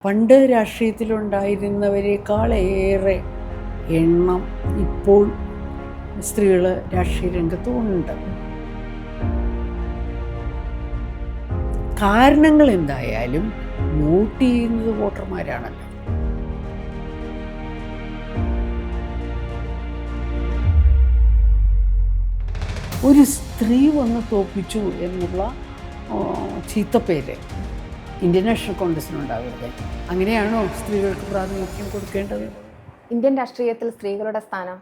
പണ്ട് രാഷ്ട്രീയത്തിലുണ്ടായിരുന്നവരെക്കാളേറെ എണ്ണം ഇപ്പോൾ സ്ത്രീകൾ രാഷ്ട്രീയ രംഗത്തുമുണ്ട്. കാരണങ്ങൾ എന്തായാലും വോട്ട് ചെയ്യുന്നത് വോട്ടർമാരാണല്ലോ. ഒരു സ്ത്രീ വന്ന് തോൽപ്പിച്ചു എന്നുള്ള ചീത്തപ്പേര് ഇന്ത്യൻ നാഷണൽ കോൺഗ്രസിനുണ്ടാവരുത്. അങ്ങനെയാണോ സ്ത്രീകൾക്ക് പ്രാതിനിധ്യം കൊടുക്കേണ്ടത്? ഇന്ത്യൻ രാഷ്ട്രീയത്തിൽ സ്ത്രീകളുടെ സ്ഥാനം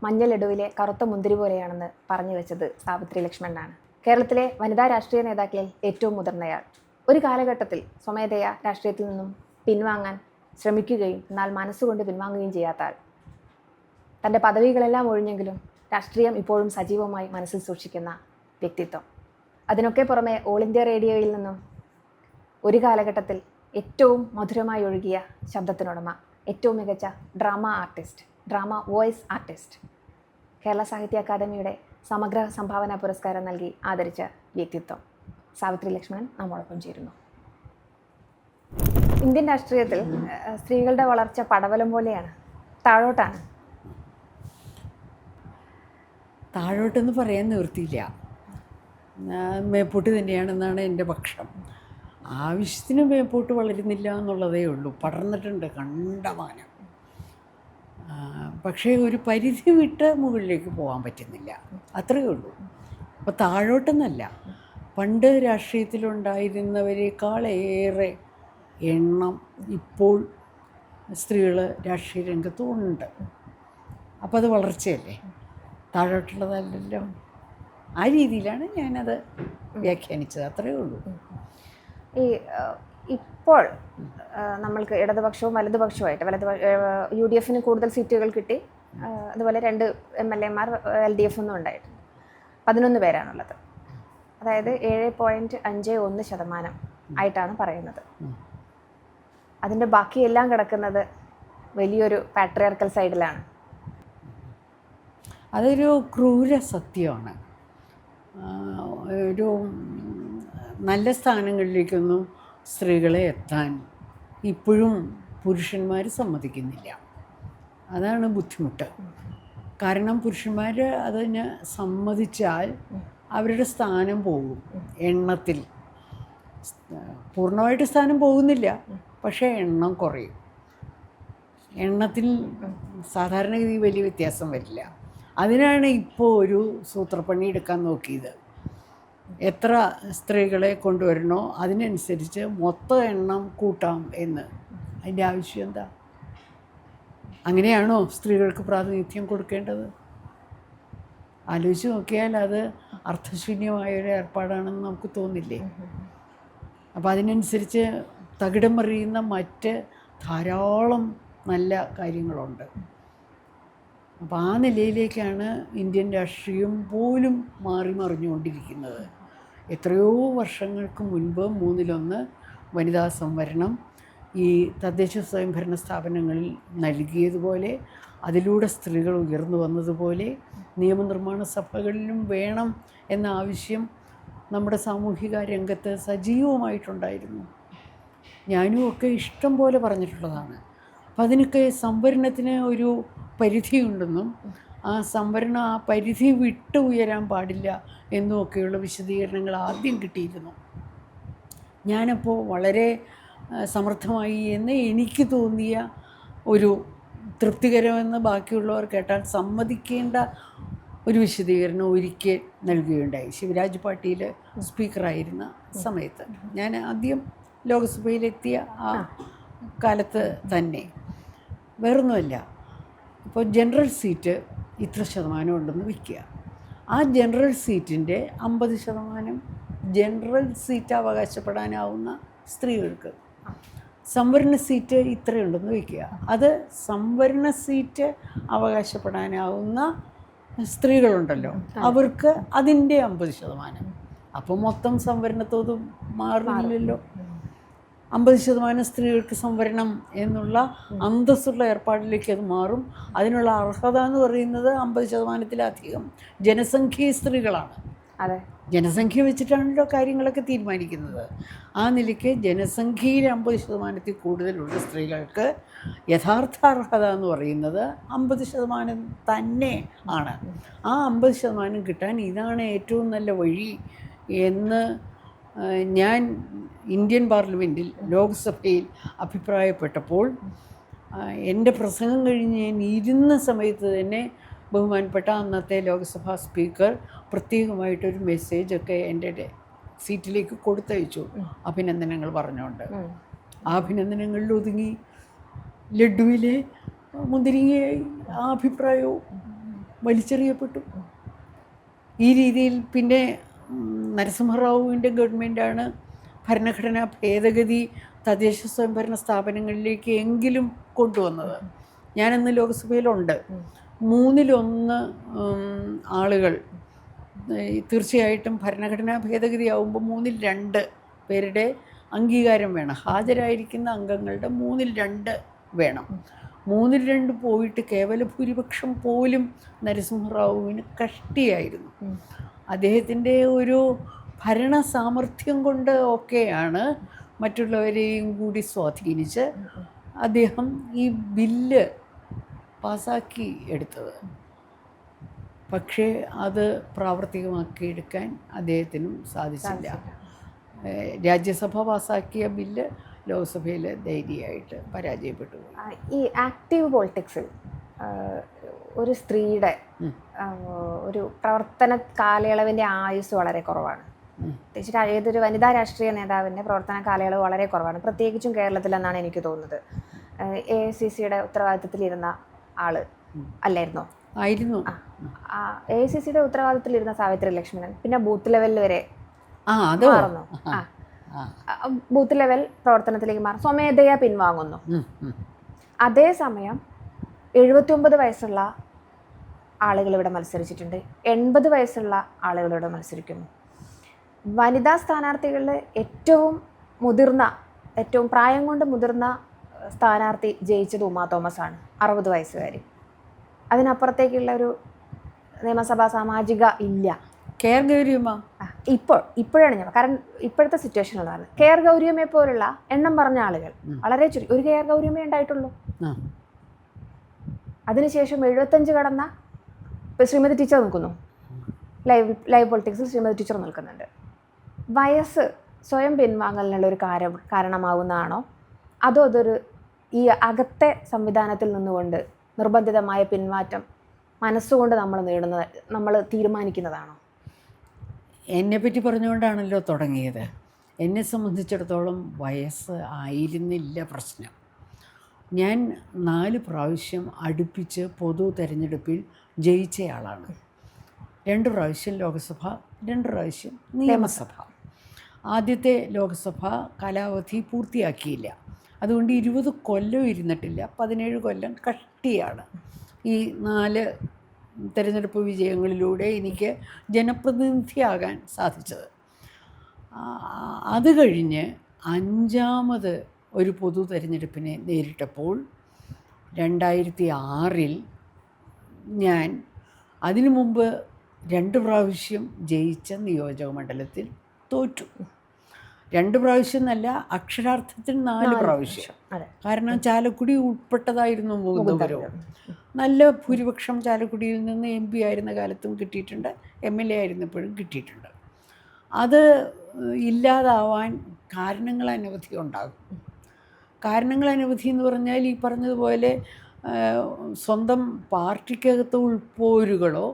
മഞ്ഞളിടുവിലെ കറുത്ത മുന്തിരി പോലെയാണെന്ന് പറഞ്ഞു വെച്ചത് സാവിത്രി ലക്ഷ്മണനാണ്. കേരളത്തിലെ വനിതാ രാഷ്ട്രീയ നേതാക്കളിൽ ഏറ്റവും മുതിർന്നയാൾ. ഒരു കാലഘട്ടത്തിൽ സ്വമേധയാ രാഷ്ട്രീയത്തിൽ നിന്നും പിൻവാങ്ങാൻ ശ്രമിക്കുകയും എന്നാൽ മനസ്സുകൊണ്ട് പിൻവാങ്ങുകയും ചെയ്യാത്ത ആൾ. തൻ്റെ പദവികളെല്ലാം ഒഴിഞ്ഞെങ്കിലും രാഷ്ട്രീയം ഇപ്പോഴും സജീവമായി മനസ്സിൽ സൂക്ഷിക്കുന്ന വ്യക്തിത്വം. അതിനൊക്കെ പുറമെ ഓൾ ഇന്ത്യ റേഡിയോയിൽ നിന്നും ഒരു കാലഘട്ടത്തിൽ ഏറ്റവും മധുരമായി ഒഴുകിയ ശബ്ദത്തിനുടമ, ഏറ്റവും മികച്ച drama artist, drama voice artist, Kerala സാഹിത്യ അക്കാദമിയുടെ സമഗ്ര സംഭാവന പുരസ്കാരം നൽകി ആദരിച്ച വ്യക്തിത്വം സാവിത്രി ലക്ഷ്മണൻ നമ്മോടൊപ്പം ചേരുന്നു. ഇന്ത്യൻ രാഷ്ട്രീയത്തിൽ സ്ത്രീകളുടെ വളർച്ച പടവലം പോലെയാണ്, താഴോട്ടാണ്. താഴോട്ടെന്ന് പറയാൻ നിവൃത്തിയില്ല, മേപ്പോട്ട് തന്നെയാണെന്നാണ് എൻ്റെ പക്ഷം. ആവശ്യത്തിന് മേപ്പോട്ട് വളരുന്നില്ല എന്നുള്ളതേ ഉള്ളൂ. പടർന്നിട്ടുണ്ട് കണ്ടമാനം. പക്ഷേ ഒരു പരിധി വിട്ട് മുകളിലേക്ക് പോകാൻ പറ്റുന്നില്ല, അത്രയേ ഉള്ളൂ. അപ്പോൾ താഴോട്ടെന്നല്ല, പണ്ട് രാഷ്ട്രീയത്തിലുണ്ടായിരുന്നവരെക്കാളേറെ എണ്ണം ഇപ്പോൾ സ്ത്രീകൾ രാഷ്ട്രീയ രംഗത്തുമുണ്ട്. അപ്പോൾ അത് വളർച്ചയല്ലേ, താഴോട്ടുള്ളതല്ലല്ലോ. ആ രീതിയിലാണ് ഞാനത് വ്യാഖ്യാനിച്ചത്, അത്രയേ ഉള്ളൂ. ഇപ്പോൾ നമ്മൾക്ക് ഇടതുപക്ഷവും വലതുപക്ഷവുമായിട്ട് UDF കൂടുതൽ സീറ്റുകൾ കിട്ടി. അതുപോലെ 2 MLA മാർ LDF ഉണ്ടായിട്ടുണ്ട്. 11 പേരാണുള്ളത്. അതായത് 7.51% ആയിട്ടാണ് പറയുന്നത്. അതിൻ്റെ ബാക്കിയെല്ലാം കിടക്കുന്നത് വലിയൊരു പാട്രിയാർക്കൽ സൈഡിലാണ്. അതൊരു ക്രൂര സത്യമാണ്. ഒരു നല്ല സ്ഥാനങ്ങളിലേക്കൊന്നും സ്ത്രീകളെ എത്താൻ ഇപ്പോഴും പുരുഷന്മാർ സമ്മതിക്കുന്നില്ല. അതാണ് ബുദ്ധിമുട്ട്. കാരണം പുരുഷന്മാർ അതിന് സമ്മതിച്ചാൽ അവരുടെ സ്ഥാനം പോകും. എണ്ണത്തിൽ പൂർണ്ണമായിട്ട് സ്ഥാനം പോകുന്നില്ല, പക്ഷേ എണ്ണം കുറയും. എണ്ണത്തിൽ സാധാരണഗതി വലിയ വ്യത്യാസം വരില്ല. അതിനാണ് ഇപ്പോൾ ഒരു സൂത്രപ്പണി എടുക്കാൻ നോക്കിയത്. എത്ര സ്ത്രീകളെ കൊണ്ടുവരണോ അതിനനുസരിച്ച് മൊത്തം എണ്ണം കൂട്ടാം എന്ന്. അതിൻ്റെ ആവശ്യം എന്താ? അങ്ങനെയാണോ സ്ത്രീകൾക്ക് പ്രാതിനിധ്യം കൊടുക്കേണ്ടത്? ആലോചിച്ച് നോക്കിയാൽ അത് അർത്ഥശൂന്യമായൊരു ഏർപ്പാടാണെന്ന് നമുക്ക് തോന്നില്ലേ? അപ്പോൾ അതിനനുസരിച്ച് തകിടം മറിയുന്ന മറ്റ് ധാരാളം നല്ല കാര്യങ്ങളുണ്ട്. അപ്പോൾ ആ നിലയിലേക്കാണ് ഇന്ത്യൻ രാഷ്ട്രീയം പോലും മാറി മറിഞ്ഞുകൊണ്ടിരിക്കുന്നത്. എത്രയോ വർഷങ്ങൾക്ക് മുൻപ് 1/3 വനിതാ സംവരണം ഈ തദ്ദേശ സ്വയംഭരണ സ്ഥാപനങ്ങളിൽ നൽകിയതുപോലെ, അതിലൂടെ സ്ത്രീകൾ ഉയർന്നു വന്നതുപോലെ നിയമനിർമ്മാണ സഭകളിലും വേണം എന്ന ആവശ്യം നമ്മുടെ സാമൂഹിക രംഗത്ത് സജീവമായിട്ടുണ്ടായിരുന്നു. ഞാനും ഒക്കെ ഇഷ്ടം പോലെ പറഞ്ഞിട്ടുള്ളതാണ്. അപ്പം അതിനൊക്കെ സംവരണത്തിന് ഒരു പരിധിയുണ്ടെന്നും ആ സംവരണം ആ പരിധി വിട്ട് ഉയരാൻ പാടില്ല എന്നുമൊക്കെയുള്ള വിശദീകരണങ്ങൾ ആദ്യം കിട്ടിയിരുന്നു. ഞാനപ്പോൾ വളരെ സമർത്ഥമായി എന്ന് എനിക്ക് തോന്നിയ ഒരു തൃപ്തികരമെന്ന് ബാക്കിയുള്ളവർ കേട്ടാൽ സമ്മതിക്കേണ്ട ഒരു വിശദീകരണം ഒരിക്കൽ നൽകുകയുണ്ടായി. ശിവരാജ് പാട്ടീൽ സ്പീക്കറായിരുന്ന സമയത്ത്, ഞാൻ ആദ്യം ലോക്സഭയിലെത്തിയ ആ കാലത്ത് തന്നെ. വേറൊന്നുമല്ല, ഇപ്പോൾ ജനറൽ സീറ്റ് ഇത്ര ശതമാനം ഉണ്ടെന്ന് വയ്ക്കുക. ആ ജനറൽ സീറ്റിൻ്റെ 50% ജനറൽ സീറ്റ് അവകാശപ്പെടാനാവുന്ന സ്ത്രീകൾക്ക്, സംവരണ സീറ്റ് ഇത്രയുണ്ടെന്ന് വയ്ക്കുക. അത് സംവരണ സീറ്റ് അവകാശപ്പെടാനാവുന്ന സ്ത്രീകളുണ്ടല്ലോ, അവർക്ക് അതിൻ്റെ 50%. അപ്പോൾ മൊത്തം സംവരണത്തോത് മാറില്ലല്ലോ. 50% സ്ത്രീകൾക്ക് സംവരണം എന്നുള്ള അന്തസ്സുള്ള ഏർപ്പാടിലേക്ക് അത് മാറും. അതിനുള്ള അർഹത എന്ന് പറയുന്നത് 50%-ലധികം ജനസംഖ്യ സ്ത്രീകളാണ്. അതെ, ജനസംഖ്യ വെച്ചിട്ടാണല്ലോ കാര്യങ്ങളൊക്കെ തീരുമാനിക്കുന്നത്. ആ നിലയ്ക്ക് ജനസംഖ്യയിൽ 50% കൂടുതലുള്ള സ്ത്രീകൾക്ക് യഥാർത്ഥ അർഹത എന്ന് പറയുന്നത് 50% തന്നെ ആണ്. ആ 50% കിട്ടാൻ ഇതാണ് ഏറ്റവും നല്ല വഴി എന്ന് ഞാൻ ഇന്ത്യൻ പാർലമെൻറ്റിൽ ലോക്സഭയിൽ അഭിപ്രായപ്പെട്ടപ്പോൾ എൻ്റെ പ്രസംഗം കഴിഞ്ഞ് ഞാൻ ഇരുന്ന സമയത്ത് തന്നെ ബഹുമാനപ്പെട്ട അന്നത്തെ ലോക്സഭാ സ്പീക്കർ പ്രത്യേകമായിട്ടൊരു മെസ്സേജൊക്കെ എൻ്റെ സീറ്റിലേക്ക് കൊടുത്തയച്ചു, അഭിനന്ദനങ്ങൾ പറഞ്ഞുകൊണ്ട്. ആ അഭിനന്ദനങ്ങളിൽ ഒതുങ്ങി ലഡ്ഡുവിലെ മുന്തിരിങ്ങയായി ആ അഭിപ്രായവും വലിച്ചെറിയപ്പെട്ടു. ഈ രീതിയിൽ പിന്നെ നരസിംഹറാവുവിൻ്റെ ഗവൺമെൻറ്റാണ് ഭരണഘടനാ ഭേദഗതി തദ്ദേശ സ്വയംഭരണ സ്ഥാപനങ്ങളിലേക്ക് എങ്കിലും കൊണ്ടുവന്നത്. ഞാനന്ന് ലോക്സഭയിലുണ്ട്. 1/3 ആളുകൾ തീർച്ചയായിട്ടും ഭരണഘടനാ ഭേദഗതി ആവുമ്പോൾ 2/3 പേരുടെ അംഗീകാരം വേണം. ഹാജരായിരിക്കുന്ന അംഗങ്ങളുടെ 2/3 വേണം. 2/3 പോയിട്ട് കേവല ഭൂരിപക്ഷം പോലും നരസിംഹറാവുവിന് കഷ്ടിയായിരുന്നു. അദ്ദേഹത്തിൻ്റെ ഒരു ഭരണ സാമർഥ്യം കൊണ്ട് ഒക്കെയാണ് മറ്റുള്ളവരെയും കൂടി സ്വാധീനിച്ച് അദ്ദേഹം ഈ ബില്ല് പാസ്സാക്കി എടുത്തത്. പക്ഷേ അത് പ്രാവർത്തികമാക്കിയെടുക്കാൻ അദ്ദേഹത്തിനും സാധിച്ചില്ല. രാജ്യസഭ പാസ്സാക്കിയ ബില്ല് ലോക്സഭയിൽ ധൈര്യമായിട്ട് പരാജയപ്പെട്ടു. ഈ ആക്റ്റീവ് പൊളിറ്റിക്സിൽ ഒരു സ്ത്രീയുടെ ഒരു പ്രവർത്തന കാലയളവിൻ്റെ ആയുസ് വളരെ കുറവാണ്. പ്രത്യേകിച്ച് ഏതൊരു വനിതാ രാഷ്ട്രീയ നേതാവിൻ്റെ പ്രവർത്തന കാലയളവ് വളരെ കുറവാണ്, പ്രത്യേകിച്ചും കേരളത്തിലെന്നാണ് എനിക്ക് തോന്നുന്നത്. AICCയുടെ ഉത്തരവാദിത്തത്തിലിരുന്ന ആള് അല്ലായിരുന്നോ? ആയിരുന്നു. AICCയുടെ ഉത്തരവാദിത്തത്തിലിരുന്ന സാവിത്രി ലക്ഷ്മണൻ പിന്നെ ബൂത്ത് ലെവലിൽ വരെ മാറുന്നു. ബൂത്ത് ലെവൽ പ്രവർത്തനത്തിലേക്ക് മാറും, സ്വമേധയാ പിൻവാങ്ങുന്നു. അതേസമയം 79 വയസ്സുള്ള ആളുകൾ ഇവിടെ മത്സരിച്ചിട്ടുണ്ട്, 80 വയസ്സുള്ള ആളുകൾ ഇവിടെ മത്സരിക്കുന്നു. വനിതാ സ്ഥാനാർത്ഥികളിൽ ഏറ്റവും പ്രായം കൊണ്ട് മുതിർന്ന സ്ഥാനാർത്ഥി ജയിച്ചത് ഉമാ തോമസ് ആണ്, 60 വയസ്സുകാരി. അതിനപ്പുറത്തേക്കുള്ള ഒരു നിയമസഭാ സാമാജിക ഇല്ല. കെയർ ഗൗരിയമ്മ ഇപ്പോഴാണ് ഞാൻ, കാരണം ഇപ്പോഴത്തെ സിറ്റുവേഷനിലാണ് കെയർ ഗൗരിയമ്മയെ പോലുള്ള എണ്ണം പറഞ്ഞ ആളുകൾ വളരെ ചുരുക്കി. ഒരു കെയർ ഗൗരിയമ്മയെ ഉണ്ടായിട്ടുള്ളൂ. അതിനുശേഷം 75 കടന്ന ശ്രീമതി ടീച്ചർ നിൽക്കുന്നു. ലൈവ് പൊളിറ്റിക്സിൽ ശ്രീമതി ടീച്ചർ നിൽക്കുന്നുണ്ട്. വയസ്സ് സ്വയം പിൻവാങ്ങലിനുള്ള ഒരു കാരണമാവുന്നതാണോ, അതോ അതൊരു ഈ അകത്തെ സംവിധാനത്തിൽ നിന്നുകൊണ്ട് നിർബന്ധിതമായ പിന്മാറ്റം മനസ്സുകൊണ്ട് നമ്മൾ തീരുമാനിക്കുന്നതാണോ? എന്നെപ്പറ്റി പറഞ്ഞുകൊണ്ടാണല്ലോ തുടങ്ങിയത്. എന്നെ സംബന്ധിച്ചിടത്തോളം വയസ്സ് ആയിരുന്നില്ല പ്രശ്നം. ഞാൻ 4 പ്രാവശ്യം അടുപ്പിച്ച് പൊതു തെരഞ്ഞെടുപ്പിൽ ജയിച്ചയാളാണ്. 2 പ്രാവശ്യം ലോക്സഭ, 2 പ്രാവശ്യം നിയമസഭ. ആദ്യത്തെ ലോക്സഭ കാലാവധി പൂർത്തിയാക്കിയില്ല, അതുകൊണ്ട് 20 കൊല്ലം ഇരുന്നിട്ടില്ല, 17 കൊല്ലം കഷ്ടിയാണ്. ഈ 4 തെരഞ്ഞെടുപ്പ് വിജയങ്ങളിലൂടെ എനിക്ക് ജനപ്രതിനിധിയാകാൻ സാധിച്ചത്. അത് കഴിഞ്ഞ് 5ാമത് ഒരു പൊതു തെരഞ്ഞെടുപ്പിനെ നേരിട്ടപ്പോൾ 2006 ഞാൻ അതിനു മുമ്പ് 2 പ്രാവശ്യം ജയിച്ച നിയോജക മണ്ഡലത്തിൽ തോറ്റു. 2 പ്രാവശ്യം എന്നല്ല, അക്ഷരാർത്ഥത്തിൽ 4 പ്രാവശ്യം. കാരണം ചാലക്കുടി ഉൾപ്പെട്ടതായിരുന്നു മൂന്നുപുരവും. നല്ല ഭൂരിപക്ഷം ചാലക്കുടിയിൽ നിന്ന് MP ആയിരുന്ന കാലത്തും കിട്ടിയിട്ടുണ്ട്, MLA ആയിരുന്നപ്പോഴും കിട്ടിയിട്ടുണ്ട്. അത് ഇല്ലാതാവാൻ കാരണങ്ങൾ അനവധി ഉണ്ടാകും. കാരണങ്ങൾ അനവധി എന്ന് പറഞ്ഞാൽ ഈ പറഞ്ഞതുപോലെ സ്വന്തം പാർട്ടിക്കകത്ത് ഉൾപ്പോരുകളോ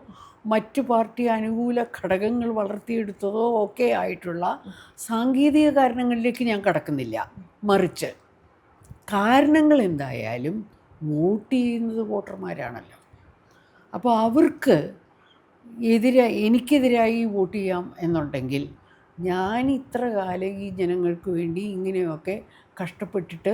മറ്റു പാർട്ടി അനുകൂല ഘടകങ്ങൾ വളർത്തിയെടുത്തതോ ഒക്കെ ആയിട്ടുള്ള സാങ്കേതിക കാരണങ്ങളിലേക്ക് ഞാൻ കടക്കുന്നില്ല. മറിച്ച് കാരണങ്ങൾ എന്തായാലും വോട്ട് ചെയ്യുന്നത് വോട്ടർമാരാണല്ലോ. അപ്പോൾ അവർക്ക് എനിക്കെതിരായി വോട്ട് ചെയ്യാം എന്നുണ്ടെങ്കിൽ ഞാൻ ഇത്ര കാലം ഈ ജനങ്ങൾക്ക് വേണ്ടി ഇങ്ങനെയൊക്കെ കഷ്ടപ്പെട്ടിട്ട്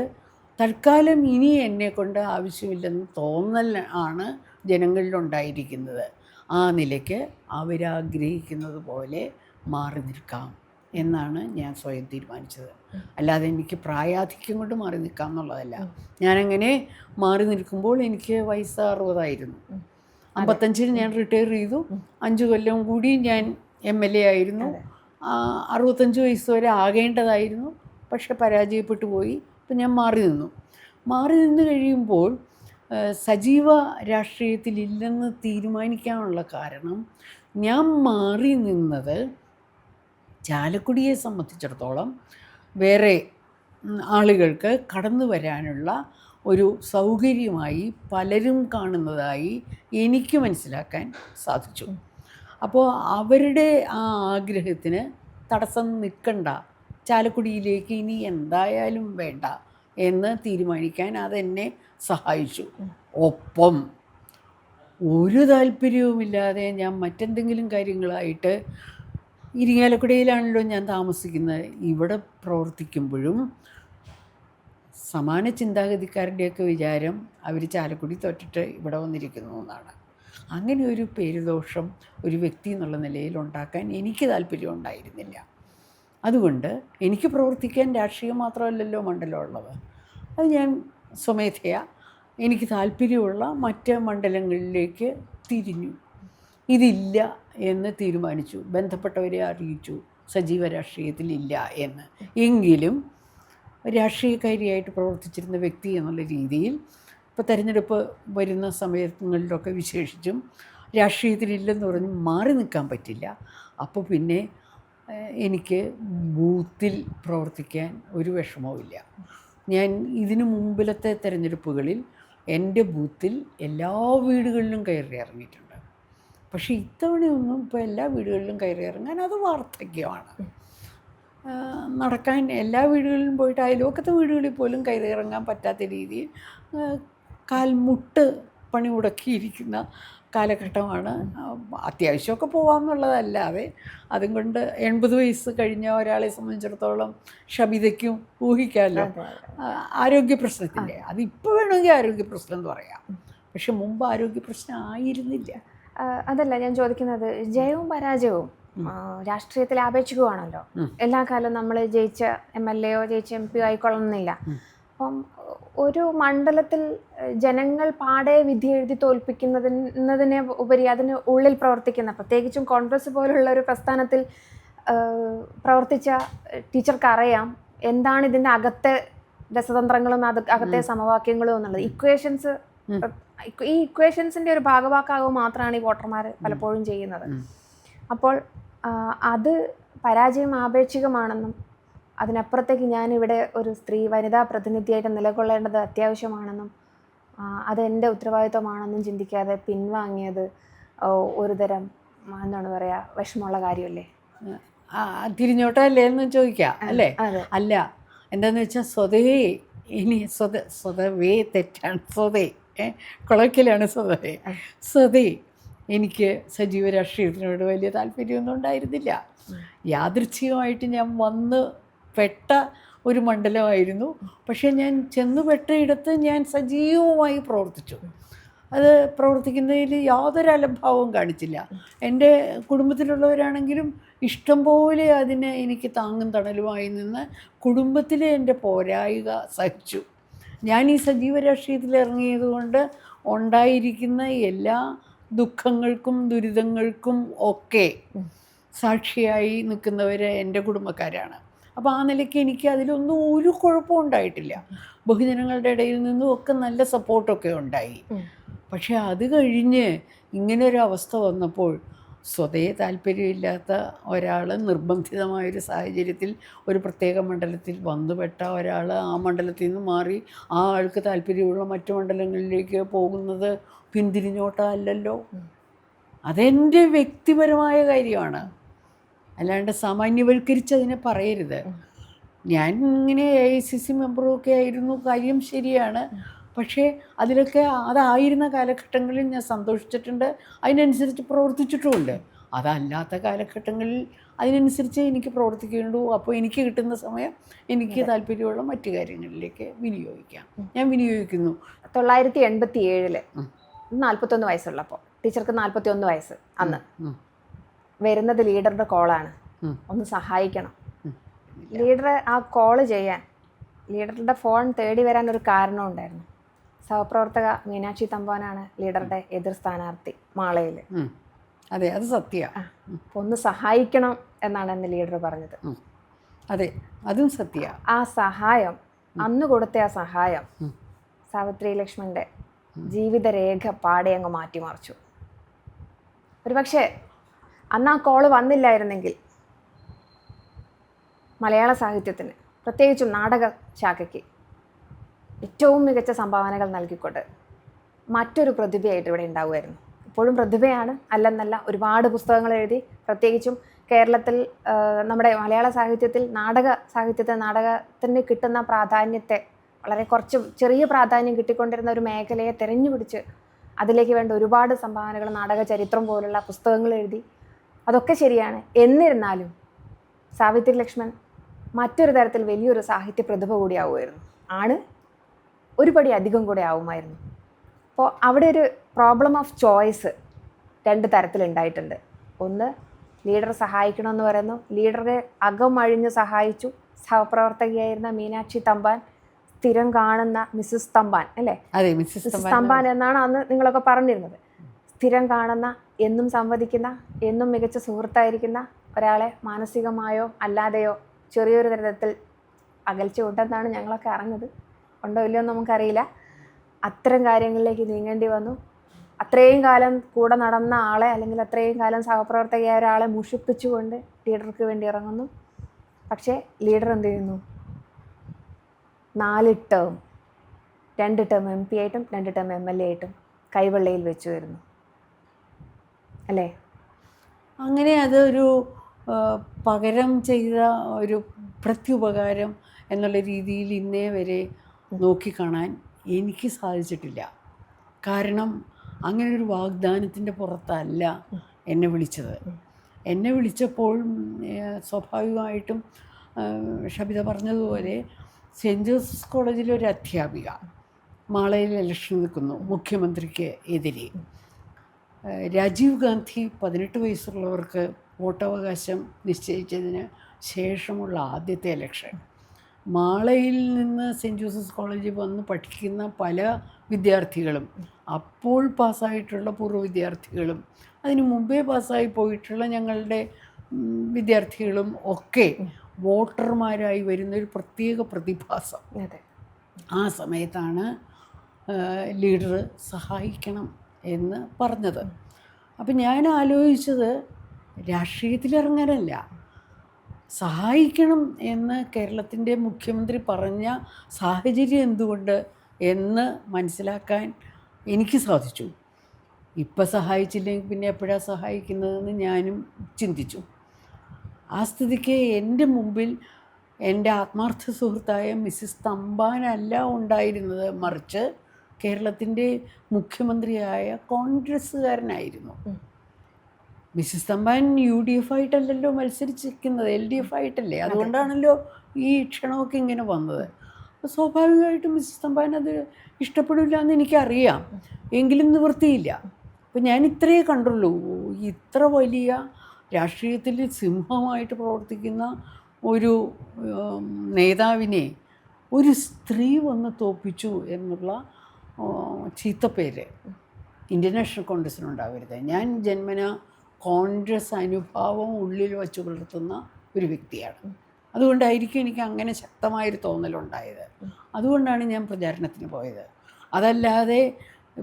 തൽക്കാലം ഇനി എന്നെക്കൊണ്ട് ആവശ്യമില്ലെന്ന് തോന്നൽ ആണ് ജനങ്ങളിലുണ്ടായിരിക്കുന്നത്. ആ നിലയ്ക്ക് അവരാഗ്രഹിക്കുന്നത് പോലെ മാറി നിൽക്കാം എന്നാണ് ഞാൻ സ്വയം തീരുമാനിച്ചത്. അല്ലാതെ എനിക്ക് പ്രായാധിക്യം കൊണ്ട് മാറി നിൽക്കാം എന്നുള്ളതല്ല. ഞാനങ്ങനെ മാറി നിൽക്കുമ്പോൾ എനിക്ക് വയസ്സ് 60 ആയിരുന്നു. 55-ന് ഞാൻ റിട്ടയർ ചെയ്തു. 5 കൊല്ലം കൂടി ഞാൻ MLA ആയിരുന്നു. 65 വയസ്സ് വരെ ആകേണ്ടതായിരുന്നു. പക്ഷെ പരാജയപ്പെട്ടു പോയി. അപ്പം ഞാൻ മാറി നിന്നു. മാറി നിന്ന് കഴിയുമ്പോൾ സജീവ രാഷ്ട്രീയത്തിലില്ലെന്ന് തീരുമാനിക്കാനുള്ള കാരണം, ഞാൻ മാറി നിന്നത് ചാലക്കുടിയെ സംബന്ധിച്ചിടത്തോളം വേറെ ആളുകൾക്ക് കടന്നു വരാനുള്ള ഒരു സൗകര്യമായി പലരും കാണുന്നതായി എനിക്ക് മനസ്സിലാക്കാൻ സാധിച്ചു. അപ്പോൾ അവരുടെ ആ ആഗ്രഹത്തിന് തടസ്സം നിൽക്കണ്ട, ചാലക്കുടിയിലേക്ക് ഇനി എന്തായാലും വേണ്ട എന്ന് തീരുമാനിക്കാൻ അതെന്നെ സഹായിച്ചു. ഒപ്പം ഒരു താല്പര്യവുമില്ലാതെ ഞാൻ മറ്റെന്തെങ്കിലും കാര്യങ്ങളായിട്ട്, ഇരിങ്ങാലക്കുടയിലാണല്ലോ ഞാൻ താമസിക്കുന്നത്, ഇവിടെ പ്രവർത്തിക്കുമ്പോഴും സമാന ചിന്താഗതിക്കാരുടെയൊക്കെ വിചാരം അവർ ചാലക്കുടി തോറ്റിട്ട് ഇവിടെ വന്നിരിക്കുന്നു എന്നാണ്. അങ്ങനെ ഒരു പേരുദോഷം ഒരു വ്യക്തി എന്നുള്ള നിലയിൽ ഉണ്ടാക്കാൻ എനിക്ക് താല്പര്യം ഉണ്ടായിരുന്നില്ല. അതുകൊണ്ട് എനിക്ക് പ്രവർത്തിക്കാൻ രാഷ്ട്രീയം മാത്രമല്ലല്ലോ മണ്ഡലമുള്ളത്. അത് ഞാൻ സ്വമേധയാ എനിക്ക് താല്പര്യമുള്ള മറ്റ് മണ്ഡലങ്ങളിലേക്ക് തിരിഞ്ഞു. ഇതില്ല എന്ന് തീരുമാനിച്ചു. ബന്ധപ്പെട്ടവരെ അറിയിച്ചു സജീവ രാഷ്ട്രീയത്തിലില്ല എന്ന്. എങ്കിലും രാഷ്ട്രീയക്കാരിയായിട്ട് പ്രവർത്തിച്ചിരുന്ന വ്യക്തി എന്നുള്ള രീതിയിൽ ഇപ്പോൾ തെരഞ്ഞെടുപ്പ് വരുന്ന സമയങ്ങളിലൊക്കെ വിശേഷിച്ചും രാഷ്ട്രീയത്തിലില്ലെന്ന് പറഞ്ഞ് മാറി നിൽക്കാൻ പറ്റില്ല. അപ്പോൾ പിന്നെ എനിക്ക് ബൂത്തിൽ പ്രവർത്തിക്കാൻ ഒരു വിഷമവുമില്ല. ഞാൻ ഇതിനു മുമ്പിലത്തെ തെരഞ്ഞെടുപ്പുകളിൽ എൻ്റെ ബൂത്തിൽ എല്ലാ വീടുകളിലും കയറി ഇറങ്ങിയിട്ടുണ്ട്. പക്ഷേ ഇത്തവണയൊന്നും ഇപ്പോൾ എല്ലാ വീടുകളിലും കയറി ഇറങ്ങാൻ അത് വാർദ്ധക്യമാണ്. നടക്കാൻ എല്ലാ വീടുകളിലും പോയിട്ട് അയൽവക്കത്തെ വീടുകളിൽ പോലും കയറി ഇറങ്ങാൻ പറ്റാത്ത രീതിയിൽ കാൽമുട്ട് പണി മുടക്കിയിരിക്കുന്ന കാലഘട്ടമാണ്. അത്യാവശ്യമൊക്കെ പോകാമെന്നുള്ളതല്ലാതെ അതും കൊണ്ട് 80 വയസ്സ് കഴിഞ്ഞ ഒരാളെ സംബന്ധിച്ചിടത്തോളം ഷബിതയ്ക്കും ഊഹിക്കാമല്ലോ ആരോഗ്യ പ്രശ്നത്തിൻ്റെ. അതിപ്പോൾ വേണമെങ്കിൽ ആരോഗ്യ പ്രശ്നം എന്ന് പറയാം, പക്ഷെ മുമ്പ് ആരോഗ്യ പ്രശ്നം ആയിരുന്നില്ല. അതല്ല ഞാൻ ചോദിക്കുന്നത്, ജയവും പരാജയവും രാഷ്ട്രീയത്തിൽ ആപേക്ഷികമാണല്ലോ. എല്ലാ കാലവും നമ്മൾ ജയിച്ച MLAയോ ജയിച്ച MP ആയിക്കൊള്ളണമെന്നില്ല. അപ്പം ഒരു മണ്ഡലത്തിൽ ജനങ്ങൾ പാടെ വിധി എഴുതി തോൽപ്പിക്കുന്നതിനെ ഉപരി അതിന് ഉള്ളിൽ പ്രവർത്തിക്കുന്ന, പ്രത്യേകിച്ചും കോൺഗ്രസ് പോലുള്ള ഒരു പ്രസ്ഥാനത്തിൽ പ്രവർത്തിച്ച ടീച്ചർക്ക് അറിയാം എന്താണ് ഇതിൻ്റെ അകത്തെ രസതന്ത്രങ്ങളും അകത്തെ സമവാക്യങ്ങളും എന്നുള്ളത്. ഈ ഇക്വേഷൻസിൻ്റെ ഒരു ഭാഗവാക്കാവുക മാത്രമാണ് ഈ വോട്ടർമാർ പലപ്പോഴും ചെയ്യുന്നത്. അപ്പോൾ അത് പരാജയം ആപേക്ഷികമാണെന്നും അതിനപ്പുറത്തേക്ക് ഞാനിവിടെ ഒരു സ്ത്രീ വനിതാ പ്രതിനിധിയായിട്ട് നിലകൊള്ളേണ്ടത് അത്യാവശ്യമാണെന്നും അത് എൻ്റെ ഉത്തരവാദിത്വമാണെന്നും ചിന്തിക്കാതെ പിൻവാങ്ങിയത് ഒരുതരം എന്താണ് പറയുക വിഷമമുള്ള കാര്യമല്ലേ? തിരിഞ്ഞോട്ടല്ലേ എന്ന് ചോദിക്കാം അല്ലേ? അല്ല, എന്താണെന്ന് വെച്ചാൽ സ്വതവേ തെറ്റാണ്. കൊളക്കിലാണ് സ്വതവേ എനിക്ക് സജീവ രാഷ്ട്രീയത്തിനോട് വലിയ താല്പര്യമൊന്നും ഉണ്ടായിരുന്നില്ല. യാദൃച്ഛികമായിട്ട് ഞാൻ വന്ന് പെട്ട ഒരു മണ്ഡലമായിരുന്നു. പക്ഷേ ഞാൻ ചെന്നുപെട്ടയിടത്ത് ഞാൻ സജീവമായി പ്രവർത്തിച്ചു. അത് പ്രവർത്തിക്കുന്നതിൽ യാതൊരു അലംഭാവവും കാണിച്ചില്ല. എൻ്റെ കുടുംബത്തിലുള്ളവരാണെങ്കിലും ഇഷ്ടംപോലെ അതിന് എനിക്ക് താങ്ങും തണലുമായി നിന്ന് കുടുംബത്തിലെ എൻ്റെ പോരായിക സഹിച്ചു. ഞാൻ ഈ സജീവ രാഷ്ട്രീയത്തിൽ ഇറങ്ങിയത് കൊണ്ട് ഉണ്ടായിരിക്കുന്ന എല്ലാ ദുഃഖങ്ങൾക്കും ദുരിതങ്ങൾക്കും ഒക്കെ സാക്ഷിയായി നിൽക്കുന്നവർ എൻ്റെ കുടുംബക്കാരാണ്. അപ്പോൾ ആ നിലയ്ക്ക് എനിക്ക് അതിലൊന്നും ഒരു കുഴപ്പവും ഉണ്ടായിട്ടില്ല. ബഹുജനങ്ങളുടെ ഇടയിൽ നിന്നും ഒക്കെ നല്ല സപ്പോർട്ടൊക്കെ ഉണ്ടായി. പക്ഷെ അത് കഴിഞ്ഞ് ഇങ്ങനൊരു അവസ്ഥ വന്നപ്പോൾ സ്വതേ താല്പര്യമില്ലാത്ത ഒരാൾ നിർബന്ധിതമായൊരു സാഹചര്യത്തിൽ ഒരു പ്രത്യേക മണ്ഡലത്തിൽ വന്നുപെട്ട ഒരാൾ ആ മണ്ഡലത്തിൽ നിന്ന് മാറി ആ ആൾക്ക് താല്പര്യമുള്ള മറ്റു മണ്ഡലങ്ങളിലേക്ക് പോകുന്നത് പിന്തിരിഞ്ഞോട്ടമല്ലല്ലോ. അതെൻ്റെ വ്യക്തിപരമായ കാര്യമാണ്, അല്ലാണ്ട് സാമാന്യവൽക്കരിച്ചതിനെ പറയരുത്. ഞാൻ ഇങ്ങനെ AICC മെമ്പറും ഒക്കെ ആയിരുന്നു, കാര്യം ശരിയാണ്. പക്ഷേ അതിലൊക്കെ അതായിരുന്ന കാലഘട്ടങ്ങളിൽ ഞാൻ സന്തോഷിച്ചിട്ടുണ്ട്, അതിനനുസരിച്ച് പ്രവർത്തിച്ചിട്ടുമുണ്ട്. അതല്ലാത്ത കാലഘട്ടങ്ങളിൽ അതിനനുസരിച്ച് എനിക്ക് പ്രവർത്തിക്കേണ്ടു. അപ്പോൾ എനിക്ക് കിട്ടുന്ന സമയം എനിക്ക് താല്പര്യമുള്ള മറ്റു കാര്യങ്ങളിലേക്ക് വിനിയോഗിക്കാം. ഞാൻ വിനിയോഗിക്കുന്നു. 1987 41 വയസ്സുള്ളപ്പോൾ, ടീച്ചർക്ക് 41 വയസ്സ് അന്ന്, വരുന്നത് ലീഡറുടെ കോളാണ്, ഒന്ന് സഹായിക്കണം. ലീഡർ ആ കോള് ചെയ്യാൻ, ലീഡറുടെ ഫോൺ തേടി വരാൻ ഒരു കാരണം ഉണ്ടായിരുന്നു. സഹപ്രവർത്തക മീനാക്ഷി തമ്പാനാണ് ലീഡറുടെ എതിർ സ്ഥാനാർത്ഥി മാളയിൽ. അതെ, അത് സത്യമാണ്. അപ്പോൾ ഒന്ന് സഹായിക്കണം എന്നാണ് അന്ന് ലീഡർ പറഞ്ഞത്. അതെ, അതും സത്യമാണ്. ആ സഹായം, അന്ന് കൊടുത്ത ആ സഹായം സാവിത്രി ലക്ഷ്മണന്റെ ജീവിതരേഖ പാടെ അങ്ങ് മാറ്റിമറിച്ചു. ഒരുപക്ഷെ അന്ന് ആ കോള് വന്നില്ലായിരുന്നെങ്കിൽ മലയാള സാഹിത്യത്തിന്, പ്രത്യേകിച്ചും നാടക ശാഖയ്ക്ക് ഏറ്റവും മികച്ച സംഭാവനകൾ നൽകിക്കൊണ്ട് മറ്റൊരു പ്രതിഭയായിട്ട് ഇവിടെ ഉണ്ടാവുമായിരുന്നു. ഇപ്പോഴും പ്രതിഭയാണ്, അല്ലെന്നല്ല. ഒരുപാട് പുസ്തകങ്ങൾ എഴുതി, പ്രത്യേകിച്ചും കേരളത്തിൽ നമ്മുടെ മലയാള സാഹിത്യത്തിൽ നാടകത്തിന് കിട്ടുന്ന പ്രാധാന്യത്തെ വളരെ കുറച്ച് ചെറിയ പ്രാധാന്യം കിട്ടിക്കൊണ്ടിരുന്ന ഒരു മേഖലയെ തിരഞ്ഞുപിടിച്ച് അതിലേക്ക് വേണ്ട ഒരുപാട് സംഭാവനകൾ, നാടക ചരിത്രം പോലുള്ള പുസ്തകങ്ങൾ എഴുതി. അതൊക്കെ ശരിയാണ്. എന്നിരുന്നാലും സാവിത്രി ലക്ഷ്മൺ മറ്റൊരു തരത്തിൽ വലിയൊരു സാഹിത്യ പ്രതിഭ കൂടിയാവുമായിരുന്നു. ഒരു പടി അധികം കൂടെ ആവുമായിരുന്നു. അപ്പോൾ അവിടെ ഒരു പ്രോബ്ലം ഓഫ് ചോയ്സ് 2 തരത്തിലുണ്ടായിട്ടുണ്ട്. ഒന്ന്, ലീഡർ സഹായിക്കണമെന്ന് പറയുന്നു. ലീഡറെ അകമഴിഞ്ഞ് സഹായിച്ചു. സഹപ്രവർത്തകയായിരുന്ന മീനാക്ഷി തമ്പാൻ, സ്ഥിരം കാണുന്ന മിസ്സിസ് തമ്പാൻ, അല്ലേ? അതെ, മിസ്സിസ് തമ്പാൻ എന്നാണ് അന്ന് നിങ്ങളൊക്കെ പറഞ്ഞിരുന്നത്. സ്ഥിരം കാണുന്ന, എന്നും സംവദിക്കുന്ന, എന്നും മികച്ച സുഹൃത്തായിരിക്കുന്ന ഒരാളെ മാനസികമായോ അല്ലാതെയോ ചെറിയൊരു തരത്തിൽ അകൽച്ച ഉണ്ടെന്നാണ് ഞങ്ങളൊക്കെ അറിഞ്ഞത്. ഉണ്ടോ ഇല്ലയോ എന്ന് നമുക്കറിയില്ല. അത്തരം കാര്യങ്ങളിലേക്ക് നീങ്ങേണ്ടി വന്നു. അത്രയും കാലം കൂടെ നടന്ന ആളെ, അല്ലെങ്കിൽ അത്രയും കാലം സഹപ്രവർത്തകയായ ഒരാളെ മുഷിപ്പിച്ചുകൊണ്ട് ലീഡർക്ക് വേണ്ടി ഇറങ്ങുന്നു. പക്ഷേ ലീഡർ എന്ത് ചെയ്യുന്നു? 4 ടേം, 2 ടേം MP ആയിട്ടും 2 ടേം MLA ആയിട്ടും കൈവെള്ളയിൽ വെച്ചു വരുന്നു, അല്ലേ? അങ്ങനെ അതൊരു പകരം ചെയ്ത ഒരു പ്രത്യുപകാരം എന്നുള്ള രീതിയിൽ ഇന്നേ വരെ നോക്കിക്കാണാൻ എനിക്ക് സാധിച്ചിട്ടില്ല. കാരണം അങ്ങനെ ഒരു വാഗ്ദാനത്തിൻ്റെ പുറത്തല്ല എന്നെ വിളിച്ചത്. എന്നെ വിളിച്ചപ്പോൾ സ്വാഭാവികമായിട്ടും ഷബിത പറഞ്ഞതുപോലെ സെൻറ്റ് ജോസഫ്സ് കോളേജിലെ ഒരു അധ്യാപിക മാളയിൽ ഇലക്ഷൻ നിൽക്കുന്നു മുഖ്യമന്ത്രിക്ക് എതിരെ. രാജീവ് ഗാന്ധി 18 വയസ്സുള്ളവർക്ക് വോട്ടവകാശം നിശ്ചയിച്ചതിന് ശേഷമുള്ള ആദ്യത്തെ ഇലക്ഷൻ. മാളയിൽ നിന്ന് സെൻറ്റ് ജോസഫ്സ് കോളേജിൽ വന്ന് പഠിക്കുന്ന പല വിദ്യാർത്ഥികളും, അപ്പോൾ പാസ്സായിട്ടുള്ള പൂർവ്വ വിദ്യാർത്ഥികളും, അതിനു മുമ്പേ പാസ്സായി പോയിട്ടുള്ള ഞങ്ങളുടെ വിദ്യാർത്ഥികളും ഒക്കെ വോട്ടർമാരായി വരുന്നൊരു പ്രത്യേക പ്രതിഭാസം. ആ സമയത്താണ് ലീഡർ സഹായിക്കണം എന്ന് പറഞ്ഞത്. അപ്പം ഞാൻ ആലോചിച്ചത് രാഷ്ട്രീയത്തിലിറങ്ങാനല്ല, സഹായിക്കണം എന്ന് കേരളത്തിൻ്റെ മുഖ്യമന്ത്രി പറഞ്ഞ സാഹചര്യം എന്തുകൊണ്ട് എന്ന് മനസ്സിലാക്കാൻ എനിക്ക് സാധിച്ചു. ഇപ്പം സഹായിച്ചില്ലെങ്കിൽ പിന്നെ എപ്പോഴാണ് സഹായിക്കുന്നതെന്ന് ഞാനും ചിന്തിച്ചു. ആ സ്ഥിതിക്ക് എൻ്റെ മുമ്പിൽ എൻ്റെ ആത്മാർത്ഥ സുഹൃത്തായ മിസ്സിസ് തമ്പാനല്ല ഉണ്ടായിരുന്നത്, മറിച്ച് കേരളത്തിൻ്റെ മുഖ്യമന്ത്രിയായ കോൺഗ്രസ്സുകാരനായിരുന്നു. മിസ്സിസ് തമ്പാൻ UDF ആയിട്ടല്ലല്ലോ മത്സരിച്ചിരിക്കുന്നത്, LDF ആയിട്ടല്ലേ. അതുകൊണ്ടാണല്ലോ ഈ ക്ഷണമൊക്കെ ഇങ്ങനെ വന്നത്. അപ്പോൾ സ്വാഭാവികമായിട്ടും മിസ്സിസ് തമ്പാൻ അത് ഇഷ്ടപ്പെടില്ല എന്ന് എനിക്കറിയാം. എങ്കിലും നിവൃത്തിയില്ല. അപ്പോൾ ഞാൻ ഇത്രയേ കണ്ടുള്ളൂ. ഇത്ര വലിയ രാഷ്ട്രീയത്തിൽ സിംഹമായിട്ട് പ്രവർത്തിക്കുന്ന ഒരു നേതാവിനെ ഒരു സ്ത്രീ വന്ന് തോൽപ്പിച്ചു എന്നുള്ള ചീത്തപ്പേര് ഇന്ത്യൻ നാഷണൽ കോൺഗ്രസ്സിനുണ്ടാവരുത്. ഞാൻ ജന്മന കോൺഗ്രസ് അനുഭാവം ഉള്ളിൽ വച്ച് പുലർത്തുന്ന ഒരു വ്യക്തിയാണ്. അതുകൊണ്ടായിരിക്കും എനിക്ക് അങ്ങനെ ശക്തമായൊരു തോന്നലുണ്ടായത്. അതുകൊണ്ടാണ് ഞാൻ പ്രചാരണത്തിന് പോയത്. അതല്ലാതെ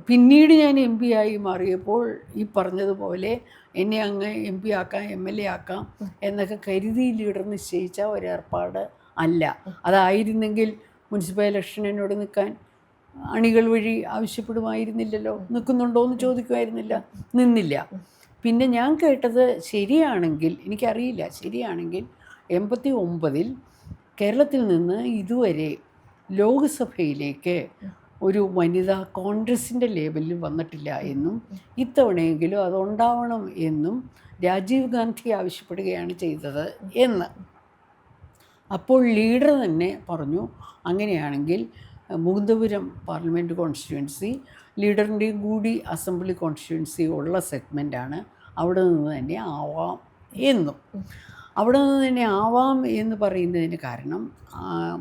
പിന്നീട് ഞാൻ MP ആയി മാറിയപ്പോൾ ഈ പറഞ്ഞതുപോലെ എന്നെ അങ്ങ് MP ആക്കാം, MLA ആക്കാം എന്നൊക്കെ കരുതി ലീഡർ നിശ്ചയിച്ച ഒരേർപ്പാട് അല്ല. അതായിരുന്നെങ്കിൽ മുനിസിപ്പൽ ഇലക്ഷൻ എന്നോട് നിൽക്കാൻ അണികൾ വഴി ആവശ്യപ്പെടുമായിരുന്നില്ലല്ലോ, നിൽക്കുന്നുണ്ടോ എന്ന് ചോദിക്കുമായിരുന്നില്ല, നിന്നില്ല. പിന്നെ ഞാൻ കേട്ടത് ശരിയാണെങ്കിൽ, എനിക്കറിയില്ല, ശരിയാണെങ്കിൽ 89-ൽ കേരളത്തിൽ നിന്ന് ഇതുവരെ ലോക്സഭയിലേക്ക് ഒരു വനിതാ കോൺഗ്രസിൻ്റെ ലേബലിൽ വന്നിട്ടില്ല എന്നും ഇത്തവണയെങ്കിലും അതുണ്ടാവണം എന്നും രാജീവ് ഗാന്ധി ആവശ്യപ്പെടുകയാണ് ചെയ്തത് എന്ന്. അപ്പോൾ ലീഡർ തന്നെ പറഞ്ഞു, അങ്ങനെയാണെങ്കിൽ മുകുന്ദപുരം പാർലമെൻറ്റ് കോൺസ്റ്റിറ്റ്യുവൻസി ലീഡറിൻ്റെയും കൂടി അസംബ്ലി കോൺസ്റ്റിറ്റ്യുവൻസി ഉള്ള സെഗ്മെൻറ്റാണ്, അവിടെ നിന്ന് തന്നെ ആവാം എന്നും. അവിടെ നിന്ന് തന്നെ ആവാം എന്ന് പറയുന്നതിന് കാരണം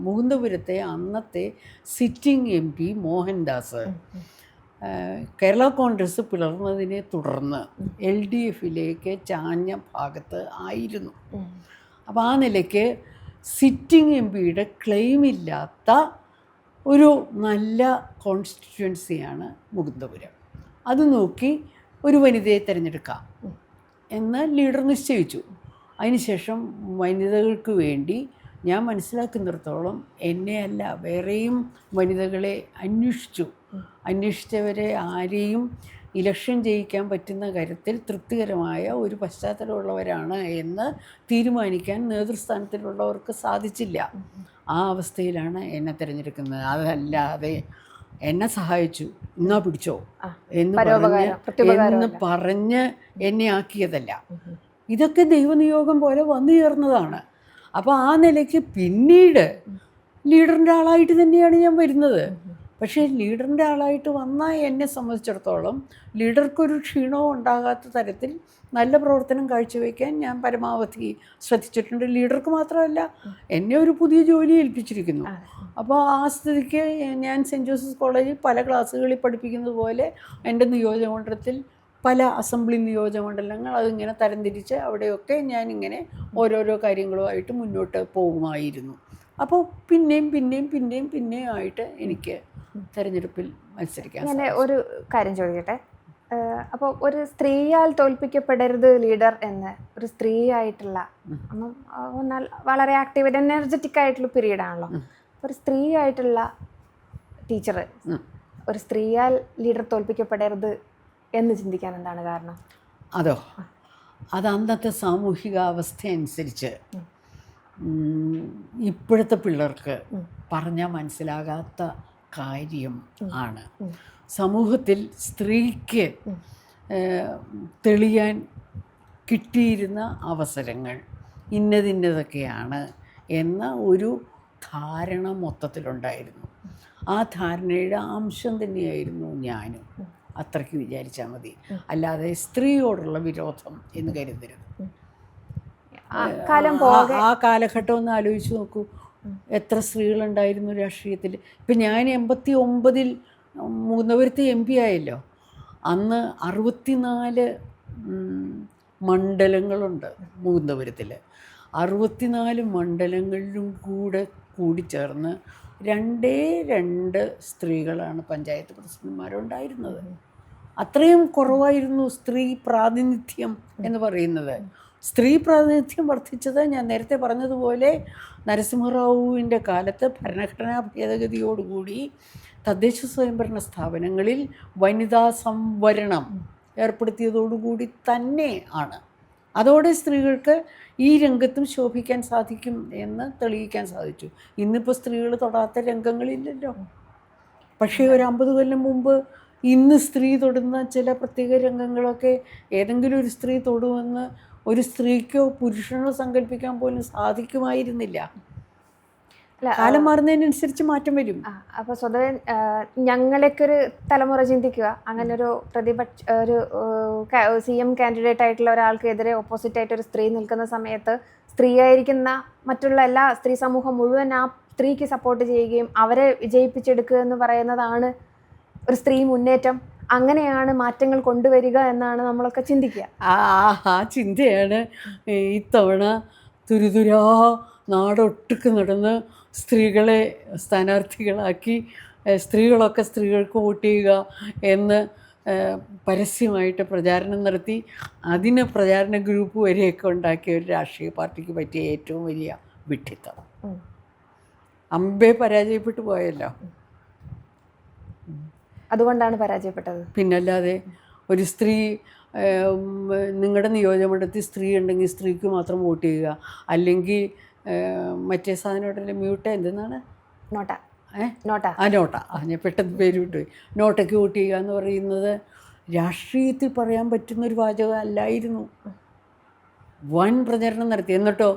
മുകുന്ദപുരത്തെ അന്നത്തെ സിറ്റിംഗ് MP മോഹൻദാസ് കേരള കോൺഗ്രസ് പിളർന്നതിനെ തുടർന്ന് LDFിലേക്ക് ചാഞ്ഞ ഭാഗത്ത് ആയിരുന്നു. അപ്പോൾ ആ നിലയ്ക്ക് സിറ്റിംഗ് MP ക്ലെയിമില്ലാത്ത ഒരു നല്ല കോൺസ്റ്റിറ്റ്യുവൻസിയാണ് മുകുന്ദപുരം. അത് നോക്കി ഒരു വനിതയെ തിരഞ്ഞെടുക്കാം എന്ന് ലീഡർ നിശ്ചയിച്ചു. അതിനുശേഷം വനിതകൾക്ക് വേണ്ടി ഞാൻ മനസ്സിലാക്കുന്നിടത്തോളം എന്നെയല്ല വേറെയും വനിതകളെ അന്വേഷിച്ചവരെ ആരെയും ഇലക്ഷൻ ജയിക്കാൻ പറ്റുന്ന കാര്യത്തിൽ തൃപ്തികരമായ ഒരു പശ്ചാത്തലമുള്ളവരാണ് എന്ന് തീരുമാനിക്കാൻ നേതൃസ്ഥാനത്തിലുള്ളവർക്ക് സാധിച്ചില്ല. ആ അവസ്ഥയിലാണ് എന്നെ തിരഞ്ഞെടുക്കുന്നത്. അതല്ലാതെ എന്നെ സഹായിച്ചു, എന്നാ പിടിച്ചോ എന്ന് പറഞ്ഞ് എന്നെ ആക്കിയതല്ല. ഇതൊക്കെ ദൈവനിയോഗം പോലെ വന്നു ചേർന്നതാണ്. അപ്പോൾ ആ നിലയ്ക്ക് പിന്നീട് ലീഡറിൻ്റെ ആളായിട്ട് തന്നെയാണ് ഞാൻ വരുന്നത്. പക്ഷേ ലീഡറിൻ്റെ ആളായിട്ട് വന്നാൽ എന്നെ സംബന്ധിച്ചിടത്തോളം ലീഡർക്കൊരു ക്ഷീണവും ഉണ്ടാകാത്ത തരത്തിൽ നല്ല പ്രവർത്തനം കാഴ്ചവെക്കാൻ ഞാൻ പരമാവധി ശ്രദ്ധിച്ചിട്ടുണ്ട്. ലീഡർക്ക് മാത്രമല്ല, എന്നെ ഒരു പുതിയ ജോലി ഏൽപ്പിച്ചിരിക്കുന്നു. അപ്പോൾ ആ സ്ഥിതിക്ക് ഞാൻ സെൻറ്റ് ജോസഫ് കോളേജിൽ പല ക്ലാസ്സുകളിൽ പഠിപ്പിക്കുന്നത് പോലെ എൻ്റെ നിയോജകമണ്ഡലത്തിൽ പല അസംബ്ലി നിയോജകമണ്ഡലങ്ങൾ അതിങ്ങനെ തരംതിരിച്ച് അവിടെയൊക്കെ ഞാനിങ്ങനെ ഓരോരോ കാര്യങ്ങളുമായിട്ട് മുന്നോട്ട് പോകുമായിരുന്നു. അപ്പോൾ പിന്നെയും ആയിട്ട് എനിക്ക് തെരഞ്ഞെടുപ്പിൽ മത്സരിക്കാൻ. അങ്ങനെ ഒരു കാര്യം ചോദിക്കട്ടെ, അപ്പോൾ ഒരു സ്ത്രീയാൽ തോൽപ്പിക്കപ്പെടരുത് ലീഡർ എന്ന് ഒരു സ്ത്രീയായിട്ടുള്ള വളരെ ആക്റ്റീവ് എനർജറ്റിക് ആയിട്ടുള്ള പീരീഡാണല്ലോ. ഒരു സ്ത്രീയായിട്ടുള്ള ടീച്ചർ ഒരു സ്ത്രീയാൽ ലീഡർ തോൽപ്പിക്കപ്പെടരുത് എന്ന് ചിന്തിക്കാൻ എന്താണ് കാരണം? അത് അന്നത്തെ സാമൂഹിക അവസ്ഥ അനുസരിച്ച് ഇപ്പോഴത്തെ പിള്ളേർക്ക് പറഞ്ഞാൽ മനസ്സിലാകാത്ത കാര്യം ആണ്. സമൂഹത്തിൽ സ്ത്രീക്ക് തെളിയാൻ കിട്ടിയിരുന്ന അവസരങ്ങൾ ഇന്നതൊക്കെയാണ് എന്ന ഒരു ധാരണ മൊത്തത്തിലുണ്ടായിരുന്നു. ആ ധാരണയുടെ അംശം തന്നെയായിരുന്നു ഞാനും. അത്രയ്ക്ക് വിചാരിച്ചാൽ മതി, അല്ലാതെ സ്ത്രീയോടുള്ള വിരോധം എന്ന് കരുതരുത്. ആ കാലഘട്ടം ഒന്ന് ആലോചിച്ച് നോക്കൂ, എത്ര സ്ത്രീകളുണ്ടായിരുന്നു രാഷ്ട്രീയത്തിൽ. ഇപ്പം ഞാൻ 89 മുകുന്ദപുരത്ത് MP ആയല്ലോ. അന്ന് 64 മണ്ഡലങ്ങളുണ്ട് മുകുന്ദപുരത്തിൽ. 64 മണ്ഡലങ്ങളിലും കൂടിച്ചേർന്ന് 2 സ്ത്രീകളാണ് പഞ്ചായത്ത് പ്രസിഡന്റുമാരുണ്ടായിരുന്നത്. അത്രയും കുറവായിരുന്നു സ്ത്രീ പ്രാതിനിധ്യം എന്ന് പറയുന്നത്. സ്ത്രീ പ്രാതിനിധ്യം വർദ്ധിച്ചത് ഞാൻ നേരത്തെ പറഞ്ഞതുപോലെ നരസിംഹറാവുവിൻ്റെ കാലത്ത് ഭരണഘടനാ ഭേദഗതിയോടുകൂടി തദ്ദേശ സ്വയംഭരണ സ്ഥാപനങ്ങളിൽ വനിതാ സംവരണം ഏർപ്പെടുത്തിയതോടുകൂടി തന്നെ ആണ്. അതോടെ സ്ത്രീകൾക്ക് ഈ രംഗത്തും ശോഭിക്കാൻ സാധിക്കും എന്ന് തെളിയിക്കാൻ സാധിച്ചു. ഇന്നിപ്പോൾ സ്ത്രീകൾ തൊടാത്ത രംഗങ്ങളില്ലല്ലോ. പക്ഷേ ഒരു 50 കൊല്ലം മുമ്പ് ഇന്ന് സ്ത്രീ തൊടുന്ന ചില പ്രത്യേക രംഗങ്ങളൊക്കെ ഏതെങ്കിലും ഒരു സ്ത്രീ തൊടുമെന്ന് ഒരു സ്ത്രീക്കോ പുരുഷനോ സങ്കല്പിക്കാൻ പോലും സാധിക്കുമായിരുന്നില്ല. കാലം മാറുന്നതിനനുസരിച്ച് മാറ്റം വരും. അപ്പോൾ സ്വതവേ ഞങ്ങളൊക്കെ ഒരു തലമുറ ചിന്തിക്കുക, അങ്ങനെ ഒരു CM കാൻഡിഡേറ്റ് ആയിട്ടുള്ള ഒരാൾക്കെതിരെ ഓപ്പോസിറ്റ് ആയിട്ട് ഒരു സ്ത്രീ നിൽക്കുന്ന സമയത്ത് സ്ത്രീയായിരിക്കുന്ന മറ്റുള്ള എല്ലാ സ്ത്രീ സമൂഹം മുഴുവൻ ആ സ്ത്രീക്ക് സപ്പോർട്ട് ചെയ്യുകയും അവരെ വിജയിപ്പിച്ചെടുക്കുക എന്ന് പറയുന്നതാണ് ഒരു സ്ത്രീ മുന്നേറ്റം. അങ്ങനെയാണ് മാറ്റങ്ങൾ കൊണ്ടുവരിക എന്നാണ് നമ്മളൊക്കെ ചിന്തിക്കുക. ആ ചിന്തയാണ് ഇത്തവണ തുരുതുരാ നാടൊട്ടുക്ക് നടന്ന് സ്ത്രീകളെ സ്ഥാനാർത്ഥികളാക്കി സ്ത്രീകളൊക്കെ സ്ത്രീകൾക്ക് വോട്ട് ചെയ്യുക എന്ന് പരസ്യമായിട്ട് പ്രചാരണം നടത്തി അതിന് പ്രചാരണ ഗ്രൂപ്പ് വരെയൊക്കെ ഉണ്ടാക്കിയ ഒരു രാഷ്ട്രീയ പാർട്ടിക്ക് പറ്റിയ ഏറ്റവും വലിയ വിഡ്ഢിത്തം. അമ്പേ പരാജയപ്പെട്ടു പോയല്ലോ. അതുകൊണ്ടാണ് പരാജയപ്പെട്ടത്. പിന്നല്ലാതെ ഒരു സ്ത്രീ നിങ്ങളുടെ നിയോജകമണ്ഡലത്തിൽ സ്ത്രീ ഉണ്ടെങ്കിൽ സ്ത്രീക്ക് മാത്രം വോട്ട് ചെയ്യുക, അല്ലെങ്കിൽ മറ്റേ സാധനമായിട്ടല്ലേ മ്യൂട്ട എന്തെന്നാണ് നോട്ട ഞാൻ പെട്ടെന്ന് പേര് വിട്ടുപോയി. നോട്ടയ്ക്ക് വോട്ട് ചെയ്യുക എന്ന് പറയുന്നത് രാഷ്ട്രീയത്തിൽ പറയാൻ പറ്റുന്നൊരു വാചകം അല്ലായിരുന്നു. വൻ പ്രചരണം നടത്തി. എന്നിട്ടോ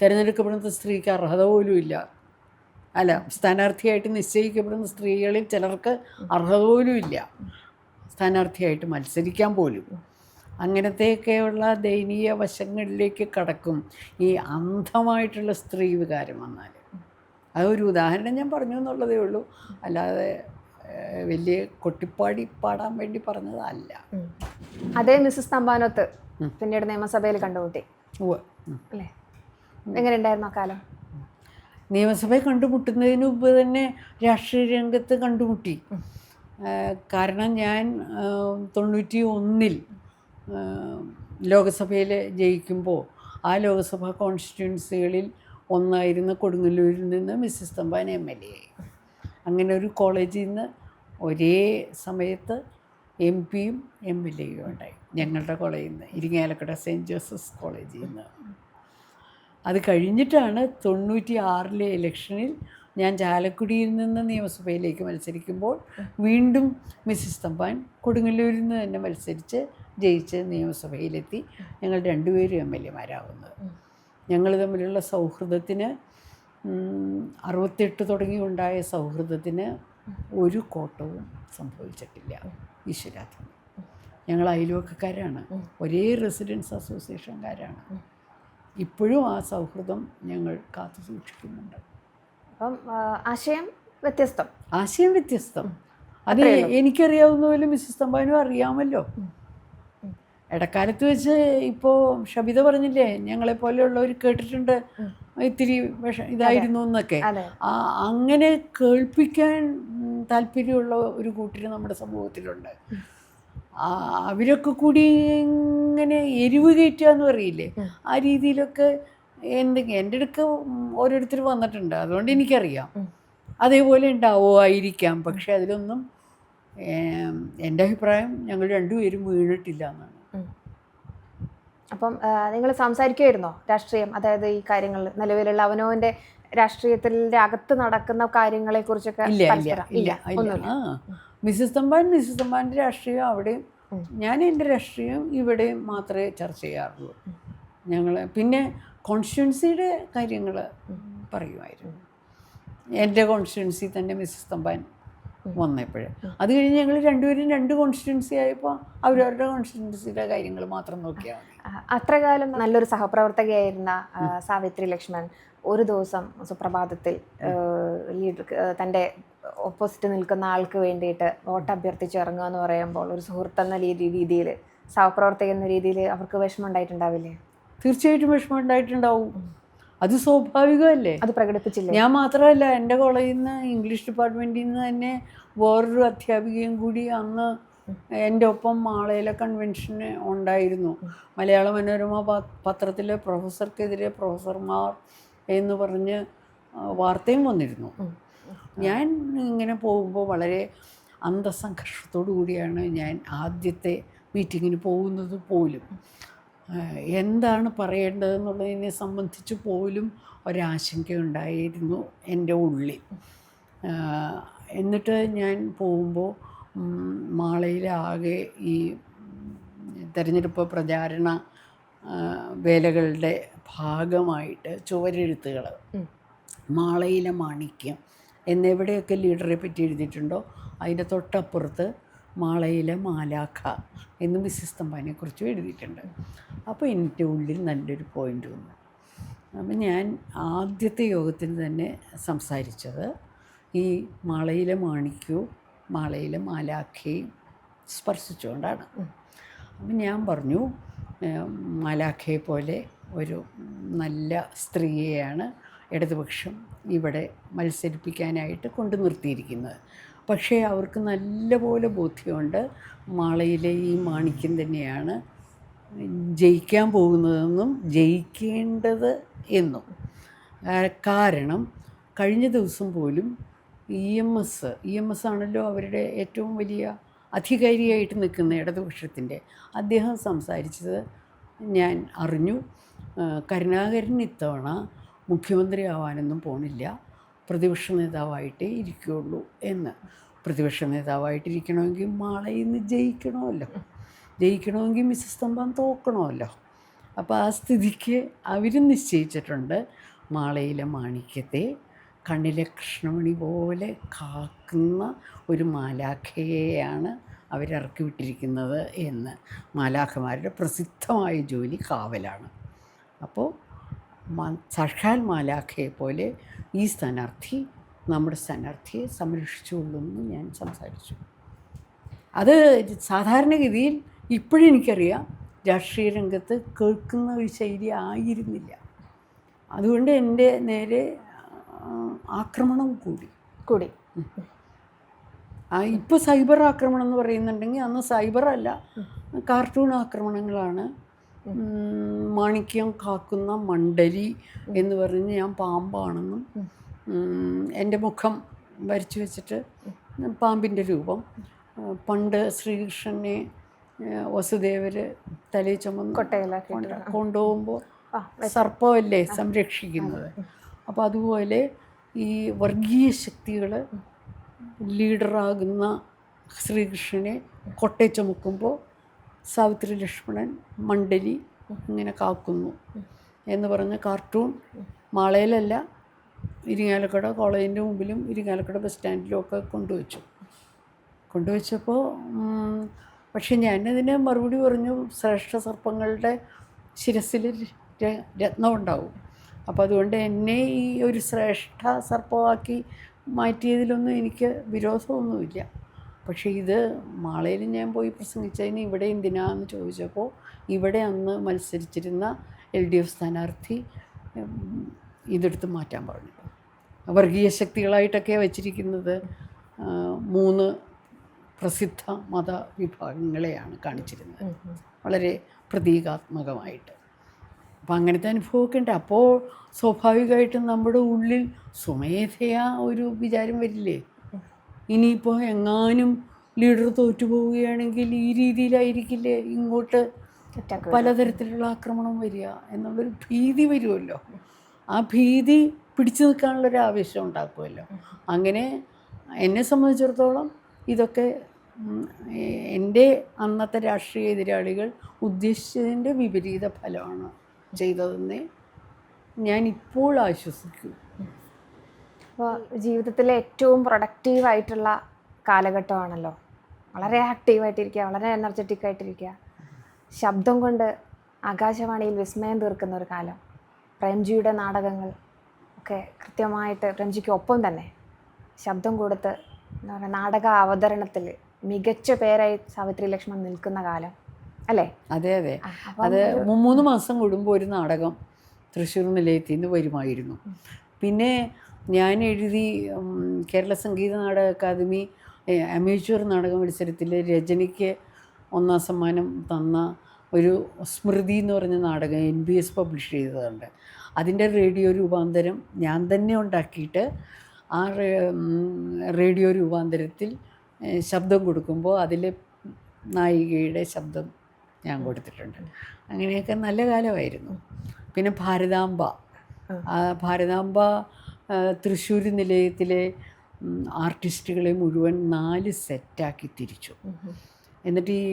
തിരഞ്ഞെടുക്കപ്പെടുന്ന സ്ത്രീക്ക് അർഹത പോലും ഇല്ല. അല്ല, സ്ഥാനാർത്ഥിയായിട്ട് നിശ്ചയിക്കപ്പെടുന്ന സ്ത്രീകളിൽ ചിലർക്ക് അർഹത പോലും ഇല്ല സ്ഥാനാർത്ഥിയായിട്ട് മത്സരിക്കാൻ പോലും. അങ്ങനത്തെയൊക്കെയുള്ള ദയനീയ വശങ്ങളിലേക്ക് കടക്കും ഈ അന്ധമായിട്ടുള്ള സ്ത്രീ വികാരം വന്നാൽ. അതൊരു ഉദാഹരണം ഞാൻ പറഞ്ഞു എന്നുള്ളതേ ഉള്ളൂ. അല്ലാതെ വലിയ കൊട്ടിപ്പാടി പാടാൻ വേണ്ടി പറഞ്ഞതല്ല. അതേ മിസ്സസ് തമ്പാനോത്ത് പിന്നീട് നിയമസഭയിൽ കണ്ടുമുട്ടി ഉവ്വ്. അല്ലേ? എങ്ങനെ ഉണ്ടായിരുന്നു ആ കാലം? നിയമസഭയെ കണ്ടുമുട്ടുന്നതിന് മുമ്പ് തന്നെ രാഷ്ട്രീയ രംഗത്ത് കണ്ടുമുട്ടി. കാരണം ഞാൻ 91 ലോകസഭയിൽ ജയിക്കുമ്പോൾ ആ ലോകസഭാ കോൺസ്റ്റിറ്റ്യുവൻസികളിൽ ഒന്നായിരുന്ന കൊടുങ്ങല്ലൂരിൽ നിന്ന് മിസ്സിസ് തമ്പാൻ MLA ആയി. അങ്ങനെ ഒരു കോളേജിൽ നിന്ന് ഒരേ സമയത്ത് MP-യും MLA-യും ഉണ്ടായി. ഞങ്ങളുടെ കോളേജിൽ നിന്ന്, ഇരിങ്ങാലക്കുട സെൻറ്റ് ജോസഫ്സ് കോളേജിൽ നിന്ന്. അത് കഴിഞ്ഞിട്ടാണ് 96 ഇലക്ഷനിൽ ഞാൻ ചാലക്കുടിയിൽ നിന്ന് നിയമസഭയിലേക്ക് മത്സരിക്കുമ്പോൾ വീണ്ടും മിസ്സിസ് തമ്പാൻ കൊടുങ്ങല്ലൂരിൽ നിന്ന് തന്നെ മത്സരിച്ച് ജയിച്ച് നിയമസഭയിലെത്തി. ഞങ്ങൾ രണ്ടുപേരും MLA-മാരാവുന്നത്. ഞങ്ങൾ തമ്മിലുള്ള സൗഹൃദത്തിന് 68 തുടങ്ങി ഉണ്ടായ സൗഹൃദത്തിന് ഒരു കോട്ടവും സംഭവിച്ചിട്ടില്ല. ഈശ്വരാധീനം. ഞങ്ങൾ അയൽവക്കക്കാരാണ്, ഒരേ റെസിഡൻസ് അസോസിയേഷൻകാരാണ്. ഇപ്പോഴും ആ സൗഹൃദം ഞങ്ങൾ കാത്തു സൂക്ഷിക്കുന്നുണ്ട്. അപ്പം ആശയം വ്യത്യസ്തം. ആശയം വ്യത്യസ്തം. അത് എനിക്കറിയാവുന്ന പോലെ മിസ്സിസ് തമ്പാനും അറിയാമല്ലോ. ഇടക്കാലത്ത് വെച്ച് ഇപ്പോൾ ഷബിത പറഞ്ഞില്ലേ, ഞങ്ങളെപ്പോലെയുള്ളവർ കേട്ടിട്ടുണ്ട് ഇത്തിരി ഇതായിരുന്നു എന്നൊക്കെ. അങ്ങനെ കേൾപ്പിക്കാൻ താല്പര്യമുള്ള ഒരു കൂട്ടർ നമ്മുടെ സമൂഹത്തിലുണ്ട്. അവരൊക്കെ കൂടി ഇങ്ങനെ എരിവ് കയറ്റുക എന്ന് പറയില്ലേ, ആ രീതിയിലൊക്കെ എൻ്റെ അടുക്ക് ഓരോരുത്തർ വന്നിട്ടുണ്ട്. അതുകൊണ്ട് എനിക്കറിയാം അതേപോലെ ഉണ്ടാവുമായിരിക്കാം. പക്ഷെ അതിലൊന്നും എൻ്റെ അഭിപ്രായം ഞങ്ങൾ രണ്ടുപേരും വീണിട്ടില്ല എന്നാണ്. അപ്പം നിങ്ങൾ സംസാരിക്കുമായിരുന്നോ രാഷ്ട്രീയം, അതായത് ഈ കാര്യങ്ങൾ നിലവിലുള്ള അവനവൻ്റെ രാഷ്ട്രീയത്തിൻ്റെ അകത്ത് നടക്കുന്ന കാര്യങ്ങളെക്കുറിച്ചൊക്കെ? ഇല്ല. മിസ്സിസ് തമ്പാൻ്റെ രാഷ്ട്രീയം അവിടെയും, ഞാൻ എൻ്റെ രാഷ്ട്രീയം ഇവിടെയും മാത്രമേ ചർച്ച ചെയ്യാറുള്ളൂ. ഞങ്ങൾ പിന്നെ കോൺസ്റ്റിറ്റ്യുവൻസിയുടെ കാര്യങ്ങൾ പറയുമായിരുന്നു. എൻ്റെ കോൺസ്റ്റിറ്റ്യുവൻസി തന്നെ മിസ്സിസ് തമ്പാൻ വന്നപ്പോഴേ. അത് കഴിഞ്ഞ് ഞങ്ങൾ രണ്ടുപേരും 2 കോൺസ്റ്റിറ്റ്യുവൻസി ആയപ്പോൾ അവരവരുടെ കോൺസ്റ്റിറ്റ്യുവൻസിയുടെ കാര്യങ്ങൾ മാത്രം നോക്കിയാൽ മതി. അത്രകാലം നല്ലൊരു സഹപ്രവർത്തകയായിരുന്ന സാവിത്രി ലക്ഷ്മൺ ഒരു ദിവസം സുപ്രഭാതത്തിൽ ലീഡർ തൻ്റെ ഓപ്പോസിറ്റ് നിൽക്കുന്ന ആൾക്ക് വേണ്ടിയിട്ട് വോട്ട് അഭ്യർത്ഥിച്ച് ഇറങ്ങുക എന്ന് പറയുമ്പോൾ ഒരു സുഹൃത്ത് എന്ന രീതിയിൽ, സഹപ്രവർത്തക എന്ന രീതിയിൽ അവർക്ക് വിഷമം ഉണ്ടായിട്ടുണ്ടാവില്ലേ? തീർച്ചയായിട്ടും വിഷമം ഉണ്ടായിട്ടുണ്ടാവും. അത് സ്വാഭാവികമല്ലേ. അത് പ്രകടിപ്പിച്ചില്ല. ഞാൻ മാത്രമല്ല, എൻ്റെ കോളേജിൽ നിന്ന് ഇംഗ്ലീഷ് ഡിപ്പാർട്ട്മെൻറ്റിൽ നിന്ന് തന്നെ വേറൊരു അധ്യാപികയും കൂടി അന്ന് എൻ്റെ ഒപ്പം മാളയിലെ കൺവെൻഷന് ഉണ്ടായിരുന്നു. മലയാള മനോരമ പത്രത്തിലെ പ്രൊഫസർക്കെതിരെ പ്രൊഫസർമാർ എന്ന് പറഞ്ഞ് വാർത്തയും വന്നിരുന്നു. ഞാൻ ഇങ്ങനെ പോകുമ്പോൾ വളരെ അന്തസംഘർഷത്തോടു കൂടിയാണ് ഞാൻ ആദ്യത്തെ മീറ്റിങ്ങിന് പോകുന്നത് പോലും. എന്താണ് പറയേണ്ടതെന്നുള്ളതിനെ സംബന്ധിച്ച് പോലും ഒരാശങ്കയുണ്ടായിരുന്നു എൻ്റെ ഉള്ളിൽ. എന്നിട്ട് ഞാൻ പോകുമ്പോൾ മാളയിലാകെ ഈ തെരഞ്ഞെടുപ്പ് പ്രചാരണ വേലകളുടെ ഭാഗമായിട്ട് ചുവരെഴുത്തുകൾ, മാളയിലെ മാണിക്യം എന്നെവിടെയൊക്കെ ലീഡറെ പറ്റി എഴുതിയിട്ടുണ്ടോ അതിൻ്റെ തൊട്ടപ്പുറത്ത് മാളയിലെ മാലാഖ എന്ന് മിസ്സിസ് തമ്പാനെക്കുറിച്ചും എഴുതിയിട്ടുണ്ട്. അപ്പോൾ എൻ്റെ ഉള്ളിൽ നല്ലൊരു പോയിൻ്റ് വന്നു. അപ്പം ഞാൻ ആദ്യത്തെ യോഗത്തിന് തന്നെ സംസാരിച്ചത് ഈ മാളയിലെ മാണിക്യവും മാളയിലെ മാലാഖയും സ്പർശിച്ചുകൊണ്ടാണ്. അപ്പം ഞാൻ പറഞ്ഞു, മാലാഖയെ പോലെ ഒരു നല്ല സ്ത്രീയെയാണ് ഇടതുപക്ഷം ഇവിടെ മത്സരിപ്പിക്കാനായിട്ട് കൊണ്ടു നിർത്തിയിരിക്കുന്നത്. പക്ഷേ അവർക്ക് നല്ലപോലെ ബോധ്യമുണ്ട് മാളയിലെ ഈ മാണിക്യം തന്നെയാണ് ജയിക്കാൻ പോകുന്നതെന്നും ജയിക്കേണ്ടത് എന്നും. കാരണം കഴിഞ്ഞ ദിവസം പോലും EMS ആണല്ലോ അവരുടെ ഏറ്റവും വലിയ അധികാരിയായിട്ട് നിൽക്കുന്ന ഇടതുപക്ഷത്തിൻ്റെ, അദ്ദേഹം സംസാരിച്ചത് ഞാൻ അറിഞ്ഞു. കരുണാകരൻ ഇത്തവണ മുഖ്യമന്ത്രി ആവാനൊന്നും പോണില്ല, പ്രതിപക്ഷ നേതാവായിട്ടേ ഇരിക്കുകയുള്ളൂ എന്ന്. പ്രതിപക്ഷ നേതാവായിട്ടിരിക്കണമെങ്കിൽ മാളയിൽ നിന്ന് ജയിക്കണമെങ്കിൽ മിസ്സിസ് തമ്പാൻ തോക്കണമല്ലോ. അപ്പോൾ ആ സ്ഥിതിക്ക് അവരും നിശ്ചയിച്ചിട്ടുണ്ട് മാളയിലെ മാണിക്യത്തെ കണ്ണിലെ കൃഷ്ണമണി പോലെ കാക്കുന്ന ഒരു മാലാഖയെയാണ് അവരിറക്കി വിട്ടിരിക്കുന്നത് എന്ന്. മാലാഖമാരുടെ പ്രസിദ്ധമായ ജോലി കാവലാണ്. അപ്പോൾ സാക്ഷാൽ മാലാഖയെ പോലെ ഈ സ്ഥാനാർത്ഥി നമ്മുടെ സ്ഥാനാർത്ഥിയെ സംരക്ഷിച്ചുകൊള്ളുമെന്ന് ഞാൻ സംസാരിച്ചു. അത് സാധാരണഗതിയിൽ ഇപ്പോഴെനിക്കറിയാം രാഷ്ട്രീയ രംഗത്ത് കേൾക്കുന്ന ഒരു ശൈലി ആയിരുന്നില്ല. അതുകൊണ്ട് എൻ്റെ നേരെ ആക്രമണം കൂടി. ഇപ്പോൾ സൈബർ ആക്രമണം എന്ന് പറയുന്നുണ്ടെങ്കിൽ അന്ന് സൈബറല്ല, കാർട്ടൂൺ ആക്രമണങ്ങളാണ്. മാണിക്യം കാക്കുന്ന മണ്ഡലി എന്ന് പറഞ്ഞ് ഞാൻ പാമ്പാണെന്നും എൻ്റെ മുഖം വരച്ചു വെച്ചിട്ട് പാമ്പിൻ്റെ രൂപം, പണ്ട് ശ്രീകൃഷ്ണനെ വസുദേവർ തലയിൽ ചുമന്ന് കൊണ്ടുപോകുമ്പോൾ സർപ്പമല്ലേ സംരക്ഷിക്കുന്നത്. അപ്പോൾ അതുപോലെ ഈ വർഗീയ ശക്തികൾ ലീഡറാകുന്ന ശ്രീകൃഷ്ണനെ കൊട്ടയെ ചുമക്കുമ്പോൾ സാവിത്രി ലക്ഷ്മണൻ മണ്ഡലി ഇങ്ങനെ കാക്കുന്നു എന്ന് പറഞ്ഞ് കാർട്ടൂൺ മാളയിലല്ല, ഇരിങ്ങാലക്കുട കോളേജിൻ്റെ മുമ്പിലും ഇരിങ്ങാലക്കുട ബസ് സ്റ്റാൻഡിലും ഒക്കെ കൊണ്ടുവച്ചപ്പോൾ പക്ഷെ ഞാനതിന് മറുപടി പറഞ്ഞു, ശ്രേഷ്ഠ സർപ്പങ്ങളുടെ ശിരസിൽ രത്നം ഉണ്ടാവും. അപ്പോൾ അതുകൊണ്ട് എന്നെ ഈ ഒരു ശ്രേഷ്ഠ സർപ്പമാക്കി മാറ്റിയതിലൊന്നും എനിക്ക് വിരോധമൊന്നുമില്ല. പക്ഷേ ഇത് മാളയിൽ ഞാൻ പോയി പ്രസംഗിച്ചതിന് ഇവിടെ എന്തിനാന്ന് ചോദിച്ചപ്പോൾ ഇവിടെ അന്ന് മത്സരിച്ചിരുന്ന LDF സ്ഥാനാർത്ഥി ഇതെടുത്ത് മാറ്റാൻ പറഞ്ഞു. വർഗീയ ശക്തികളായിട്ടൊക്കെ വച്ചിരിക്കുന്നത് 3 പ്രസിദ്ധ മതവിഭാഗങ്ങളെയാണ് കാണിച്ചിരുന്നത്, വളരെ പ്രതീകാത്മകമായിട്ട്. അപ്പം അങ്ങനത്തെ അനുഭവമൊക്കെ ഉണ്ട്. അപ്പോൾ സ്വാഭാവികമായിട്ടും നമ്മുടെ ഉള്ളിൽ സ്വമേധയാ ഒരു വിചാരം വരില്ലേ, ഇനിയിപ്പോൾ എങ്ങാനും ലീഡർ തോറ്റുപോവുകയാണെങ്കിൽ ഈ രീതിയിലായിരിക്കില്ലേ ഇങ്ങോട്ട് പലതരത്തിലുള്ള ആക്രമണം വരിക എന്നുള്ളൊരു ഭീതി വരുമല്ലോ. ആ ഭീതി പിടിച്ചു നിൽക്കാനുള്ളൊരു ആവേശം ഉണ്ടാക്കുമല്ലോ. അങ്ങനെ എന്നെ സംബന്ധിച്ചിടത്തോളം ഇതൊക്കെ എൻ്റെ അന്നത്തെ രാഷ്ട്രീയ എതിരാളികൾ ഉദ്ദേശിച്ചതിൻ്റെ വിപരീത ഫലമാണ് ചെയ്തതെന്നേ ഞാനിപ്പോൾ ആശ്വസിക്കൂ. അപ്പോൾ ജീവിതത്തിലെ ഏറ്റവും പ്രൊഡക്റ്റീവായിട്ടുള്ള കാലഘട്ടമാണല്ലോ. വളരെ ആക്റ്റീവായിട്ടിരിക്കുക, വളരെ എനർജറ്റിക് ആയിട്ടിരിക്കുക, ശബ്ദം കൊണ്ട് ആകാശവാണിയിൽ വിസ്മയം തീർക്കുന്ന ഒരു കാലം. പ്രേംജിയുടെ നാടകങ്ങൾ ഒക്കെ കൃത്യമായിട്ട് പ്രേംജിക്ക് ഒപ്പം തന്നെ ശബ്ദം കൊടുത്ത് എന്താ പറയുക, നാടക അവതരണത്തിൽ മികച്ച പേരായി സാവിത്രി ലക്ഷ്മൺ നിൽക്കുന്ന കാലം അല്ലേ? അതെ. അത് 3 മാസം കൂടുമ്പോൾ ഒരു നാടകം തൃശ്ശൂർ നിലയത്തിൽ നിന്ന് വരുമായിരുന്നു. പിന്നെ ഞാൻ എഴുതി കേരള സംഗീത നാടക അക്കാദമി അമേച്വർ നാടക മത്സരത്തിൽ രജനിക്ക് 1ാം സമ്മാനം തന്ന ഒരു സ്മൃതി എന്ന് പറഞ്ഞ നാടകം NBS പബ്ലിഷ് ചെയ്തതുണ്ട്. അതിൻ്റെ റേഡിയോ രൂപാന്തരം ഞാൻ തന്നെ ഉണ്ടാക്കിയിട്ട് ആ റേഡിയോ രൂപാന്തരത്തിൽ ശബ്ദം കൊടുക്കുമ്പോൾ അതിലെ നായികയുടെ ശബ്ദം ഞാൻ കൊടുത്തിട്ടുണ്ട്. അങ്ങനെയൊക്കെ നല്ല കാലമായിരുന്നു. പിന്നെ ഭാരതാംബ തൃശ്ശൂർ നിലയത്തിലെ ആർട്ടിസ്റ്റുകളെ മുഴുവൻ 4 സെറ്റാക്കി തിരിച്ചു. എന്നിട്ട് ഈ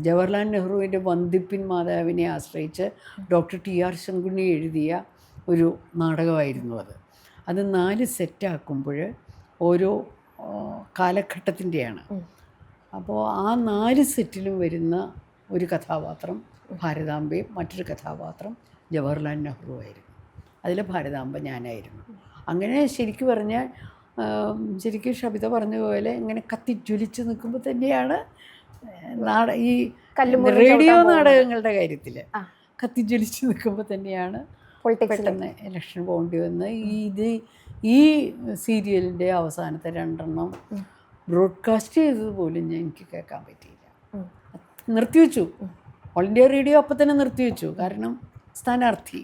ജവഹർലാൽ നെഹ്റുവിൻ്റെ വന്ദിപ്പിൻ മാതാവിനെ ആശ്രയിച്ച് ഡോക്ടർ TR ശങ്കുണ്ണി എഴുതിയ ഒരു നാടകമായിരുന്നു അത് 4 സെറ്റാക്കുമ്പോൾ ഓരോ കാലഘട്ടത്തിൻ്റെയാണ്. അപ്പോൾ ആ 4 സെറ്റിലും വരുന്ന ഒരു കഥാപാത്രം ഭാരതാംബയും മറ്റൊരു കഥാപാത്രം ജവഹർലാൽ നെഹ്റു ആയിരുന്നു. അതിലെ ഭാരതാംബ ഞാനായിരുന്നു. അങ്ങനെ ശരിക്കും പറഞ്ഞാൽ ശരിക്കും ഷബിത പറഞ്ഞ പോലെ ഇങ്ങനെ കത്തിജ്വലിച്ച് നിൽക്കുമ്പോൾ തന്നെയാണ് ഈ റേഡിയോ നാടകങ്ങളുടെ കാര്യത്തിൽ കത്തിജ്വലിച്ച് നിൽക്കുമ്പോൾ തന്നെയാണ് പെട്ടെന്ന് ഇലക്ഷൻ പോകേണ്ടി വന്ന് ഈ സീരിയലിൻ്റെ അവസാനത്തെ 2 ബ്രോഡ്കാസ്റ്റ് ചെയ്തത് പോലും എനിക്ക് കേൾക്കാൻ പറ്റിയില്ല. നിർത്തിവെച്ചു. ഓൾ ഇന്ത്യ റേഡിയോ അപ്പം തന്നെ നിർത്തിവെച്ചു. കാരണം സ്ഥാനാർത്ഥി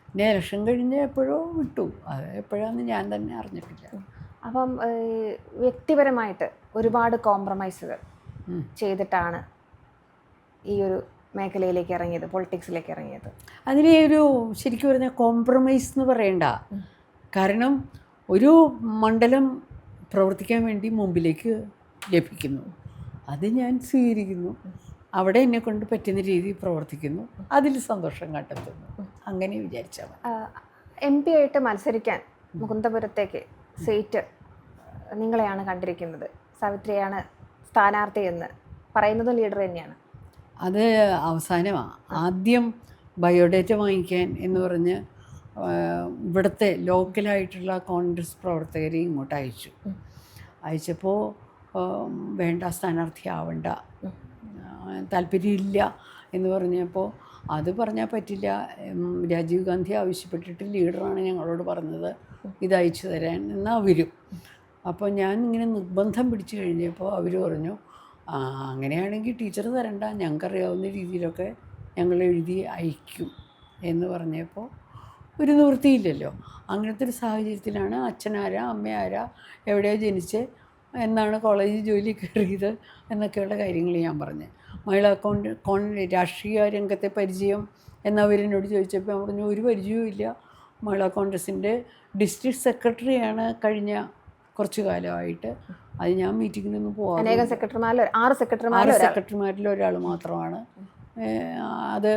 പിന്നെ ഇലക്ഷൻ കഴിഞ്ഞ് എപ്പോഴോ വിട്ടു. അത് എപ്പോഴാണെന്ന് ഞാൻ തന്നെ അറിഞ്ഞിട്ടില്ല. അപ്പം വ്യക്തിപരമായിട്ട് ഒരുപാട് കോംപ്രമൈസുകൾ ചെയ്തിട്ടാണ് ഈ ഒരു മേഖലയിലേക്ക് ഇറങ്ങിയത്, പൊളിറ്റിക്സിലേക്ക് ഇറങ്ങിയത്. അതിനെ ഒരു ശരിക്കും പറഞ്ഞാൽ കോംപ്രമൈസ് എന്ന് പറയണ്ട. കാരണം ഒരു മണ്ഡലം പ്രവർത്തിക്കാൻ വേണ്ടി മുമ്പിലേക്ക് ലഭിക്കുന്നു, അത് ഞാൻ സ്വീകരിക്കുന്നു, അവിടെ എന്നെ കൊണ്ട് പറ്റുന്ന രീതിയിൽ പ്രവർത്തിക്കുന്നു, അതിൽ സന്തോഷം കണ്ടെത്തുന്നു. അങ്ങനെ വിചാരിച്ചാൽ MP ആയിട്ട് മത്സരിക്കാൻ മുകുന്ദപുരത്തേക്ക് സീറ്റ് നിങ്ങളെയാണ് കണ്ടിരിക്കുന്നത്, സാവിത്രിയാണ് സ്ഥാനാർത്ഥി എന്ന് പറയുന്നത് ലീഡർ തന്നെയാണ്. അത് അവസാനമാണ്. ആദ്യം ബയോഡേറ്റ വാങ്ങിക്കാൻ എന്ന് പറഞ്ഞ് ഇവിടുത്തെ ലോക്കലായിട്ടുള്ള കോൺഗ്രസ് പ്രവർത്തകരെ ഇങ്ങോട്ട് അയച്ചപ്പോൾ വേണ്ട, സ്ഥാനാർത്ഥിയാവണ്ട, താല്പര്യമില്ല എന്ന് പറഞ്ഞപ്പോൾ അത് പറഞ്ഞാൽ പറ്റില്ല. രാജീവ് ഗാന്ധി ആവശ്യപ്പെട്ടിട്ട് ലീഡറാണ് ഞങ്ങളോട് പറഞ്ഞത് ഇത് അയച്ചു തരാൻ എന്നാൽ അവരും. അപ്പോൾ ഞാൻ ഇങ്ങനെ നിർബന്ധം പിടിച്ചു കഴിഞ്ഞപ്പോൾ അവർ പറഞ്ഞു, അങ്ങനെയാണെങ്കിൽ ടീച്ചർ തരണ്ട, ഞങ്ങൾക്കറിയാവുന്ന രീതിയിലൊക്കെ ഞങ്ങൾ എഴുതി അയക്കും എന്ന് പറഞ്ഞപ്പോൾ ഒരു നിവൃത്തിയില്ലല്ലോ. അങ്ങനത്തെ ഒരു സാഹചര്യത്തിലാണ് അച്ഛനാരാ, അമ്മയാരാ, എവിടെയാണ് ജനിച്ച്, എന്നാണ് കോളേജിൽ ജോലി കയറിയത് എന്നൊക്കെയുള്ള കാര്യങ്ങൾ ഞാൻ പറഞ്ഞു. മഹിളാ രാഷ്ട്രീയ രംഗത്തെ പരിചയം എന്നവരെന്നോട് ചോദിച്ചപ്പോൾ ഞാൻ പറഞ്ഞു ഒരു പരിചയവും ഇല്ല. മഹിളാ കോൺഗ്രസിൻ്റെ ഡിസ്ട്രിക്ട് സെക്രട്ടറിയാണ് കഴിഞ്ഞ കുറച്ചു കാലമായിട്ട്. അത് ഞാൻ മീറ്റിങ്ങിനൊന്നും പോകാം. 6 സെക്രട്ടറിമാരിൽ ഒരാൾ മാത്രമാണ്. അത്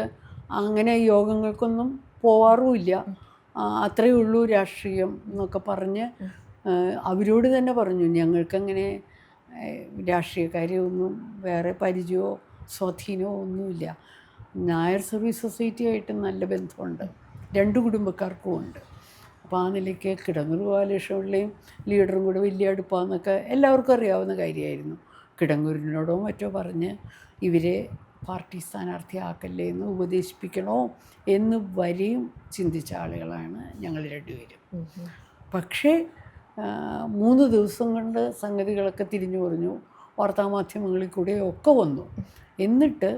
അങ്ങനെ യോഗങ്ങൾക്കൊന്നും പോവാറുമില്ല. അത്രയേ ഉള്ളൂ രാഷ്ട്രീയം എന്നൊക്കെ പറഞ്ഞ് അവരോട് തന്നെ പറഞ്ഞു, ഞങ്ങൾക്കങ്ങനെ രാഷ്ട്രീയക്കാരെയൊന്നും വേറെ പരിചയമോ സ്വാധീനമോ ഒന്നുമില്ല. നായർ സർവീസ് സൊസൈറ്റിയായിട്ട് നല്ല ബന്ധമുണ്ട്, 2 കുടുംബക്കാർക്കും ഉണ്ട്. അപ്പോൾ ആ നിലയ്ക്ക് കിടങ്ങൂർ ബാലകൃഷ്ണപിള്ളയും ലീഡറും കൂടെ വലിയ അടുപ്പാന്നൊക്കെ എല്ലാവർക്കും അറിയാവുന്ന കാര്യമായിരുന്നു. കിടങ്ങൂരിനോടോ മറ്റോ പറഞ്ഞ് ഇവരെ പാർട്ടി സ്ഥാനാർത്ഥിയാക്കല്ലേ എന്ന് ഉപദേശിപ്പിക്കണോ എന്ന് വരെയും ചിന്തിച്ച ആളുകളാണ് ഞങ്ങൾ 2 പേരും. പക്ഷേ 3 ദിവസം കൊണ്ട് സംഗതികളൊക്കെ തിരിഞ്ഞു പറഞ്ഞു. വാർത്താമാധ്യമങ്ങളിൽ കൂടെ ഒക്കെ വന്നു. എന്നിട്ട്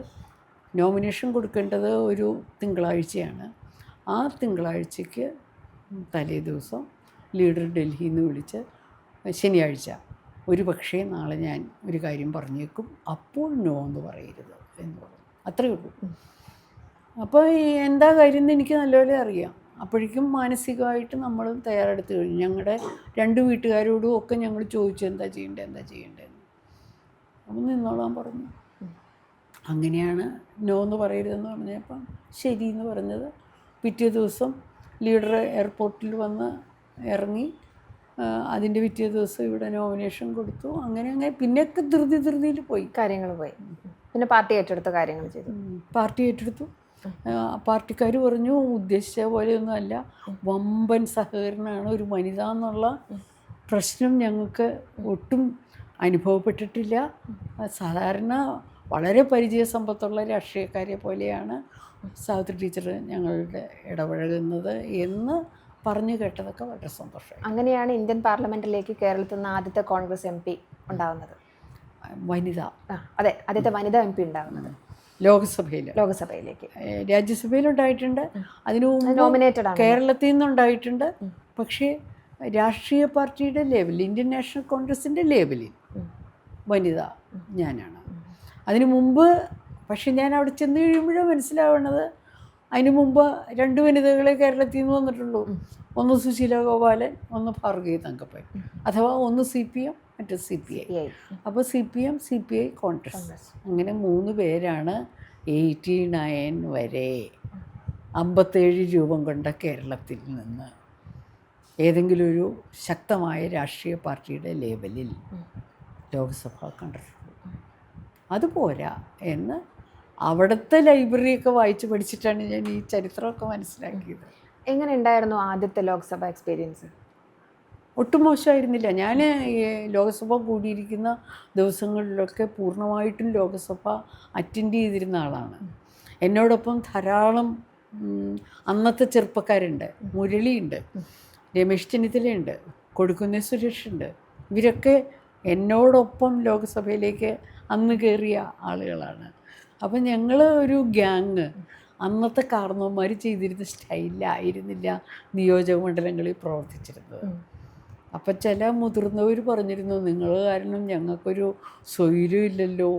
നോമിനേഷൻ കൊടുക്കേണ്ടത് ഒരു തിങ്കളാഴ്ചയാണ്. ആ തിങ്കളാഴ്ചയ്ക്ക് തലേ ദിവസം ലീഡർ ഡൽഹിയിൽ നിന്ന് വിളിച്ച്, ശനിയാഴ്ച ഒരു പക്ഷേ നാളെ ഞാൻ ഒരു കാര്യം പറഞ്ഞേക്കും, അപ്പോൾ നോ എന്ന് പറയരുത് എന്ന് പറഞ്ഞു. അത്രയേ ഉള്ളൂ. അപ്പോൾ എന്താ കാര്യം എന്ന് എനിക്ക് നല്ലപോലെ അറിയാം. അപ്പോഴേക്കും മാനസികമായിട്ട് നമ്മൾ തയ്യാറെടുത്ത് കഴിഞ്ഞു. ഞങ്ങളുടെ 2 വീട്ടുകാരോടും ഒക്കെ ഞങ്ങൾ ചോദിച്ചു എന്താ ചെയ്യേണ്ടതെന്ന്. അപ്പം നിന്നോളാൻ പറഞ്ഞു. അങ്ങനെയാണ് നോ എന്ന് പറയരുതെന്ന് പറഞ്ഞപ്പം ശരി എന്ന് പറഞ്ഞത്. പിറ്റേ ദിവസം ലീഡർ എയർപോർട്ടിൽ വന്ന് ഇറങ്ങി. അതിൻ്റെ പിറ്റേ ദിവസം ഇവിടെ നോമിനേഷൻ കൊടുത്തു. അങ്ങനെ പിന്നെയൊക്കെ ധൃതിയിൽ പോയി. പിന്നെ പാർട്ടി ഏറ്റെടുത്ത കാര്യങ്ങൾ ചെയ്തു. പാർട്ടി ഏറ്റെടുത്തു. പാർട്ടിക്കാർ പറഞ്ഞു ഉദ്ദേശിച്ച പോലെയൊന്നുമല്ല, വമ്പൻ സഹകരണമാണ്, ഒരു വനിത എന്നുള്ള പ്രശ്നം ഞങ്ങൾക്ക് ഒട്ടും അനുഭവപ്പെട്ടിട്ടില്ല. സാധാരണ വളരെ പരിചയസമ്പത്തുള്ള രാഷ്ട്രീയക്കാരെ പോലെയാണ് സാവിത്രി ടീച്ചർ ഞങ്ങളുടെ ഇടപഴകുന്നത് എന്ന് പറഞ്ഞു കേട്ടതൊക്കെ വളരെ സന്തോഷമായി. അങ്ങനെയാണ് ഇന്ത്യൻ പാർലമെൻറ്റിലേക്ക് കേരളത്തിൽ നിന്ന് ആദ്യത്തെ കോൺഗ്രസ് MP ഉണ്ടാകുന്നത്. ആദ്യത്തെ വനിതാ MP ഉണ്ടാകുന്നത് ലോകസഭയിലേക്ക്. രാജ്യസഭയിലുണ്ടായിട്ടുണ്ട്, അതിനു നോമിനേറ്റഡ് ആണ്. കേരളത്തിൽ നിന്നുണ്ടായിട്ടുണ്ട്. പക്ഷേ രാഷ്ട്രീയ പാർട്ടിയുടെ ലെവലിൽ, ഇന്ത്യൻ നാഷണൽ കോൺഗ്രസിൻ്റെ ലെവലിൽ വനിത ഞാനാണ്. അതിനു മുമ്പ് പക്ഷെ ഞാൻ അവിടെ ചെന്ന് കഴിയുമ്പോഴേ മനസ്സിലാവുന്നത്, അതിനു മുമ്പ് 2 വനിതകളെ കേരളത്തിൽ നിന്ന് വന്നിട്ടുള്ളൂ. ഒന്ന് സുശീല ഗോപാലൻ, ഒന്ന് ഭാർഗവി തങ്കപ്പൻ. അഥവാ ഒന്ന് CPM, മറ്റേ CPI. അപ്പോൾ CPM, CPI, കോൺഗ്രസ്, അങ്ങനെ 3 പേരാണ് 89 വരെ 57 രൂപം കൊണ്ട കേരളത്തിൽ നിന്ന് ഏതെങ്കിലും ഒരു ശക്തമായ രാഷ്ട്രീയ പാർട്ടിയുടെ ലേബലിൽ ലോക്സഭ കണ്ടിട്ടുള്ളൂ. അതുപോരാ എന്ന് അവിടുത്തെ ലൈബ്രറിയൊക്കെ വായിച്ച് പഠിച്ചിട്ടാണ് ഞാൻ ഈ ചരിത്രമൊക്കെ മനസ്സിലാക്കിയത്. എങ്ങനെ ഉണ്ടായിരുന്നു ആദ്യത്തെ ലോക്സഭ എക്സ്പീരിയൻസ്? ഒട്ടും മോശമായിരുന്നില്ല. ഞാൻ ലോകസഭ കൂടിയിരിക്കുന്ന ദിവസങ്ങളിലൊക്കെ പൂർണ്ണമായിട്ടും ലോകസഭ അറ്റൻഡ് ചെയ്തിരുന്ന ആളാണ്. എന്നോടൊപ്പം ധാരാളം അന്നത്തെ ചെറുപ്പക്കാരുണ്ട്. മുരളിയുണ്ട്, രമേശ് ചെന്നിത്തലയുണ്ട്, കൊടിക്കുന്നിൽ സുരേഷുണ്ട്. ഇവരൊക്കെ എന്നോടൊപ്പം ലോകസഭയിലേക്ക് അന്ന് കയറിയ ആളുകളാണ്. അപ്പം ഞങ്ങൾ ഒരു ഗ്യാങ് അന്നത്തെ കാരണവന്മാർ ചെയ്തിരുന്ന സ്റ്റൈലിലായിരുന്നില്ല നിയോജക മണ്ഡലങ്ങളിൽ പ്രവർത്തിച്ചിരുന്നത്. അപ്പം ചില മുതിർന്നവർ പറഞ്ഞിരുന്നു, നിങ്ങൾ കാരണം ഞങ്ങൾക്കൊരു സ്വൈര്യമില്ലല്ലോ,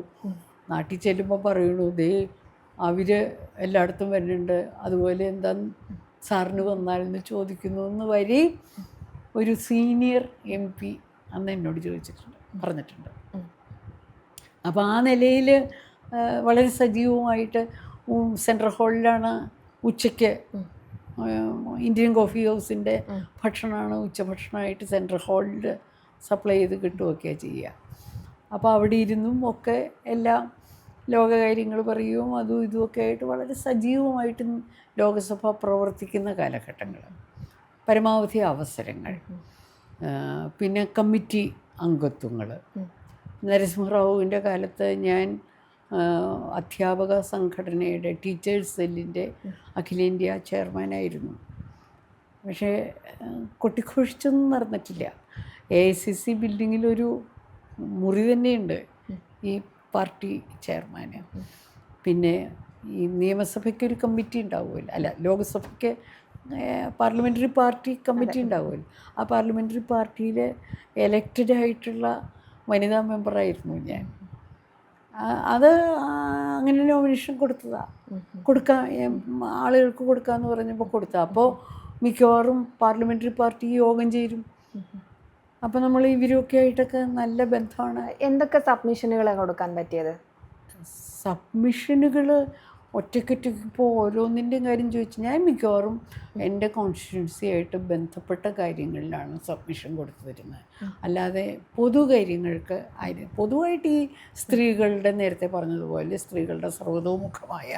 നാട്ടിൽ ചെല്ലുമ്പോൾ പറയണു ദേ അവർ എല്ലായിടത്തും വരുന്നുണ്ട്, അതുപോലെ എന്താ സാറിന് വന്നാലെന്ന് ചോദിക്കുന്നു എന്ന് വരെ ഒരു സീനിയർ MP അന്ന് എന്നോട് പറഞ്ഞിട്ടുണ്ട്. അപ്പോൾ ആ നിലയിൽ വളരെ സജീവമായിട്ട് സെൻട്രൽ ഹാളിലാണ് ഉച്ചയ്ക്ക് ഇന്ത്യൻ കോഫി ഹൗസിൻ്റെ ഭക്ഷണമാണ് ഉച്ചഭക്ഷണമായിട്ട് സെൻട്രൽ ഹാളിൽ സപ്ലൈ ചെയ്ത് കിട്ടുകയൊക്കെയാണ് ചെയ്യുക. അപ്പോൾ അവിടെ ഇരുന്നും ഒക്കെ എല്ലാം ലോകകാര്യങ്ങൾ പറയുകയും അതും ഇതുമൊക്കെ ആയിട്ട് വളരെ സജീവമായിട്ട് ലോകസഭ പ്രവർത്തിക്കുന്ന കാലഘട്ടങ്ങൾ, പരമാവധി അവസരങ്ങൾ, പിന്നെ കമ്മിറ്റി അംഗത്വങ്ങൾ. നരസിംഹറാവുവിൻ്റെ കാലത്ത് ഞാൻ അധ്യാപക സംഘടനയുടെ ടീച്ചേഴ്സ് സെല്ലിൻ്റെ അഖിലേന്ത്യാ ചെയർമാനായിരുന്നു. പക്ഷേ കൊട്ടിഘോഷിച്ചൊന്നും നടന്നിട്ടില്ല. AICC ബിൽഡിങ്ങിലൊരു മുറി തന്നെയുണ്ട് ഈ പാർട്ടി ചെയർമാന്. പിന്നെ ഈ നിയമസഭയ്ക്കൊരു കമ്മിറ്റി ഉണ്ടാവുമല്ലോ, അല്ല ലോകസഭയ്ക്ക് പാർലമെൻ്ററി പാർട്ടി കമ്മിറ്റി ഉണ്ടാവുമല്ലോ. ആ പാർലമെൻ്ററി പാർട്ടിയിൽ എലക്റ്റഡ് ആയിട്ടുള്ള വനിതാ മെമ്പറായിരുന്നു ഞാൻ. അത് അങ്ങനെ നോമിനേഷൻ കൊടുക്കാം, ആളുകൾക്ക് കൊടുക്കാമെന്ന് പറഞ്ഞപ്പോൾ കൊടുത്താൽ അപ്പോൾ മിക്കവാറും പാർലമെൻ്ററി പാർട്ടി യോഗം ചേരും. അപ്പോൾ നമ്മൾ ഇവരൊക്കെ ആയിട്ടൊക്കെ നല്ല ബന്ധമാണ്. എന്തൊക്കെ സബ്മിഷനുകളാണ് കൊടുക്കാൻ പറ്റിയത്? സബ്മിഷനുകൾ ഒറ്റയ്ക്കൊറ്റയ്ക്ക് ഇപ്പോൾ ഓരോന്നിൻ്റെയും കാര്യം ചോദിച്ചു ഞാൻ മിക്കവാറും എൻ്റെ കോൺസ്റ്റിറ്റ്യുവൻസി ആയിട്ട് ബന്ധപ്പെട്ട കാര്യങ്ങളിലാണ് സബ്മിഷൻ കൊടുത്തു തരുന്നത്. അല്ലാതെ പൊതു കാര്യങ്ങൾക്ക് പൊതുവായിട്ട് ഈ സ്ത്രീകളുടെ നേരത്തെ പറഞ്ഞതുപോലെ സ്ത്രീകളുടെ സർവ്വതോമുഖമായ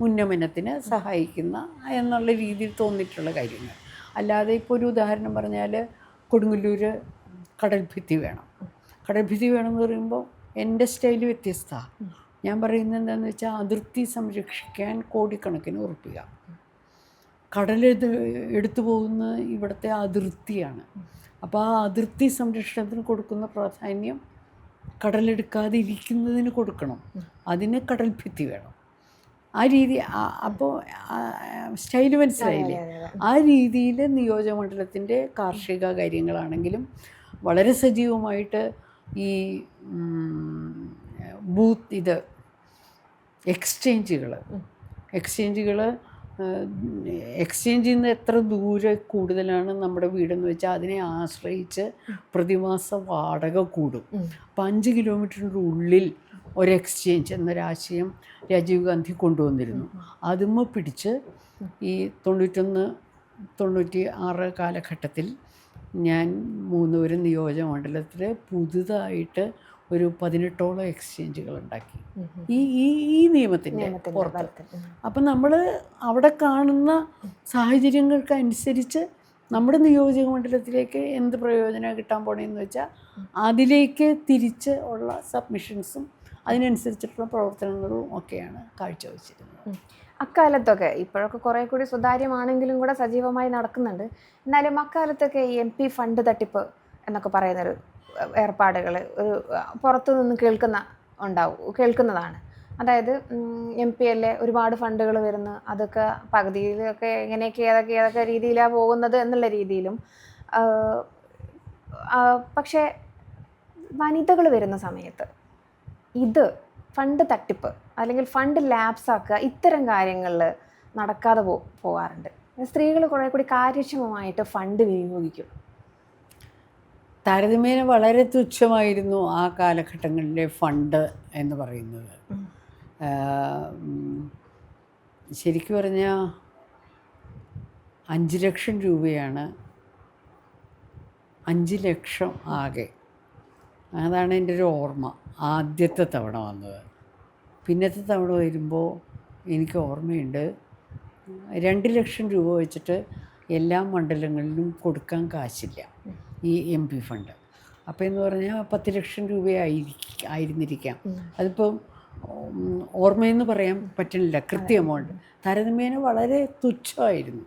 ഉന്നമനത്തിന് സഹായിക്കുന്ന എന്നുള്ള രീതിയിൽ തോന്നിയിട്ടുള്ള കാര്യങ്ങൾ. അല്ലാതെ ഇപ്പോൾ ഒരു ഉദാഹരണം പറഞ്ഞാൽ കൊടുങ്ങല്ലൂർ കടൽഭിത്തി വേണം. കടൽഭിത്തി വേണമെന്ന് പറയുമ്പോൾ എൻ്റെ സ്റ്റൈല് വ്യത്യസ്തമാണ്. ഞാൻ പറയുന്നത് എന്താണെന്ന് വെച്ചാൽ അതിർത്തി സംരക്ഷിക്കാൻ കോടിക്കണക്കിന് ഉറപ്പിക. എടുത്തു പോകുന്ന ഇവിടുത്തെ അതിർത്തിയാണ്. അപ്പോൾ ആ അതിർത്തി സംരക്ഷണത്തിന് കൊടുക്കുന്ന പ്രാധാന്യം കടലെടുക്കാതെ ഇരിക്കുന്നതിന് കൊടുക്കണം. അതിന് കടൽഭിത്തി വേണം. ആ രീതി അപ്പോൾ സ്റ്റൈല് മനസ്സിലായില്ലേ? ആ രീതിയിൽ നിയോജകമണ്ഡലത്തിൻ്റെ കാർഷിക കാര്യങ്ങളാണെങ്കിലും വളരെ സജീവമായിട്ട് ഈ ബൂത്ത് എക്സ്ചേഞ്ചുകൾ എക്സ്ചേഞ്ചിൽ നിന്ന് എത്ര ദൂരെ കൂടുതലാണ് നമ്മുടെ വീടെന്ന് വെച്ചാൽ അതിനെ ആശ്രയിച്ച് പ്രതിമാസ വാടക കൂടും. അപ്പം 5 കിലോമീറ്ററിൻ്റെ ഉള്ളിൽ ഒരു എക്സ്ചേഞ്ച് എന്നൊരാശയം രാജീവ് ഗാന്ധി കൊണ്ടുവന്നിരുന്നു. അതുമ്മ പിടിച്ച് ഈ 91-96 കാലഘട്ടത്തിൽ ഞാൻ മൂന്നൂര് നിയോജകമണ്ഡലത്തിൽ പുതുതായിട്ട് ഒരു 18ഓളം എക്സ്ചേഞ്ചുകൾ ഉണ്ടാക്കി ഈ നിയമത്തിൻ്റെ പുറത്ത്. അപ്പം നമ്മൾ അവിടെ കാണുന്ന സാഹചര്യങ്ങൾക്കനുസരിച്ച് നമ്മുടെ നിയോജക മണ്ഡലത്തിലേക്ക് എന്ത് പ്രയോജനം കിട്ടാൻ പോണേന്ന് വെച്ചാൽ അതിലേക്ക് തിരിച്ച് ഉള്ള സബ്മിഷൻസും അതിനനുസരിച്ചിട്ടുള്ള പ്രവർത്തനങ്ങളും ഒക്കെയാണ് കാഴ്ചവെച്ചിരുന്നത്. അക്കാലത്തൊക്കെ ഇപ്പോഴൊക്കെ കുറേ കൂടി സുതാര്യമാണെങ്കിലും കൂടെ സജീവമായി നടക്കുന്നുണ്ട്. എന്നാലും അക്കാലത്തൊക്കെ ഈ MP ഫണ്ട് തട്ടിപ്പ് എന്നൊക്കെ പറയുന്നൊരു ഏർപ്പാടുകൾ ഒരു പുറത്തുനിന്ന് കേൾക്കുന്നതാണ്. അതായത് MP ഒരുപാട് ഫണ്ടുകൾ വരുന്നു, അതൊക്കെ പകുതിയിലൊക്കെ ഏതൊക്കെ രീതിയിലാണ് പോകുന്നത് എന്നുള്ള രീതിയിലും. പക്ഷേ വനിതകൾ വരുന്ന സമയത്ത് ഇത് ഫണ്ട് തട്ടിപ്പ് അല്ലെങ്കിൽ ഫണ്ട് ലാപ്സാക്കുക ഇത്തരം കാര്യങ്ങളിൽ നടക്കാതെ പോകാറുണ്ട്. സ്ത്രീകൾ കുറേ കൂടി കാര്യക്ഷമമായിട്ട് ഫണ്ട് വിനിയോഗിക്കും. താരതമ്യേന വളരെ തുച്ഛമായിരുന്നു ആ കാലഘട്ടങ്ങളിലെ ഫണ്ട് എന്ന് പറയുന്നത്. ശരിക്കും പറഞ്ഞാൽ 5 ലക്ഷം രൂപയാണ് 5 ലക്ഷം ആകെ. അതാണ് എൻ്റെ ഒരു ഓർമ്മ ആദ്യത്തെ തവണ വന്നത്. പിന്നത്തെ തവണ വരുമ്പോൾ എനിക്ക് ഓർമ്മയുണ്ട് 2 ലക്ഷം രൂപ വെച്ചിട്ട് എല്ലാ മണ്ഡലങ്ങളിലും കൊടുക്കാൻ കാശില്ല ഈ MP ഫണ്ട്. അപ്പോൾ എന്ന് പറഞ്ഞാൽ 10 ലക്ഷം രൂപയായിരുന്നിരിക്കാം. അതിപ്പം ഓർമ്മയെന്ന് പറയാൻ പറ്റുന്നില്ല കൃത്യ എമൗണ്ട്. താരതമ്യേന വളരെ തുച്ഛമായിരുന്നു.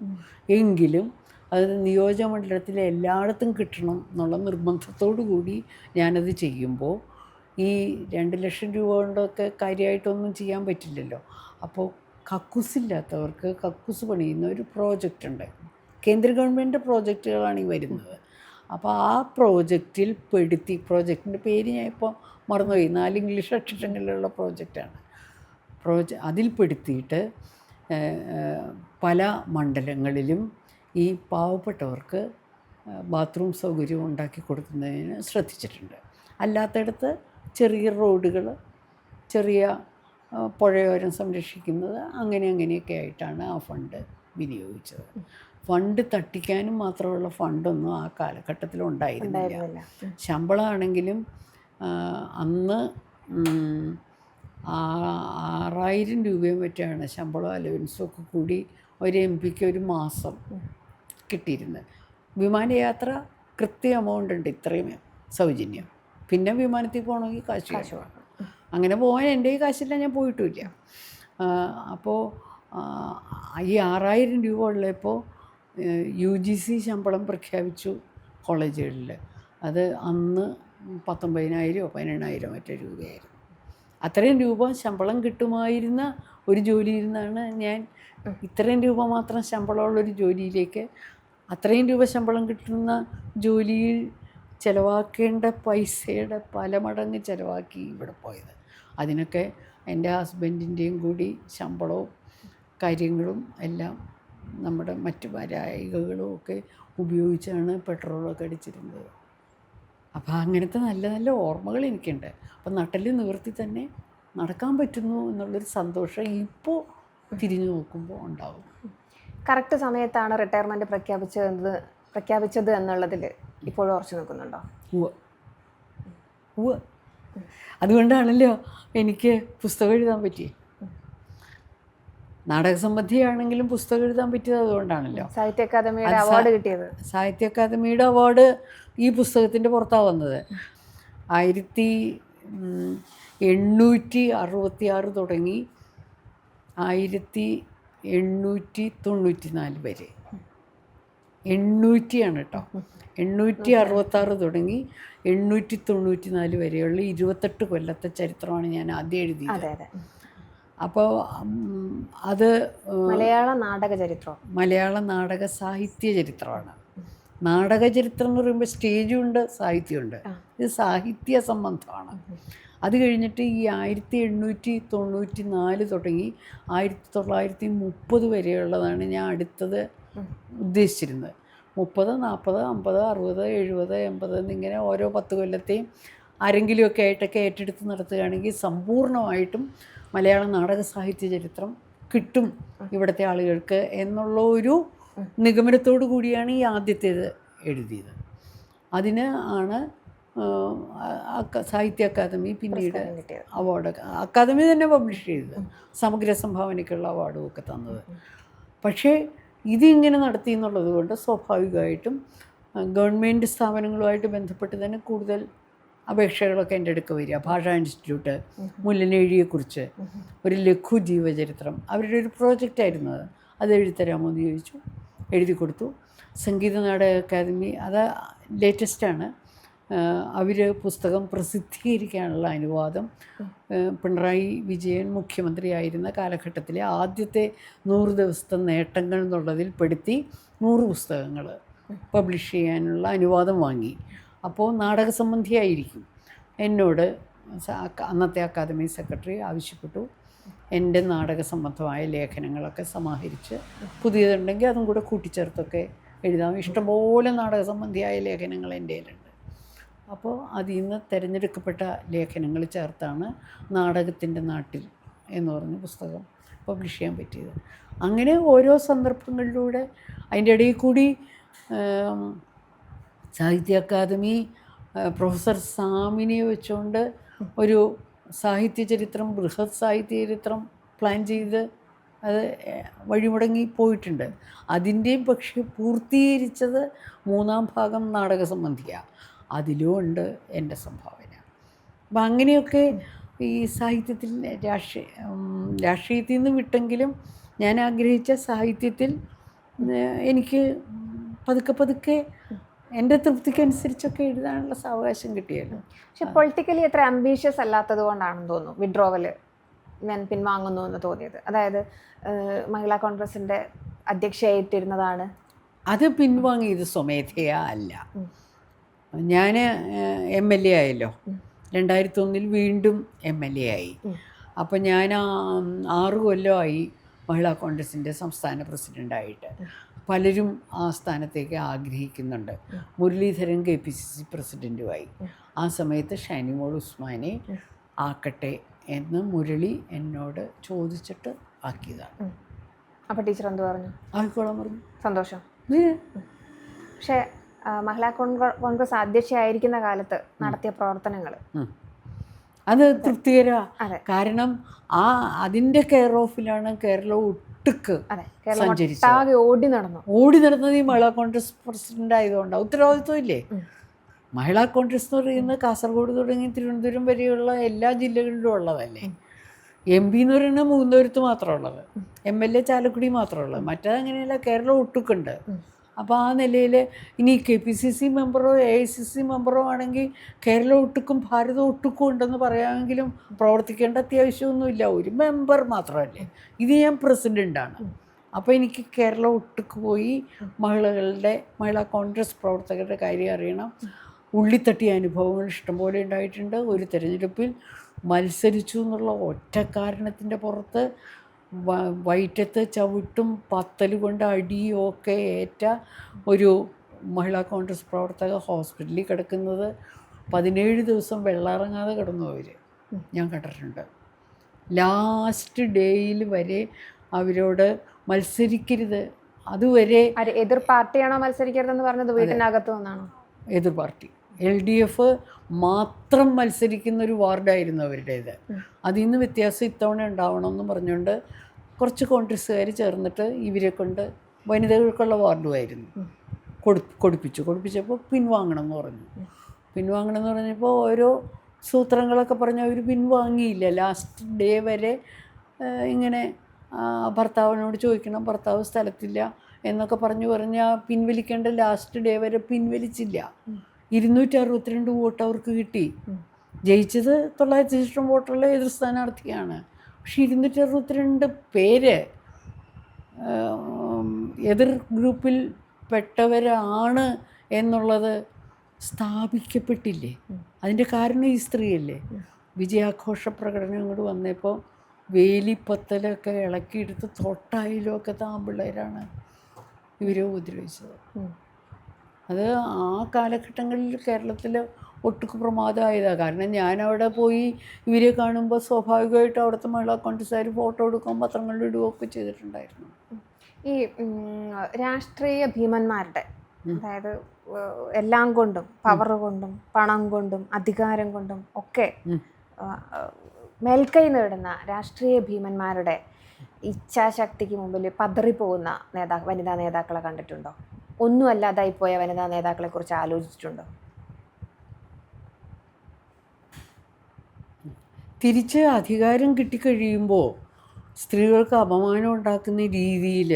എങ്കിലും അത് നിയോജകമണ്ഡലത്തിൽ എല്ലായിടത്തും കിട്ടണം എന്നുള്ള നിർബന്ധത്തോടു കൂടി ഞാനത് ചെയ്യുമ്പോൾ ഈ 2 ലക്ഷം രൂപ കൊണ്ടൊക്കെ കാര്യമായിട്ടൊന്നും ചെയ്യാൻ പറ്റില്ലല്ലോ. അപ്പോൾ കക്കൂസില്ലാത്തവർക്ക് കക്കൂസ് പണിയുന്ന ഒരു പ്രോജക്റ്റ് ഉണ്ട്. കേന്ദ്ര ഗവൺമെൻറ് പ്രോജക്റ്റുകളാണ് ഈ വരുന്നത്. അപ്പോൾ ആ പ്രോജക്റ്റിൽ പ്രോജക്റ്റിൻ്റെ പേര് ഞാൻ ഇപ്പോൾ മറന്നുപോയി, 4 ഇംഗ്ലീഷ് അക്ഷരങ്ങളിലുള്ള പ്രോജക്റ്റാണ്. അതിൽ പെടുത്തിയിട്ട് പല മണ്ഡലങ്ങളിലും ഈ പാവപ്പെട്ടവർക്ക് ബാത്റൂം സൗകര്യം ഉണ്ടാക്കി കൊടുക്കുന്നതിന് ശ്രദ്ധിച്ചിട്ടുണ്ട്. അല്ലാത്തയിടത്ത് ചെറിയ റോഡുകൾ, ചെറിയ പുഴയോരം സംരക്ഷിക്കുന്നത് അങ്ങനെയൊക്കെ ആയിട്ടാണ് ആ ഫണ്ട് വിനിയോഗിച്ചത്. ഫണ്ട് തട്ടിക്കാനും മാത്രമുള്ള ഫണ്ടൊന്നും ആ കാലഘട്ടത്തിൽ ഉണ്ടായിരുന്നില്ല. ശമ്പളമാണെങ്കിലും അന്ന് 6,000 രൂപയും മറ്റാണ് ശമ്പളം അലവൻസും ഒക്കെ കൂടി ഒരു MP ഒരു മാസം കിട്ടിയിരുന്നത്. വിമാനയാത്ര കൃത്യ എമൗണ്ട് ഉണ്ട്, ഇത്രയും സൗജന്യം. പിന്നെ വിമാനത്തിൽ പോകണമെങ്കിൽ കാശ് വേണം. അങ്ങനെ പോകാൻ എൻ്റെ ഈ കാശില്ല, ഞാൻ പോയിട്ടുമില്ല. അപ്പോൾ ഈ 6,000 രൂപ ഉള്ളപ്പോൾ UGC ശമ്പളം പ്രഖ്യാപിച്ചു കോളേജുകളിൽ. അത് അന്ന് 19,000 18,000 മറ്റേ രൂപയായിരുന്നു. അത്രയും രൂപ ശമ്പളം കിട്ടുമായിരുന്ന ഒരു ജോലിയിൽ നിന്നാണ് ഞാൻ ഇത്രയും രൂപ മാത്രം ശമ്പളമുള്ളൊരു ജോലിയിലേക്ക്, അത്രയും രൂപ ശമ്പളം കിട്ടുന്ന ജോലിയിൽ ചിലവാക്കേണ്ട പൈസയുടെ പല മടങ്ങ് ചിലവാക്കി ഇവിടെ പോയത്. അതിനൊക്കെ എൻ്റെ ഹസ്ബൻഡിൻ്റെയും കൂടി ശമ്പളവും കാര്യങ്ങളും എല്ലാം നമ്മുടെ മറ്റു പരായികകളും ഒക്കെ ഉപയോഗിച്ചാണ് പെട്രോളൊക്കെ അടിച്ചിരുന്നത്. അപ്പോൾ അങ്ങനത്തെ നല്ല നല്ല ഓർമ്മകൾ എനിക്കുണ്ട്. അപ്പം നട്ടല് നിവർത്തി തന്നെ നടക്കാൻ പറ്റുന്നു എന്നുള്ളൊരു സന്തോഷം ഇപ്പോൾ തിരിഞ്ഞു നോക്കുമ്പോൾ ഉണ്ടാവും. കറക്റ്റ് സമയത്താണ് റിട്ടയർമെൻറ്റ് പ്രഖ്യാപിച്ചത് എന്നുള്ളതിൽ ഇപ്പോഴും ഉറച്ചു നിൽക്കുന്നുണ്ടോ? ഉവ്വ്. അതുകൊണ്ടാണല്ലോ എനിക്ക് പുസ്തകം എഴുതാൻ പറ്റിയത്. നാടകസംബന്ധിയാണെങ്കിലും പുസ്തകം എഴുതാൻ പറ്റിയത് അതുകൊണ്ടാണല്ലോ. സാഹിത്യ അക്കാദമിയുടെ അവാർഡ് കിട്ടിയത്. സാഹിത്യ അക്കാദമിയുടെ അവാർഡ് ഈ പുസ്തകത്തിൻ്റെ പുറത്താണ് വന്നത്. 1866 തുടങ്ങി 1894 വരെ. 800 ആണ് കേട്ടോ. 866 തുടങ്ങി 894 വരെയുള്ള 28 കൊല്ലത്തെ ചരിത്രമാണ് ഞാൻ ആദ്യം എഴുതിയത്. അപ്പോൾ അത് മലയാള നാടക ചരിത്രം, മലയാള നാടക സാഹിത്യ ചരിത്രമാണ്. നാടക ചരിത്രം എന്ന് പറയുമ്പോൾ സ്റ്റേജും ഉണ്ട്, സാഹിത്യമുണ്ട്. ഇത് സാഹിത്യ സംബന്ധമാണ്. അത് കഴിഞ്ഞിട്ട് ഈ 1894 തുടങ്ങി 1930 വരെയുള്ളതാണ് ഞാൻ അടുത്തത് ഉദ്ദേശിച്ചിരുന്നത്. 30, 40, 50, 60, 70, 80 എന്നിങ്ങനെ ഓരോ 10 കൊല്ലത്തെയും ആരെങ്കിലുമൊക്കെ ആയിട്ടൊക്കെ ഏറ്റെടുത്ത് നടത്തുകയാണെങ്കിൽ സമ്പൂർണ്ണമായിട്ടും മലയാള നാടക സാഹിത്യ ചരിത്രം കിട്ടും ഇവിടുത്തെ ആളുകൾക്ക് എന്നുള്ള ഒരു നിഗമനത്തോടു കൂടിയാണ് ഈ ആദ്യത്തേത് എഴുതിയത്. അതിന് ആണ് സാഹിത്യ അക്കാദമി പിന്നീട് അവാർഡ്, അക്കാദമി തന്നെ പബ്ലിഷ് ചെയ്തത്, സമഗ്ര സംഭാവനയ്ക്കുള്ള അവാർഡും ഒക്കെ തന്നത്. പക്ഷേ ഇതിങ്ങനെ നടത്തി എന്നുള്ളത് കൊണ്ട് സ്വാഭാവികമായിട്ടും ഗവൺമെൻറ് സ്ഥാപനങ്ങളുമായിട്ട് ബന്ധപ്പെട്ട് തന്നെ കൂടുതൽ അപേക്ഷകളൊക്കെ എൻ്റെ അടുക്ക് വരിക. ഭാഷാ ഇൻസ്റ്റിറ്റ്യൂട്ട് മുല്ലനേഴിയെക്കുറിച്ച് ഒരു ലഘു ജീവചരിത്രം, അവരുടെ ഒരു പ്രോജക്റ്റായിരുന്നു അത്. അത് എഴുതിത്തരാമോ എന്ന് ചോദിച്ചു, എഴുതി കൊടുത്തു. സംഗീത നാടക അക്കാദമി അത് ലേറ്റസ്റ്റാണ്. അവർ പുസ്തകം പ്രസിദ്ധീകരിക്കാനുള്ള അനുവാദം പിണറായി വിജയൻ മുഖ്യമന്ത്രിയായിരുന്ന കാലഘട്ടത്തിലെ ആദ്യത്തെ 100 ദിവസത്തെ നേട്ടങ്ങൾ എന്നുള്ളതിൽ പെടുത്തി 100 പുസ്തകങ്ങൾ പബ്ലിഷ് ചെയ്യാനുള്ള അനുവാദം വാങ്ങി. അപ്പോൾ നാടക സംബന്ധിയായിരിക്കും. എന്നോട് അന്നത്തെ അക്കാദമി സെക്രട്ടറി ആവശ്യപ്പെട്ടു എൻ്റെ നാടക സംബന്ധമായ ലേഖനങ്ങളൊക്കെ സമാഹരിച്ച് പുതിയതുണ്ടെങ്കിൽ അതും കൂടെ കൂട്ടിച്ചേർത്തൊക്കെ എഴുതാം. ഇഷ്ടംപോലെ നാടക സംബന്ധിയായ ലേഖനങ്ങൾ എൻ്റെ കയ്യിലുണ്ട്. അപ്പോൾ അതിൽ നിന്ന് തിരഞ്ഞെടുക്കപ്പെട്ട ലേഖനങ്ങൾ ചേർത്താണ് നാടകത്തിൻ്റെ നാട്ടിൽ എന്ന് പറഞ്ഞ പുസ്തകം പബ്ലിഷ് ചെയ്യാൻ പറ്റിയത്. അങ്ങനെ ഓരോ സന്ദർഭങ്ങളിലൂടെ അതിൻ്റെ ഇടയിൽ കൂടി സാഹിത്യ അക്കാദമി പ്രൊഫസർ സാമിനെ വെച്ചുകൊണ്ട് ഒരു സാഹിത്യ ചരിത്രം, ബൃഹത് സാഹിത്യ ചരിത്രം പ്ലാൻ ചെയ്ത് അത് വഴിമുടങ്ങി പോയിട്ടുണ്ട്. അതിൻ്റെയും പക്ഷേ പൂർത്തീകരിച്ചത് 3-ാം ഭാഗം നാടക സംബന്ധിയാണ്. അതിലും ഉണ്ട് എൻ്റെ സംഭാവന. അപ്പം അങ്ങനെയൊക്കെ ഈ സാഹിത്യത്തിൽ രാഷ്ട്രീയത്തിൽ നിന്ന് വിട്ടെങ്കിലും ഞാൻ ആഗ്രഹിച്ച സാഹിത്യത്തിൽ എനിക്ക് പതുക്കെ എൻ്റെ തൃപ്തിക്കനുസരിച്ചൊക്കെ എഴുതാനുള്ള സാവകാശം കിട്ടിയല്ലോ. പക്ഷെ പൊളിറ്റിക്കലി അത്ര അംബീഷ്യസ് അല്ലാത്തത് കൊണ്ടാണെന്ന് തോന്നുന്നു വിഡ്രോവൽ ഞാൻ പിൻവാങ്ങുന്നു എന്ന് തോന്നിയത്. അതായത് മഹിളാ കോൺഗ്രസിൻ്റെ അധ്യക്ഷയായിട്ടിരുന്നതാണ്. അത് പിൻവാങ്ങിയത് സ്വമേധയാ അല്ല. ഞാൻ MLA ആയല്ലോ. 2001 വീണ്ടും MLA ആയി. അപ്പോൾ ഞാൻ 6 കൊല്ലമായി മഹിളാ കോൺഗ്രസിൻ്റെ സംസ്ഥാന പ്രസിഡൻ്റായിട്ട്. പലരും ആ സ്ഥാനത്തേക്ക് ആഗ്രഹിക്കുന്നുണ്ട്. മുരളീധരൻ KPCC പ്രസിഡൻറ്റുമായി. ആ സമയത്ത് ഷാനിമോൾ ഉസ്മാനെ ആക്കട്ടെ എന്ന് മുരളി എന്നോട് ചോദിച്ചിട്ട് ആക്കിയതാണ്. അപ്പോൾ ടീച്ചർ എന്ത് പറഞ്ഞു? ആയിക്കോളാൻ പറഞ്ഞു. സന്തോഷം. പക്ഷേ മഹിളാ കോൺഗ്രസ് അധ്യക്ഷയായിരിക്കുന്ന കാലത്ത് നടത്തിയ പ്രവർത്തനങ്ങൾ അത് തൃപ്തികര. അതെ. കാരണം അതിൻ്റെ കെയർ ഓഫിലാണ് കേരളം ഒട്ടുക്ക് അതെ, കേരളം സഞ്ചരിച്ചത്. ഒട്ടാകെ ഓടി നടന്നു. ഓടി നടന്നത് ഈ മഹിളാ കോൺഗ്രസ് പ്രസിഡന്റ് ആയതുകൊണ്ടാണ്. ഉത്തരവാദിത്വം ഇല്ലേ? മഹിളാ കോൺഗ്രസ് എന്ന് പറയുന്നത് കാസർഗോഡ് തുടങ്ങി തിരുവനന്തപുരം വരെയുള്ള എല്ലാ ജില്ലകളിലും ഉള്ളതല്ലേ. MP എന്ന് പറയുന്നത് മൂന്നൂരത്ത് മാത്രമുള്ളത്, MLA ചാലക്കുടി മാത്രമുള്ളത്. മറ്റേതങ്ങനെയല്ല, കേരളം ഒട്ടുക്കുണ്ട്. അപ്പോൾ ആ നിലയിൽ ഇനി KPCC മെമ്പറോ AICC മെമ്പറോ ആണെങ്കിൽ കേരളം ഒട്ടുക്കും ഭാരതം ഒട്ടുക്കും ഉണ്ടെന്ന് പറയാമെങ്കിലും പ്രവർത്തിക്കേണ്ട അത്യാവശ്യമൊന്നുമില്ല. ഒരു മെമ്പർ മാത്രമല്ലേ. ഇത് ഞാൻ പ്രസിഡൻ്റാണ്. അപ്പോൾ എനിക്ക് കേരളം ഒട്ടുക്ക് പോയി മഹിളാ കോൺഗ്രസ് പ്രവർത്തകരുടെ കാര്യം അറിയണം. ഉള്ളിത്തട്ടിയ അനുഭവങ്ങൾ ഇഷ്ടംപോലെ ഉണ്ടായിട്ടുണ്ട്. ഒരു തിരഞ്ഞെടുപ്പിൽ മത്സരിച്ചു എന്നുള്ള ഒറ്റ കാരണത്തിൻ്റെ പുറത്ത് വയറ്റത്ത് ചവിട്ടും പത്തല് കൊണ്ട് അടിയും ഒക്കെ ഏറ്റ ഒരു മഹിളാ കോൺഗ്രസ് പ്രവർത്തക ഹോസ്പിറ്റലിൽ കിടക്കുന്നത് 17 ദിവസം വെള്ളമിറങ്ങാതെ കിടന്നു അവർ. ഞാൻ കണ്ടിട്ടുണ്ട്. ലാസ്റ്റ് ഡേയിൽ വരെ അവരോട് മത്സരിക്കരുത്, അതുവരെ. എതിർ പാർട്ടിയാണോ മത്സരിക്കരുതെന്ന് പറഞ്ഞത്? വീട്ടിനകത്തു നിന്നാണോ? എതിർ പാർട്ടി LDF മാത്രം മത്സരിക്കുന്നൊരു വാർഡായിരുന്നു അവരുടേത്. അതിൽ നിന്ന് വ്യത്യാസം ഇത്തവണ ഉണ്ടാവണമെന്ന് പറഞ്ഞുകൊണ്ട് കുറച്ച് കോൺഗ്രസ്സുകാർ ചേർന്നിട്ട് ഇവരെ കൊണ്ട് വനിതകൾക്കുള്ള വാർഡുമായിരുന്നു കൊടുപ്പിച്ചപ്പോൾ പിൻവാങ്ങണമെന്ന് പറഞ്ഞപ്പോൾ ഓരോ സൂത്രങ്ങളൊക്കെ പറഞ്ഞ് അവർ പിൻവാങ്ങിയില്ല. ലാസ്റ്റ് ഡേ വരെ ഇങ്ങനെ ഭർത്താവിനോട് ചോദിക്കണം, ഭർത്താവ് സ്ഥലത്തില്ല എന്നൊക്കെ പറഞ്ഞ് പിൻവലിക്കേണ്ട ലാസ്റ്റ് ഡേ വരെ പിൻവലിച്ചില്ല. 262 വോട്ട് അവർക്ക് കിട്ടി. ജയിച്ചത് 900 വോട്ടുള്ള എതിർ സ്ഥാനാർത്ഥിയാണ്. പക്ഷെ 262 പേര് എതിർ ഗ്രൂപ്പിൽ പെട്ടവരാണ് എന്നുള്ളത് സ്ഥാപിക്കപ്പെട്ടില്ലേ. അതിൻ്റെ കാരണം ഈ സ്ത്രീയല്ലേ. വിജയാഘോഷ പ്രകടനം ഇങ്ങോട്ട് വന്നപ്പോൾ വേലിപ്പത്തലൊക്കെ ഇളക്കിയെടുത്ത് തൊട്ടായിലൊക്കെ താമ്പിള്ളേരാണ് ഇവരെ ഉപദ്രവിച്ചത്. അത് ആ കാലഘട്ടങ്ങളിൽ കേരളത്തിൽ ഒട്ടുക്ക് പ്രമാദമായതാണ്. കാരണം ഞാനവിടെ പോയി ഇവരെ കാണുമ്പോൾ സ്വാഭാവികമായിട്ട് അവിടുത്തെ മഹിളാ കോൺഗ്രസ്സുകാർ ഫോട്ടോ എടുക്കുകയും പത്രങ്ങളിൽ ഇടുകയൊക്കെ ചെയ്തിട്ടുണ്ടായിരുന്നു. ഈ രാഷ്ട്രീയ ഭീമന്മാരുടെ, അതായത് എല്ലാം കൊണ്ടും, പവർ കൊണ്ടും പണം കൊണ്ടും അധികാരം കൊണ്ടും ഒക്കെ മേൽക്കൈ നേടുന്ന രാഷ്ട്രീയ ഭീമന്മാരുടെ ഇച്ഛാശക്തിക്ക് മുമ്പിൽ പതറിപ്പോകുന്ന വനിതാ നേതാക്കളെ കണ്ടിട്ടുണ്ടോ? ഒന്നും അല്ലാതായിപ്പോയ വനിതാ നേതാക്കളെ കുറിച്ച് ആലോചിച്ചിട്ടുണ്ടോ? തിരിച്ച് അധികാരം കിട്ടിക്കഴിയുമ്പോൾ സ്ത്രീകൾക്ക് അപമാനം ഉണ്ടാക്കുന്ന രീതിയിൽ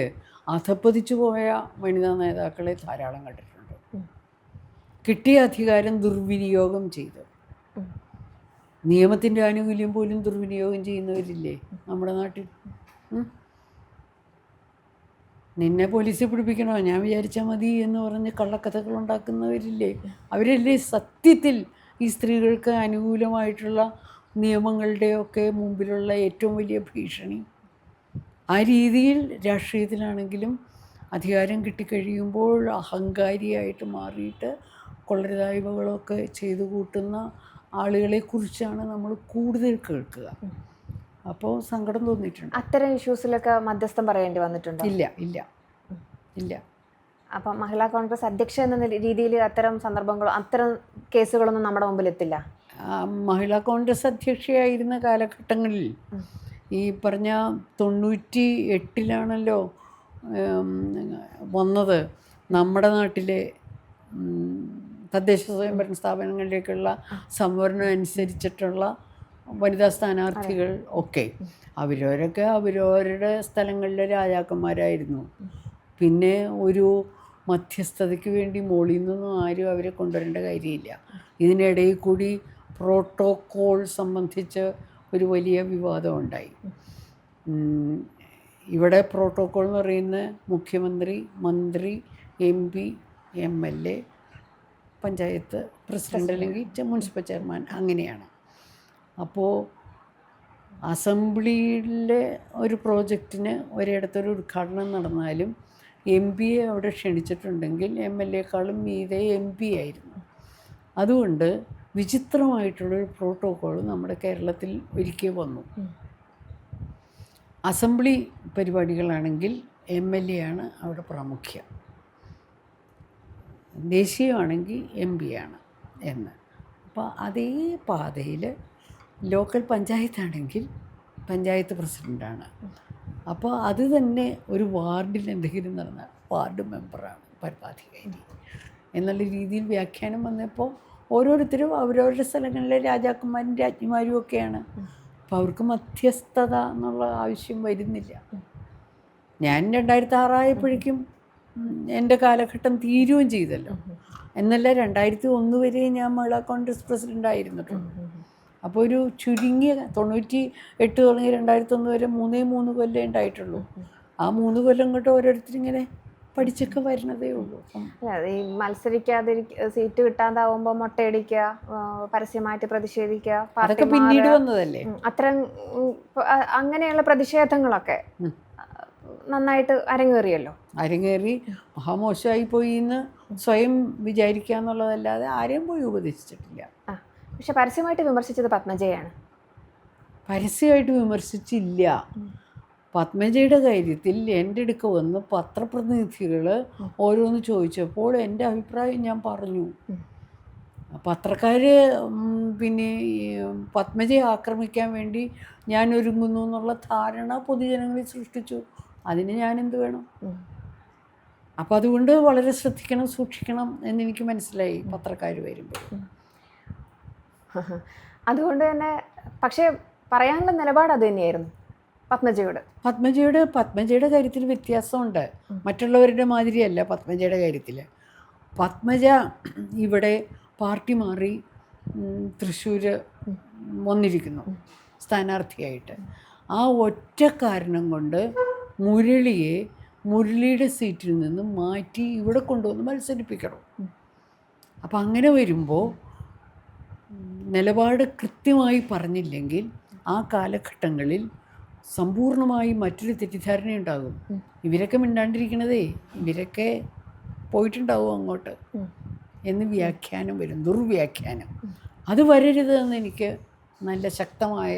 അധപ്പതിച്ചു പോയ വനിതാ നേതാക്കളെ ധാരാളം കണ്ടിട്ടുണ്ട്. കിട്ടിയ അധികാരം ദുർവിനിയോഗം ചെയ്ത്, നിയമത്തിൻ്റെ ആനുകൂല്യം പോലും ദുർവിനിയോഗം ചെയ്യുന്നവരില്ലേ നമ്മുടെ നാട്ടിൽ. നിന്നെ പോലീസിൽ പിടിപ്പിക്കണോ, ഞാൻ വിചാരിച്ചാൽ മതി എന്ന് പറഞ്ഞ് കള്ളക്കഥകൾ ഉണ്ടാക്കുന്നവരില്ലേ. അവരല്ലേ സത്യത്തിൽ ഈ സ്ത്രീകൾക്ക് അനുകൂലമായിട്ടുള്ള നിയമങ്ങളുടെയൊക്കെ മുമ്പിലുള്ള ഏറ്റവും വലിയ ഭീഷണി. ആ രീതിയിൽ രാഷ്ട്രീയത്തിലാണെങ്കിലും അധികാരം കിട്ടിക്കഴിയുമ്പോൾ അഹങ്കാരിയായിട്ട് മാറിയിട്ട് കൊള്ളരുതായ്മകളൊക്കെ ചെയ്തു കൂട്ടുന്ന ആളുകളെക്കുറിച്ചാണ് നമ്മൾ കൂടുതൽ കേൾക്കുക. അപ്പോൾ സങ്കടം തോന്നിയിട്ടുണ്ട്. അത്തരം ഇഷ്യൂസിലൊക്കെ മധ്യസ്ഥം പറയേണ്ടി വന്നിട്ടുണ്ടോ? ഇല്ല. അപ്പം മഹിളാ കോൺഗ്രസ് അധ്യക്ഷ എന്ന രീതിയിൽ അത്തരം സന്ദർഭങ്ങളോ അത്തരം കേസുകളൊന്നും നമ്മുടെ മുമ്പിൽ എത്തില്ല. മഹിളാ കോൺഗ്രസ് അധ്യക്ഷയായിരുന്ന കാലഘട്ടങ്ങളിൽ ഈ പറഞ്ഞ 98 വന്നത് നമ്മുടെ നാട്ടിലെ തദ്ദേശ സ്വയംഭരണ സ്ഥാപനങ്ങളിലേക്കുള്ള സംവരണം അനുസരിച്ചിട്ടുള്ള വനിതാ സ്ഥാനാർത്ഥികൾ ഒക്കെ അവരവരുടെ സ്ഥലങ്ങളിലെ രാജാക്കന്മാരായിരുന്നു. പിന്നെ ഒരു മധ്യസ്ഥതയ്ക്ക് വേണ്ടി മോളിൽ നിന്നൊന്നും ആരും അവരെ കൊണ്ടുവരേണ്ട കാര്യമില്ല. ഇതിനിടയിൽ കൂടി പ്രോട്ടോക്കോൾ സംബന്ധിച്ച് ഒരു വലിയ വിവാദം ഉണ്ടായി. ഇവിടെ പ്രോട്ടോക്കോൾ എന്ന് പറയുന്നത് മുഖ്യമന്ത്രി, മന്ത്രി, MP, MLA, പഞ്ചായത്ത് പ്രസിഡൻ്റ് അല്ലെങ്കിൽ മുനിസിപ്പൽ ചെയർമാൻ, അങ്ങനെയാണ്. അപ്പോൾ അസംബ്ലിയിലെ ഒരു പ്രോജക്റ്റിന് ഒരിടത്തൊരു ഉദ്ഘാടനം നടന്നാലും MP-യെ അവിടെ ക്ഷണിച്ചിട്ടുണ്ടെങ്കിൽ MLA-ക്കാളും മീതെ MP ആയിരുന്നു. അതുകൊണ്ട് വിചിത്രമായിട്ടുള്ളൊരു പ്രോട്ടോക്കോൾ നമ്മുടെ കേരളത്തിൽ ഒരിക്കൽ വന്നു. അസംബ്ലി പരിപാടികളാണെങ്കിൽ MLA ആണ് അവിടെ പ്രാമുഖ്യം, ദേശീയമാണെങ്കിൽ MP ആണ് എന്ന്. അപ്പോൾ അതേ പാതയിൽ ലോക്കൽ പഞ്ചായത്താണെങ്കിൽ പഞ്ചായത്ത് പ്രസിഡൻ്റാണ്. അപ്പോൾ അത് തന്നെ ഒരു വാർഡിൽ എന്തെങ്കിലും നടന്നാൽ വാർഡ് മെമ്പറാണ് പരമാധികാരി എന്നുള്ള രീതിയിൽ വ്യാഖ്യാനം വന്നപ്പോൾ ഓരോരുത്തരും അവരവരുടെ സ്ഥലങ്ങളിലെ രാജാക്കന്മാരും രാജ്ഞിമാരും ഒക്കെയാണ്. അപ്പോൾ അവർക്ക് മധ്യസ്ഥത എന്നുള്ള ആവശ്യം വരുന്നില്ല. ഞാൻ 2006 ആയപ്പോഴേക്കും എൻ്റെ കാലഘട്ടം തീരുകയും ചെയ്തല്ലോ. എന്നല്ല 2001 വരെ ഞാൻ മഹിളാ കോൺഗ്രസ് പ്രസിഡൻ്റ് ആയിരുന്നിട്ടുണ്ട്. അപ്പോൾ ഒരു ചുരുങ്ങിയ 98 തുടങ്ങി 2001 വരെ 3 കൊല്ലം ഉണ്ടായിട്ടുള്ളൂ. ആ 3 കൊല്ലം കൊണ്ട് ഓരോരുത്തരിങ്ങനെ പഠിച്ചൊക്കെ വരുന്നതേ ഉള്ളൂ. ഈ സീറ്റ് കിട്ടാതാവുമ്പോൾ മൊട്ടയടിക്കുക, പരസ്യമായിട്ട് പ്രതിഷേധിക്കുക, അതൊക്കെ പിന്നീട് വന്നതല്ലേ. അത്തരം അങ്ങനെയുള്ള പ്രതിഷേധങ്ങളൊക്കെ നന്നായിട്ട് അരങ്ങേറിയല്ലോ. അരങ്ങേറി മഹാമോശമായി പോയി എന്ന് സ്വയം വിചാരിക്കുക എന്നുള്ളതല്ലാതെ ആരെയും പോയി ഉപദേശിച്ചിട്ടില്ല. പക്ഷെ പരസ്യമായിട്ട് വിമർശിച്ചത് പത്മജയാണ്. പരസ്യമായിട്ട് വിമർശിച്ചില്ല. പത്മജയുടെ കാര്യത്തിൽ എൻ്റെ അടുക്ക് വന്ന് പത്രപ്രതിനിധികൾ ഓരോന്ന് ചോദിച്ചപ്പോൾ എൻ്റെ അഭിപ്രായം ഞാൻ പറഞ്ഞു. പത്രക്കാർ പിന്നെ പത്മജയെ ആക്രമിക്കാൻ വേണ്ടി ഞാൻ ഒരുങ്ങുന്നു എന്നുള്ള ധാരണ പൊതുജനങ്ങളിൽ സൃഷ്ടിച്ചു. അതിന് ഞാൻ എന്ത് വേണം? അപ്പം അതുകൊണ്ട് വളരെ ശ്രദ്ധിക്കണം, സൂക്ഷിക്കണം എന്നെനിക്ക് മനസ്സിലായി പത്രക്കാർ വരുമ്പോൾ. അതുകൊണ്ട് തന്നെ പക്ഷേ പറയാനുള്ള നിലപാട് അത് തന്നെയായിരുന്നു പത്മജയുടെ കാര്യത്തിൽ വ്യത്യാസമുണ്ട്. മറ്റുള്ളവരുടെ മാതിരിയല്ല പത്മജയുടെ കാര്യത്തിൽ. പത്മജ ഇവിടെ പാർട്ടി മാറി തൃശ്ശൂർ വന്നിരിക്കുന്നു സ്ഥാനാർത്ഥിയായിട്ട്. ആ ഒറ്റ കാരണം കൊണ്ട് മുരളിയുടെ സീറ്റിൽ നിന്ന് മാറ്റി ഇവിടെ കൊണ്ടുവന്ന് മത്സരിപ്പിക്കണം. അപ്പം അങ്ങനെ വരുമ്പോൾ നിലപാട് കൃത്യമായി പറഞ്ഞില്ലെങ്കിൽ ആ കാലഘട്ടങ്ങളിൽ സമ്പൂർണ്ണമായി മറ്റൊരു തെറ്റിദ്ധാരണയുണ്ടാകും. ഇവരൊക്കെ മിണ്ടാണ്ടിരിക്കണതേ ഇവരൊക്കെ പോയിട്ടുണ്ടാവും അങ്ങോട്ട് എന്ന് വ്യാഖ്യാനം വരും, ദുർവ്യാഖ്യാനം. അത് വരരുതെന്ന് എനിക്ക് നല്ല ശക്തമായ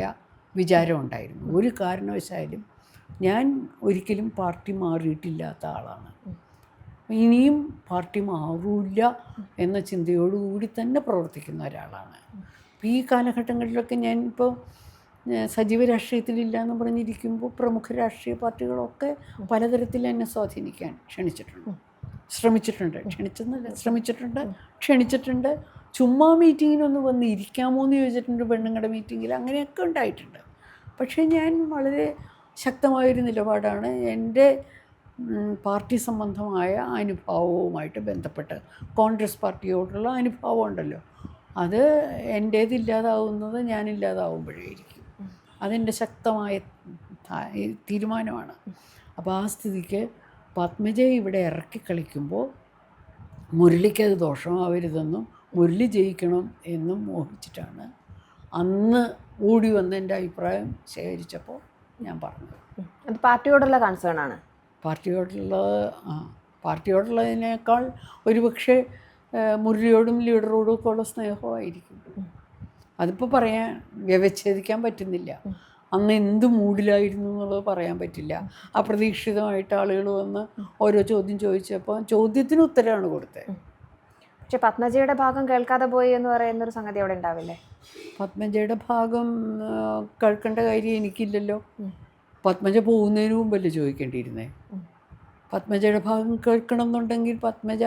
വിചാരം ഉണ്ടായിരുന്നു. ഒരു കാരണവശാലും ഞാൻ ഒരിക്കലും പാർട്ടി മാറിയിട്ടില്ലാത്ത ആളാണ്. ഇനിയും പാർട്ടി മാറൂല്ല എന്ന ചിന്തയോടുകൂടി തന്നെ പ്രവർത്തിക്കുന്ന ഒരാളാണ്. ഈ കാലഘട്ടങ്ങളിലൊക്കെ ഞാനിപ്പോൾ സജീവ രാഷ്ട്രീയത്തിലില്ല എന്ന് പറഞ്ഞിരിക്കുമ്പോൾ പ്രമുഖ രാഷ്ട്രീയ പാർട്ടികളൊക്കെ പലതരത്തിൽ എന്നെ സ്വാധീനിക്കാൻ ക്ഷണിച്ചിട്ടുണ്ട്. ചുമ്മാ മീറ്റിങ്ങിനൊന്ന് വന്ന് ഇരിക്കാമോ എന്ന് ചോദിച്ചിട്ടുണ്ട്, പെണ്ണുങ്ങളുടെ മീറ്റിങ്ങിൽ. അങ്ങനെയൊക്കെ ഉണ്ടായിട്ടുണ്ട്. പക്ഷേ ഞാൻ വളരെ ശക്തമായൊരു നിലപാടാണ് എൻ്റെ പാർട്ടി സംബന്ധമായ അനുഭാവവുമായിട്ട് ബന്ധപ്പെട്ട്. കോൺഗ്രസ് പാർട്ടിയോടുള്ള അനുഭാവം ഉണ്ടല്ലോ, അത് എൻ്റേതില്ലാതാവുന്നത് ഞാനില്ലാതാവുമ്പോഴേയിരിക്കും. അതെൻ്റെ ശക്തമായ തീരുമാനമാണ്. അപ്പോൾ ആ സ്ഥിതിക്ക് പത്മജയെ ഇവിടെ ഇറക്കി കളിക്കുമ്പോൾ മുരളിക്കത് ദോഷമാവരുതെന്നും മുരളി ജയിക്കണം എന്നും മോഹിച്ചിട്ടാണ് അന്ന് ഓടി വന്ന് എൻ്റെ അഭിപ്രായം ശേഖരിച്ചപ്പോൾ ഞാൻ പറഞ്ഞത്. അത് പാർട്ടിയോടുള്ള കൺസേൺ ആണ്. പാർട്ടിയോടുള്ളതിനേക്കാൾ ഒരുപക്ഷെ മുരളിയോടും ലീഡറോടും ഒക്കെ ഉള്ള സ്നേഹമായിരിക്കും. അതിപ്പോൾ വ്യവച്ഛേദിക്കാൻ പറ്റുന്നില്ല. അന്ന് എന്ത് മൂഡിലായിരുന്നു എന്നുള്ളത് പറയാൻ പറ്റില്ല. അപ്രതീക്ഷിതമായിട്ട് ആളുകൾ വന്ന് ഓരോ ചോദ്യം ചോദിച്ചപ്പോൾ ചോദ്യത്തിന് ഉത്തരമാണ് കൊടുത്തത്. പക്ഷെ പത്മജയുടെ ഭാഗം കേൾക്കാതെ പോയി എന്ന് പറയുന്നൊരു സംഗതി അവിടെ ഉണ്ടാവില്ലേ? പത്മജയുടെ ഭാഗം കേൾക്കേണ്ട കാര്യം എനിക്കില്ലല്ലോ. പത്മജ പോകുന്നതിന് മുമ്പല്ലേ ചോദിക്കേണ്ടിയിരുന്നേ. പത്മജയുടെ ഭാഗം കേൾക്കണം എന്നുണ്ടെങ്കിൽ പത്മജ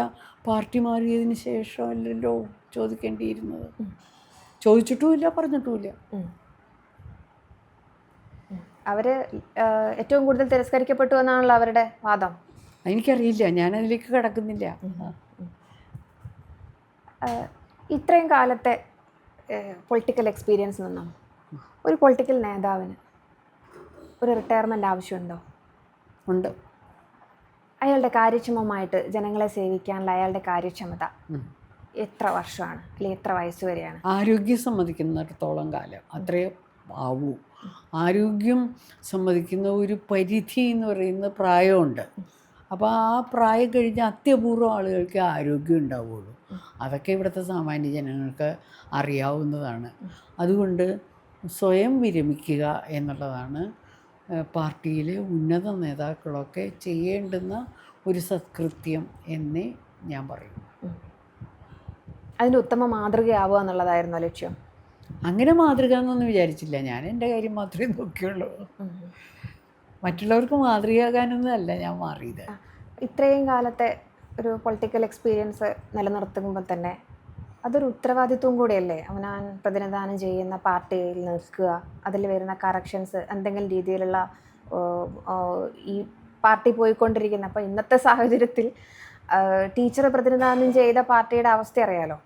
പാർട്ടി മാറിയതിന് ശേഷമല്ലല്ലോ ചോദിക്കേണ്ടിയിരുന്നത്. ചോദിച്ചിട്ടുമില്ല, പറഞ്ഞിട്ടുമില്ല. അവർ ഏറ്റവും കൂടുതൽ തിരസ്കരിക്കപ്പെട്ടു എന്നാണല്ലോ അവരുടെ വാദം. എനിക്കറിയില്ല, ഞാനതിലേക്ക് കടക്കുന്നില്ല. ഇത്രയും കാലത്തെ പൊളിറ്റിക്കൽ എക്സ്പീരിയൻസ് നിന്നും ഒരു പൊളിറ്റിക്കൽ നേതാവിന് ഒരു റിട്ടയർമെൻ്റ് ആവശ്യമുണ്ടോ? ഉണ്ട്. അയാളുടെ കാര്യക്ഷമമായിട്ട് ജനങ്ങളെ സേവിക്കാനുള്ള അയാളുടെ കാര്യക്ഷമത എത്ര വർഷമാണ്, അല്ലെങ്കിൽ എത്ര വയസ്സ് വരെയാണ്? ആരോഗ്യം സമ്മതിക്കുന്നിടത്തോളം കാലം അത്രേ ആവൂ. ആരോഗ്യം സമ്മതിക്കുന്ന ഒരു പരിധി എന്ന് പറയുന്ന പ്രായമുണ്ട്. അപ്പോൾ ആ പ്രായം കഴിഞ്ഞ് അത്യപൂർവം ആളുകൾക്ക് ആരോഗ്യം ഉണ്ടാവുള്ളൂ. അതൊക്കെ ഇവിടുത്തെ സാമാന്യ ജനങ്ങൾക്ക് അറിയാവുന്നതാണ്. അതുകൊണ്ട് സ്വയം വിരമിക്കുക എന്നുള്ളതാണ് പാർട്ടിയിലെ ഉന്നത നേതാക്കളൊക്കെ ചെയ്യേണ്ടുന്ന ഒരു സത്കൃത്യം എന്നേ ഞാൻ പറയും. അതിൻ്റെ ഉത്തമ മാതൃകയാവുക എന്നുള്ളതായിരുന്നു ലക്ഷ്യം. അങ്ങനെ മാതൃക എന്നൊന്നും വിചാരിച്ചില്ല. ഞാൻ എൻ്റെ കാര്യം മാത്രമേ നോക്കിയുള്ളൂ. മറ്റുള്ളവർക്ക് മാതൃകയാകാനൊന്നും അല്ല ഞാൻ മാറിയത്. ഇത്രയും കാലത്തെ ഒരു പൊളിറ്റിക്കൽ എക്സ്പീരിയൻസ് നിലനിർത്തുമ്പോൾ തന്നെ അതൊരു ഉത്തരവാദിത്വം കൂടിയല്ലേ? അവനാൻ പ്രതിനിധാനം ചെയ്യുന്ന പാർട്ടിയിൽ നിൽക്കുക, അതിൽ വരുന്ന കറക്ഷൻസ്, എന്തെങ്കിലും രീതിയിലുള്ള ഈ പാർട്ടി പോയിക്കൊണ്ടിരിക്കുന്ന, അപ്പോൾ ഇന്നത്തെ സാഹചര്യത്തിൽ ടീച്ചർ പ്രതിനിധാനം ചെയ്ത പാർട്ടിയുടെ അവസ്ഥ അറിയാലോ.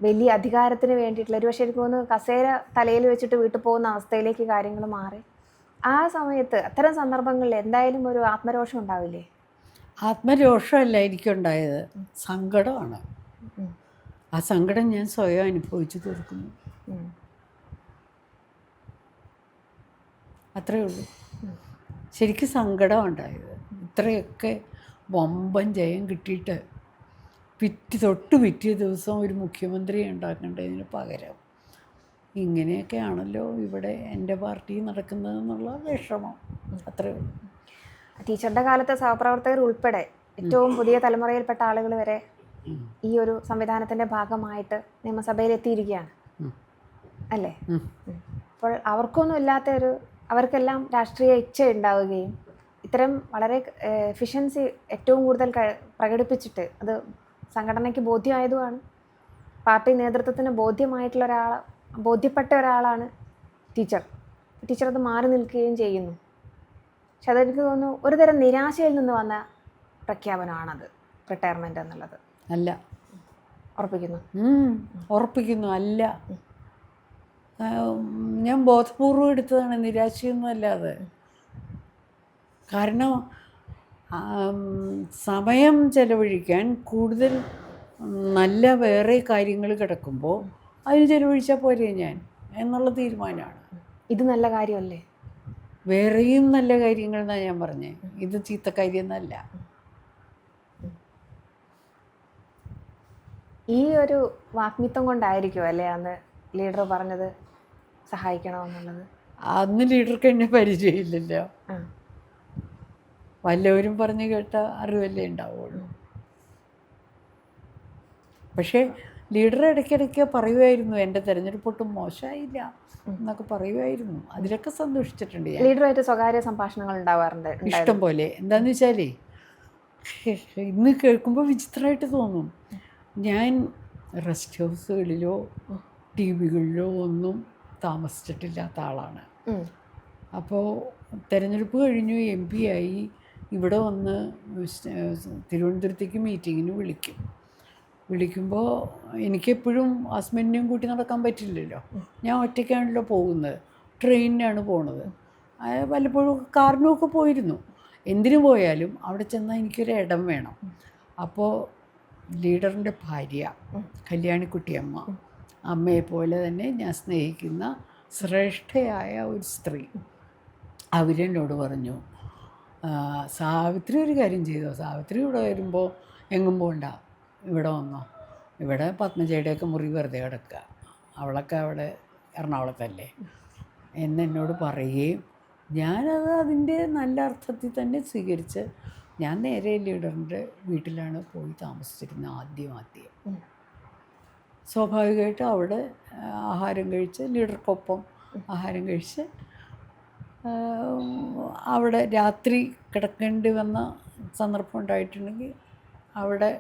വലിയ അധികാരത്തിന് വേണ്ടിയിട്ടുള്ള ഒരു പക്ഷേ എനിക്ക് തോന്നുന്നു കസേര തലയിൽ വെച്ചിട്ട് വീട്ടിൽ പോകുന്ന അവസ്ഥയിലേക്ക് കാര്യങ്ങൾ മാറി. ആ സമയത്ത് അത്തരം സന്ദർഭങ്ങളിൽ എന്തായാലും ഒരു ആത്മരോഷം ഉണ്ടാവില്ലേ? ആത്മരോഷമല്ല എനിക്കുണ്ടായത്, സങ്കടമാണ്. ആ സങ്കടം ഞാൻ സ്വയം അനുഭവിച്ചു തീർക്കുന്നു. അത്രയേ ഉള്ളൂ. ശരിക്കും സങ്കടം ഉണ്ടായത്. ഇത്രയൊക്കെ വമ്പൻ ജയം കിട്ടിയിട്ട് പിറ്റേ ദിവസം ഒരു മുഖ്യമന്ത്രിയെ ഉണ്ടാക്കേണ്ടതിന് പകരം ഇങ്ങനെയൊക്കെയാണല്ലോ ഇവിടെ എൻ്റെ പാർട്ടി നടക്കുന്നതെന്നുള്ള വിഷമം. അത്രയേ ഉള്ളൂ. ടീച്ചറുടെ കാലത്തെ സഹപ്രവർത്തകർ ഉൾപ്പെടെ ഏറ്റവും പുതിയ തലമുറയിൽപ്പെട്ട ആളുകൾ വരെ ഈ ഒരു സംവിധാനത്തിൻ്റെ ഭാഗമായിട്ട് നിയമസഭയിൽ എത്തിയിരിക്കുകയാണ് അല്ലേ? അപ്പോൾ അവർക്കൊന്നും ഇല്ലാത്ത അവർക്കെല്ലാം രാഷ്ട്രീയ ഇച്ഛ ഉണ്ടാവുകയും ഇത്തരം വളരെ എഫിഷ്യൻസി ഏറ്റവും കൂടുതൽ പ്രകടിപ്പിച്ചിട്ട് അത് സംഘടനയ്ക്ക് ബോധ്യമായതുമാണ്. പാർട്ടി നേതൃത്വത്തിന് ബോധ്യപ്പെട്ട ഒരാളാണ് ടീച്ചർ അത് മാറി നിൽക്കുകയും ചെയ്യുന്നു. പക്ഷെ അതെനിക്ക് തോന്നുന്നു ഒരു തരം നിരാശയിൽ നിന്ന് വന്ന പ്രഖ്യാപനമാണത് റിട്ടയർമെൻ്റ് എന്നുള്ളത്. അല്ല, ഉറപ്പിക്കുന്നു അല്ല. ഞാൻ ബോധപൂർവം എടുത്തതാണ്, നിരാശയൊന്നും അല്ലാതെ. കാരണം സമയം ചെലവഴിക്കാൻ കൂടുതൽ നല്ല വേറെ കാര്യങ്ങൾ കിടക്കുമ്പോൾ അതിന് ചെലവഴിച്ചാൽ പോരെ ഞാൻ എന്നുള്ള തീരുമാനമാണ്. ഇത് നല്ല കാര്യമല്ലേ? വേറെയും നല്ല കാര്യങ്ങൾ എന്നാണ് ഞാൻ പറഞ്ഞത്, ഇത് ചീത്ത കാര്യമൊന്നുമല്ല. ഈ ഒരു വാഗ്മിത്വം കൊണ്ടായിരിക്കും അല്ലേ അന്ന് ലീഡർ പറഞ്ഞത് സഹായിക്കണമെന്നുള്ളത്? അന്ന് ലീഡർക്ക് എന്നെ പരിചയമില്ലല്ലോ. വല്ലവരും പറഞ്ഞു കേട്ട അറിവല്ലേ ഉണ്ടാവുള്ളൂ. പക്ഷേ ലീഡർ ഇടയ്ക്കിടയ്ക്ക് പറയുമായിരുന്നു എൻ്റെ തിരഞ്ഞെടുപ്പൊട്ടും മോശമായില്ല എന്നൊക്കെ പറയുമായിരുന്നു. അതിലൊക്കെ സന്തോഷിച്ചിട്ടുണ്ട്. ലീഡറുമായിട്ട് സ്വകാര്യ സംഭാഷണങ്ങൾ ഉണ്ടാവാറുണ്ട് ഇഷ്ടം പോലെ. എന്താണെന്ന് വെച്ചാലേ ഇന്ന് കേൾക്കുമ്പോൾ വിചിത്രമായിട്ട് തോന്നും. ഞാൻ റെസ്റ്റ് ഹൗസുകളിലോ ടി വികളിലോ ഒന്നും താമസിച്ചിട്ടില്ലാത്ത ആളാണ്. അപ്പോൾ തിരഞ്ഞെടുപ്പ് കഴിഞ്ഞു MP ആയി ഇവിടെ വന്ന് തിരുവനന്തപുരത്തേക്ക് മീറ്റിങ്ങിന് വിളിക്കുമ്പോൾ എനിക്കെപ്പോഴും ഹസ്ബൻഡിനെയും കൂട്ടി നടക്കാൻ പറ്റില്ലല്ലോ. ഞാൻ ഒറ്റയ്ക്കാണല്ലോ പോകുന്നത്, ട്രെയിനിനാണ് പോണത്. വല്ലപ്പോഴും കാറിനുമൊക്കെ പോയിരുന്നു. എന്തിനു പോയാലും അവിടെ ചെന്നാൽ എനിക്കൊരു ഇടം വേണം. അപ്പോൾ ലീഡറിൻ്റെ ഭാര്യ കല്യാണിക്കുട്ടിയമ്മ, അമ്മയെപ്പോലെ തന്നെ ഞാൻ സ്നേഹിക്കുന്ന ശ്രേഷ്ഠയായ ഒരു സ്ത്രീ, അവരെന്നോട് പറഞ്ഞു, സാവിത്രി ഒരു കാര്യം ചെയ്തോ, സാവിത്രി ഇവിടെ വരുമ്പോൾ എങ്ങും പോകണ്ട, ഇവിടെ വന്നോ, ഇവിടെ പത്മജയുടെയൊക്കെ മുറി വെറുതെ കിടക്കുക, അവളൊക്കെ അവിടെ എറണാകുളത്തല്ലേ എന്നോട് പറയുകയും ഞാനത് അതിൻ്റെ നല്ല അർത്ഥത്തിൽ തന്നെ സ്വീകരിച്ച് ഞാൻ നേരെ ലീഡറിൻ്റെ വീട്ടിലാണ് പോയി താമസിച്ചിരുന്നത് ആദ്യം. സ്വാഭാവികമായിട്ട് അവിടെ ആഹാരം കഴിച്ച് ലീഡർക്കൊപ്പം ആഹാരം കഴിച്ച് അവിടെ രാത്രി കിടക്കേണ്ടി വന്ന സന്ദർഭം ഉണ്ടായിട്ടുണ്ടെങ്കിൽ അവിടെ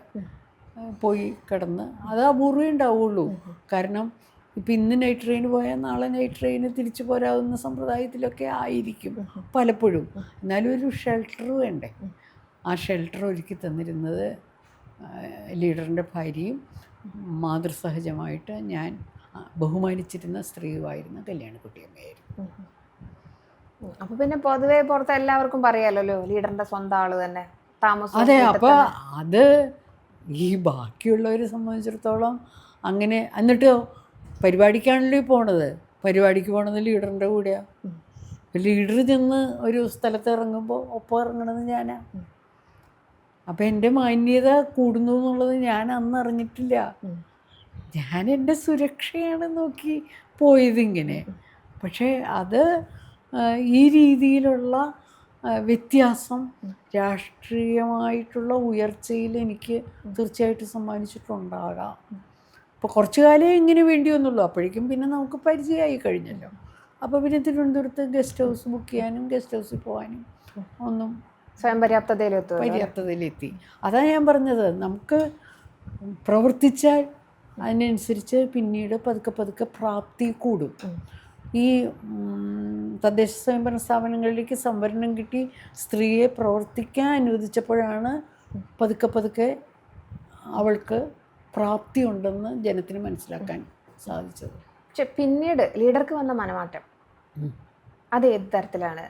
പോയി കിടന്ന്, അത് അപൂർവമേ ഉണ്ടാവുള്ളൂ. കാരണം ഇപ്പം ഇന്ന് നൈറ്റ് ട്രെയിൻ പോയാൽ നാളെ നൈറ്റ് ട്രെയിന് തിരിച്ചു പോരാവുന്ന സമ്പ്രദായത്തിലൊക്കെ ആയിരിക്കും പലപ്പോഴും. എന്നാലും ഒരു ഷെൽട്ടർ വേണ്ടേ. ആ ഷെൽട്ടർ ഒരുക്കി തന്നിരുന്നത് ലീഡറിൻ്റെ ഭാര്യയും മാതൃസഹജമായിട്ട് ഞാൻ ബഹുമാനിച്ചിരുന്ന സ്ത്രീയുമായിരുന്ന കല്യാണിക്കുട്ടിയമ്മയായിരുന്നു. അപ്പോൾ പിന്നെ പൊതുവെ പുറത്ത് എല്ലാവർക്കും പറയാമല്ലോ ലീഡറിൻ്റെ സ്വന്തം ആൾ തന്നെ താമസം. അതെ, അപ്പോൾ അത് ഈ ബാക്കിയുള്ളവരെ സംബന്ധിച്ചിടത്തോളം അങ്ങനെ. എന്നിട്ടോ പരിപാടിക്കാണല്ലോ പോണത്, പരിപാടിക്ക് പോണത് ലീഡറിൻ്റെ കൂടെയാണ്. ലീഡർ ചെന്ന് ഒരു സ്ഥലത്ത് ഇറങ്ങുമ്പോൾ ഒപ്പം ഇറങ്ങണത് ഞാനാണ്. അപ്പം എൻ്റെ മാന്യത കൂടുന്നു എന്നുള്ളത് ഞാൻ അന്ന് അറിഞ്ഞിട്ടില്ല. ഞാൻ എൻ്റെ സുരക്ഷയാണ് നോക്കി പോയതിങ്ങനെ. പക്ഷേ അത് ഈ രീതിയിലുള്ള വ്യത്യാസം രാഷ്ട്രീയമായിട്ടുള്ള ഉയർച്ചയിൽ എനിക്ക് തീർച്ചയായിട്ടും സമ്മാനിച്ചിട്ടുണ്ടാകാം. ഇപ്പോൾ കുറച്ച് കാലേ ഇങ്ങനെ വേണ്ടി വന്നുള്ളൂ. അപ്പോഴേക്കും പിന്നെ നമുക്ക് പരിചയമായി കഴിഞ്ഞല്ലോ. അപ്പോൾ പിന്നെ തിരുവനന്തപുരത്ത് ഗസ്റ്റ് ഹൗസ് ബുക്ക് ചെയ്യാനും ഗസ്റ്റ് ഹൗസിൽ പോകാനും ഒന്നും സ്വയം പര്യാപ്തതയിലെത്തുമല്ലോ. പര്യാപ്തതയിലെത്തി. അതാണ് ഞാൻ പറഞ്ഞത്, നമുക്ക് പ്രവർത്തിച്ചാൽ അതിനനുസരിച്ച് പിന്നീട് പതുക്കെ പതുക്കെ പ്രാപ്തി കൂടും. ഈ തദ്ദേശ സ്വയംഭരണ സ്ഥാപനങ്ങളിലേക്ക് സംവരണം കിട്ടി സ്ത്രീയെ പ്രവർത്തിക്കാൻ അനുവദിച്ചപ്പോഴാണ് പതുക്കെ പതുക്കെ അവൾക്ക് പ്രാപ്തി ഉണ്ടെന്ന് ജനത്തിന് മനസ്സിലാക്കാൻ സാധിച്ചത്. പക്ഷെ പിന്നീട് ലീഡർക്ക് വന്ന മനമാറ്റം അത് ഏത് തരത്തിലാണ്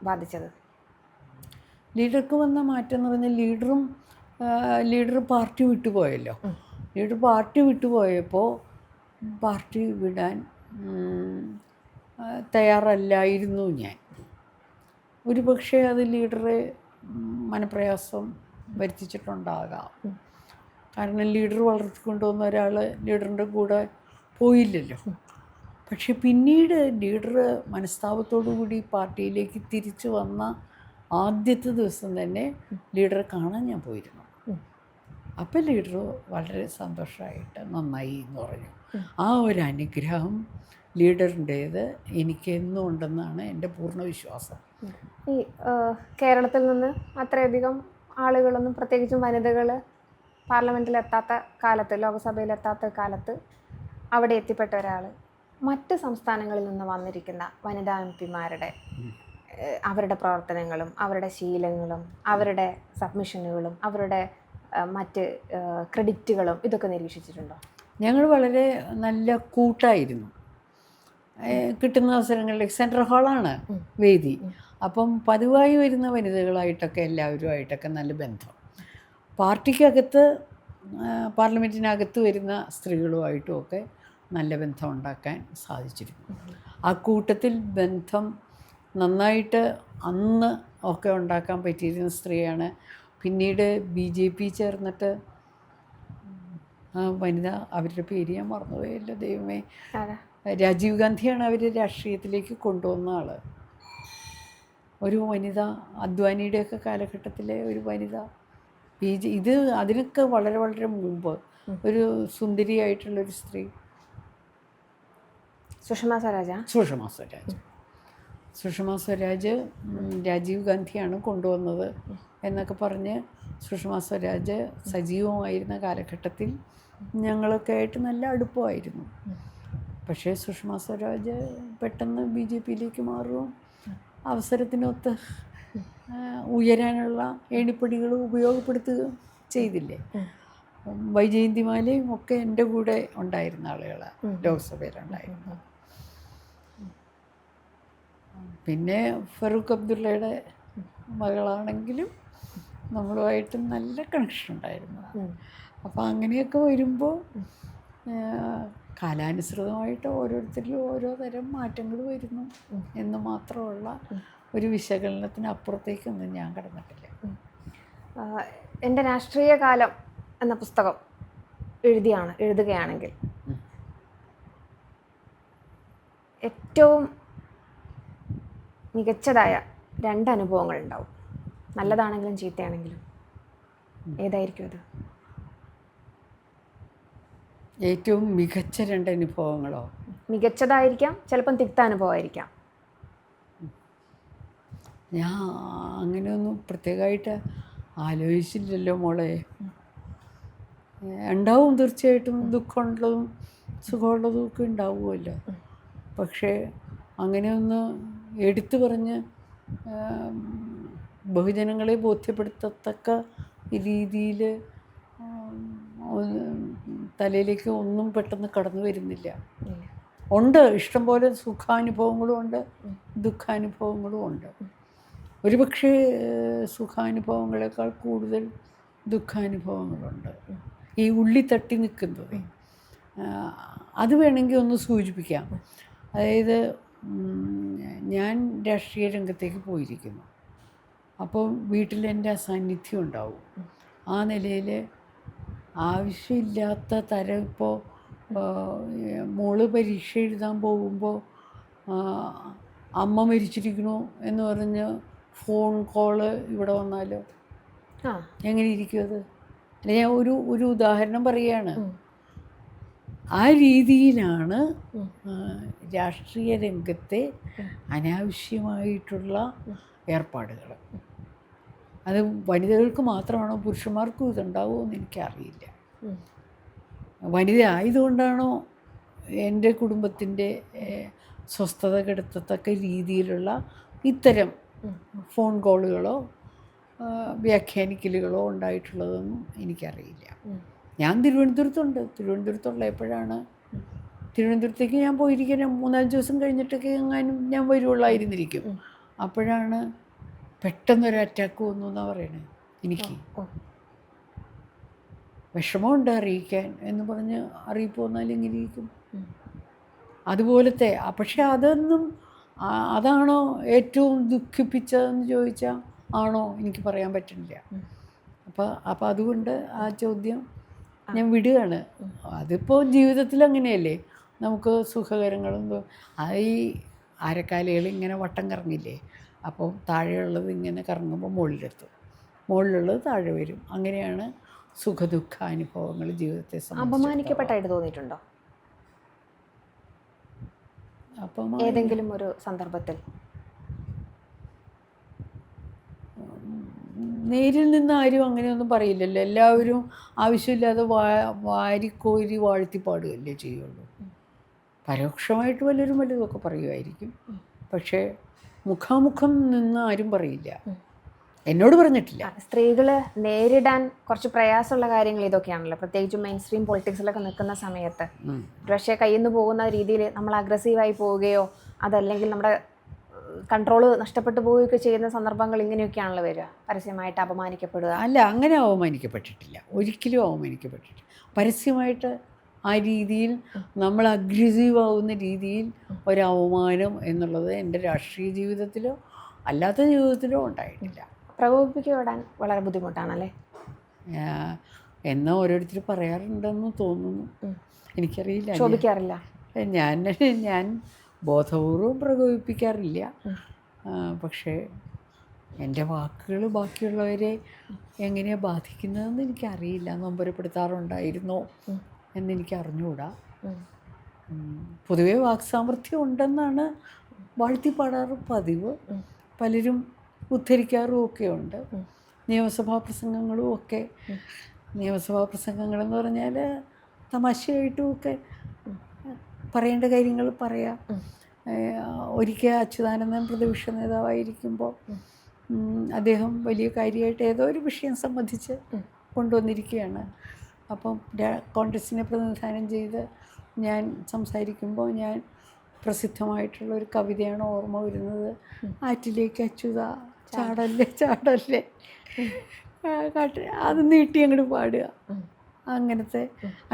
ബാധിച്ചത്? ലീഡർക്ക് വന്ന മാറ്റം എന്ന് പറഞ്ഞാൽ ലീഡർ പാർട്ടി വിട്ടുപോയല്ലോ. ലീഡർ പാർട്ടി വിട്ടുപോയപ്പോൾ പാർട്ടി വിടാൻ തയ്യാറല്ലായിരുന്നു ഞാൻ. ഒരു പക്ഷേ അത് ലീഡറെ മനപ്രയാസം വരുത്തിച്ചിട്ടുണ്ടാകാം. കാരണം ലീഡർ വളർത്തിക്കൊണ്ടുവന്ന ഒരാൾ ലീഡറിൻ്റെ കൂടെ പോയില്ലല്ലോ. പക്ഷെ പിന്നീട് ലീഡർ മനസ്താപത്തോടു കൂടി പാർട്ടിയിലേക്ക് തിരിച്ചു വന്ന ആദ്യത്തെ ദിവസം തന്നെ ലീഡറെ കാണാൻ ഞാൻ പോയിരുന്നു. അപ്പം ലീഡർ വളരെ സന്തോഷമായിട്ട് നന്നായി എന്ന് പറഞ്ഞു. ആ ഒരു അനുഗ്രഹം ലീഡറിൻ്റേത് എനിക്ക് എന്നും ഉണ്ടെന്നാണ് എൻ്റെ പൂർണ്ണ വിശ്വാസം. ഈ കേരളത്തിൽ നിന്ന് അത്രയധികം ആളുകളൊന്നും, പ്രത്യേകിച്ചും വനിതകൾ പാർലമെൻറ്റിലെത്താത്ത കാലത്ത്, ലോകസഭയിലെത്താത്ത കാലത്ത് അവിടെ എത്തിപ്പെട്ട ഒരാൾ മറ്റ് സംസ്ഥാനങ്ങളിൽ നിന്ന് വന്നിരിക്കുന്ന വനിതാ എംപിമാരുടെ അവരുടെ പ്രവർത്തനങ്ങളും അവരുടെ ശീലങ്ങളും അവരുടെ സബ്മിഷനുകളും അവരുടെ മറ്റ് ക്രെഡിറ്റുകളും ഇതൊക്കെ നിരീക്ഷിച്ചിട്ടുണ്ടോ? ഞങ്ങൾ വളരെ നല്ല കൂട്ടായിരുന്നു. കിട്ടുന്ന അവസരങ്ങളിൽ സെൻട്രൽ ഹാളാണ് വേദി. അപ്പം പതിവായി വരുന്ന വനിതകളായിട്ടൊക്കെ എല്ലാവരുമായിട്ടൊക്കെ നല്ല ബന്ധം. പാർട്ടിക്കകത്ത് പാർലമെൻറ്റിനകത്ത് വരുന്ന സ്ത്രീകളുമായിട്ടുമൊക്കെ നല്ല ബന്ധം ഉണ്ടാക്കാൻ സാധിച്ചിരുന്നു. ആ കൂട്ടത്തിൽ ബന്ധം നന്നായിട്ട് അന്ന് ഒക്കെ ഉണ്ടാക്കാൻ പറ്റിയിരുന്ന സ്ത്രീയാണ്. പിന്നീട് BJP ചേർന്നിട്ട് ആ വനിത, അവരുടെ പേര് ഞാൻ മറന്നുപോയല്ലോ ദൈവമേ, രാജീവ് ഗാന്ധിയാണ് അവർ രാഷ്ട്രീയത്തിലേക്ക് കൊണ്ടുവന്ന ആൾ. ഒരു വനിത, അദ്വാനിയുടെയൊക്കെ കാലഘട്ടത്തിലെ ഒരു വനിത. ഇത് അതിനൊക്കെ വളരെ വളരെ മുമ്പ് ഒരു സുന്ദരിയായിട്ടുള്ളൊരു സ്ത്രീ, സുഷമ സ്വരാജ് രാജീവ് ഗാന്ധിയാണ് കൊണ്ടുവന്നത് എന്നൊക്കെ പറഞ്ഞ് സുഷമ സ്വരാജ് സജീവമായിരുന്ന കാലഘട്ടത്തിൽ ഞങ്ങളൊക്കെ ആയിട്ട് നല്ല അടുപ്പമായിരുന്നു. പക്ഷേ സുഷമ സ്വരാജ് പെട്ടെന്ന് BJPയിലേക്ക് മാറുകയും അവസരത്തിനൊത്ത് ഉയരാനുള്ള ഏണിപ്പടികൾ ഉപയോഗപ്പെടുത്തുകയും ചെയ്തില്ലേ. വൈജയന്തിമാലയും ഒക്കെ എൻ്റെ കൂടെ ഉണ്ടായിരുന്ന ആളുകളാണ് ലോക്സഭയിലുണ്ടായിരുന്നു. പിന്നെ ഫറൂഖ് അബ്ദുള്ളയുടെ മകളാണെങ്കിലും നമ്മളുമായിട്ട് നല്ല കണക്ഷൻ ഉണ്ടായിരുന്നു. അപ്പോൾ അങ്ങനെയൊക്കെ വരുമ്പോൾ കാലാനുസൃതമായിട്ട് ഓരോരുത്തരിലും ഓരോ തരം മാറ്റങ്ങൾ വരുന്നു എന്ന് മാത്രമുള്ള ഒരു വിശകലനത്തിന് അപ്പുറത്തേക്കൊന്നും ഞാൻ കടന്നിട്ടില്ല. എൻ്റെ രാഷ്ട്രീയ കാലം എന്ന പുസ്തകം എഴുതുകയാണെങ്കിൽ ഏറ്റവും മികച്ചതായ 2 അനുഭവങ്ങൾ ഉണ്ടാവും. നല്ലതാണെങ്കിലും ചീത്തയാണെങ്കിലും. ഏതായിരിക്കും അത്? ഏറ്റവും മികച്ച 2 അനുഭവങ്ങളോ? മികച്ചതായിരിക്കാം, ചിലപ്പം തിക്ത അനുഭവമായിരിക്കാം. ഞാൻ അങ്ങനെയൊന്നും പ്രത്യേകമായിട്ട് ആലോചിച്ചില്ലല്ലോ മോളെ. ഉണ്ടാവും, തീർച്ചയായിട്ടും ദുഃഖമുള്ളതും സുഖമുള്ളതും ഒക്കെ ഉണ്ടാവുമല്ലോ. പക്ഷേ അങ്ങനെയൊന്ന് എടുത്തു പറഞ്ഞ് ബഹുജനങ്ങളെ ബോധ്യപ്പെടുത്തത്തക്ക രീതിയിൽ തലയിലേക്ക് ഒന്നും പെട്ടെന്ന് കടന്നു വരുന്നില്ല. ഉണ്ട്, ഇഷ്ടംപോലെ സുഖാനുഭവങ്ങളും ഉണ്ട്, ദുഃഖാനുഭവങ്ങളും ഉണ്ട്. ഒരുപക്ഷെ സുഖാനുഭവങ്ങളെക്കാൾ കൂടുതൽ ദുഃഖാനുഭവങ്ങളുണ്ട്. ഈ ഉള്ളി തട്ടി നിൽക്കുന്നത് അത് വേണമെങ്കിൽ ഒന്ന് സൂചിപ്പിക്കാം. അതായത് ഞാൻ രാഷ്ട്രീയ രംഗത്തേക്ക് പോയിരിക്കുന്നു. അപ്പോൾ വീട്ടിൽ എൻ്റെ അസാന്നിധ്യം ഉണ്ടാവും. ആ നിലയിൽ ആവശ്യമില്ലാത്ത തരം, ഇപ്പോൾ മോള് പരീക്ഷ എഴുതാൻ പോകുമ്പോൾ അമ്മ മരിച്ചിരിക്കണു എന്ന് പറഞ്ഞ് ഫോൺ കോള് ഇവിടെ വന്നാലോ എങ്ങനെ ഇരിക്കും അത്? അല്ല, ഞാൻ ഒരു ഉദാഹരണം പറയുകയാണ്. ആ രീതിയിലാണ് രാഷ്ട്രീയ രംഗത്തെ അനാവശ്യമായിട്ടുള്ള ഏർപ്പാടുകൾ. അത് വനിതകൾക്ക് മാത്രമാണോ പുരുഷന്മാർക്കും ഇതുണ്ടാവുമോ എന്ന് എനിക്കറിയില്ല. വനിത ആയതുകൊണ്ടാണോ എൻ്റെ കുടുംബത്തിൻ്റെ സ്വസ്ഥത കെടുത്തത്തക്ക രീതിയിലുള്ള ഇത്തരം ഫോൺ കോളുകളോ വ്യാഖ്യാനിക്കലുകളോ ഉണ്ടായിട്ടുള്ളതൊന്നും എനിക്കറിയില്ല. ഞാൻ തിരുവനന്തപുരത്തുള്ള എപ്പോഴാണ് തിരുവനന്തപുരത്തേക്ക് ഞാൻ പോയിരിക്കാൻ 3-5 ദിവസം കഴിഞ്ഞിട്ടൊക്കെ എങ്ങാനും ഞാൻ വരുവുള്ളായിരുന്നിരിക്കും. അപ്പോഴാണ് പെട്ടെന്നൊരു അറ്റാക്ക് വന്നു എന്നാണ് പറയണത്. എനിക്ക് വിഷമമുണ്ട് അറിയിക്കാൻ എന്ന് പറഞ്ഞ് അറിയിപ്പ് വന്നാൽ ഇങ്ങനെ ഇരിക്കും. അതുപോലത്തെ പക്ഷെ അതൊന്നും അതാണോ ഏറ്റവും ദുഃഖിപ്പിച്ചതെന്ന് ചോദിച്ചാൽ ആണോ എനിക്ക് പറയാൻ പറ്റുന്നില്ല. അപ്പോൾ അതുകൊണ്ട് ആ ചോദ്യം ഞാൻ വിടുകയാണ്. അതിപ്പോൾ ജീവിതത്തിൽ അങ്ങനെയല്ലേ, നമുക്ക് സുഖകരങ്ങളും ഈ ആരക്കാലുകൾ ഇങ്ങനെ വട്ടം കറങ്ങില്ലേ, അപ്പോൾ താഴെയുള്ളത് ഇങ്ങനെ കറങ്ങുമ്പോൾ മുകളിലുള്ളത് താഴെ വരും. അങ്ങനെയാണ് സുഖദുഃഖ അനുഭവങ്ങൾ ജീവിതത്തെ അപമാനിക്കപ്പെട്ടായിട്ട് തോന്നിയിട്ടുണ്ടോ ഏതെങ്കിലും ഒരു സന്ദർഭത്തിൽ? നേരിൽ നിന്ന് ആരും അങ്ങനെയൊന്നും പറയില്ലല്ലോ. എല്ലാവരും ആവശ്യമില്ലാതെ വാരിക്കോരി വാഴ്ത്തിപ്പാടുകയല്ലേ ചെയ്യുള്ളൂ. പരോക്ഷമായിട്ട് വല്ലതുമൊക്കെ പറയുമായിരിക്കും, പക്ഷേ മുഖാമുഖം നിന്ന് ആരും പറയില്ല. എന്നോട് പറഞ്ഞിട്ടില്ല. സ്ത്രീകൾ നേരിടാൻ കുറച്ച് പ്രയാസമുള്ള കാര്യങ്ങൾ ഇതൊക്കെയാണല്ലോ, പ്രത്യേകിച്ചും മെയിൻ സ്ട്രീം പൊളിറ്റിക്സിലൊക്കെ നിൽക്കുന്ന സമയത്ത്. പക്ഷേ കയ്യിൽ നിന്ന് പോകുന്ന രീതിയിൽ നമ്മൾ അഗ്രസീവായി പോവുകയോ അതല്ലെങ്കിൽ നമ്മുടെ കൺട്രോൾ നഷ്ടപ്പെട്ടു പോവുകയൊക്കെ ചെയ്യുന്ന സന്ദർഭങ്ങൾ ഇങ്ങനെയൊക്കെയാണല്ലോ വരിക. പരസ്യമായിട്ട് അപമാനിക്കപ്പെടുക. അല്ല, അങ്ങനെ അവമാനിക്കപ്പെട്ടിട്ടില്ല, ഒരിക്കലും അവമാനിക്കപ്പെട്ടിട്ടില്ല. പരസ്യമായിട്ട് ആ രീതിയിൽ നമ്മൾ അഗ്രസീവ് ആവുന്ന രീതിയിൽ ഒരവമാനം എന്നുള്ളത് എൻ്റെ രാഷ്ട്രീയ ജീവിതത്തിലോ അല്ലാത്ത ജീവിതത്തിലോ ഉണ്ടായിട്ടില്ല. പ്രകോപിപ്പിക്കപ്പെടാൻ വളരെ ബുദ്ധിമുട്ടാണല്ലേ എന്നാൽ ഓരോരുത്തർ പറയാറുണ്ടെന്ന് തോന്നുന്നു. എനിക്കറിയില്ല. ശോഭിക്കാറില്ല. ഞാൻ ബോധപൂർവം പ്രകോപിപ്പിക്കാറില്ല. പക്ഷേ എൻ്റെ വാക്കുകൾ ബാക്കിയുള്ളവരെ എങ്ങനെയാണ് ബാധിക്കുന്നതെന്ന് എനിക്കറിയില്ല. നൊമ്പരപ്പെടുത്താറുണ്ടായിരുന്നോ എന്നെനിക്ക് അറിഞ്ഞുകൂടാ. പൊതുവേ വാക്സാമർഥ്യം ഉണ്ടെന്നാണ് വാഴ്ത്തിപ്പാടാറ് പതിവ്. പലരും ഉദ്ധരിക്കാറും ഒക്കെ ഉണ്ട്. നിയമസഭാ പ്രസംഗങ്ങളും ഒക്കെ. നിയമസഭാ പ്രസംഗങ്ങളെന്ന് പറഞ്ഞാൽ തമാശയായിട്ടും ഒക്കെ പറയേണ്ട കാര്യങ്ങൾ പറയാം. ഒരിക്കൽ അച്യുതാനന്ദൻ പ്രതിപക്ഷ നേതാവായിരിക്കുമ്പോൾ അദ്ദേഹം വലിയ കാര്യമായിട്ട് ഏതോ ഒരു വിഷയം സംബന്ധിച്ച് കൊണ്ടുവന്നിരിക്കുകയാണ്. അപ്പം കോൺഗ്രസിനെ പ്രതിനിധാനം ചെയ്ത് ഞാൻ സംസാരിക്കുമ്പോൾ ഞാൻ പ്രസിദ്ധമായിട്ടുള്ളൊരു കവിതയാണ് ഓർമ്മ വരുന്നത്. ആറ്റിലേക്ക് അച്യുത ചാടല്ലേ ചാടല്ലേ, അത് നീട്ടി അങ്ങോട്ട് പാടുക.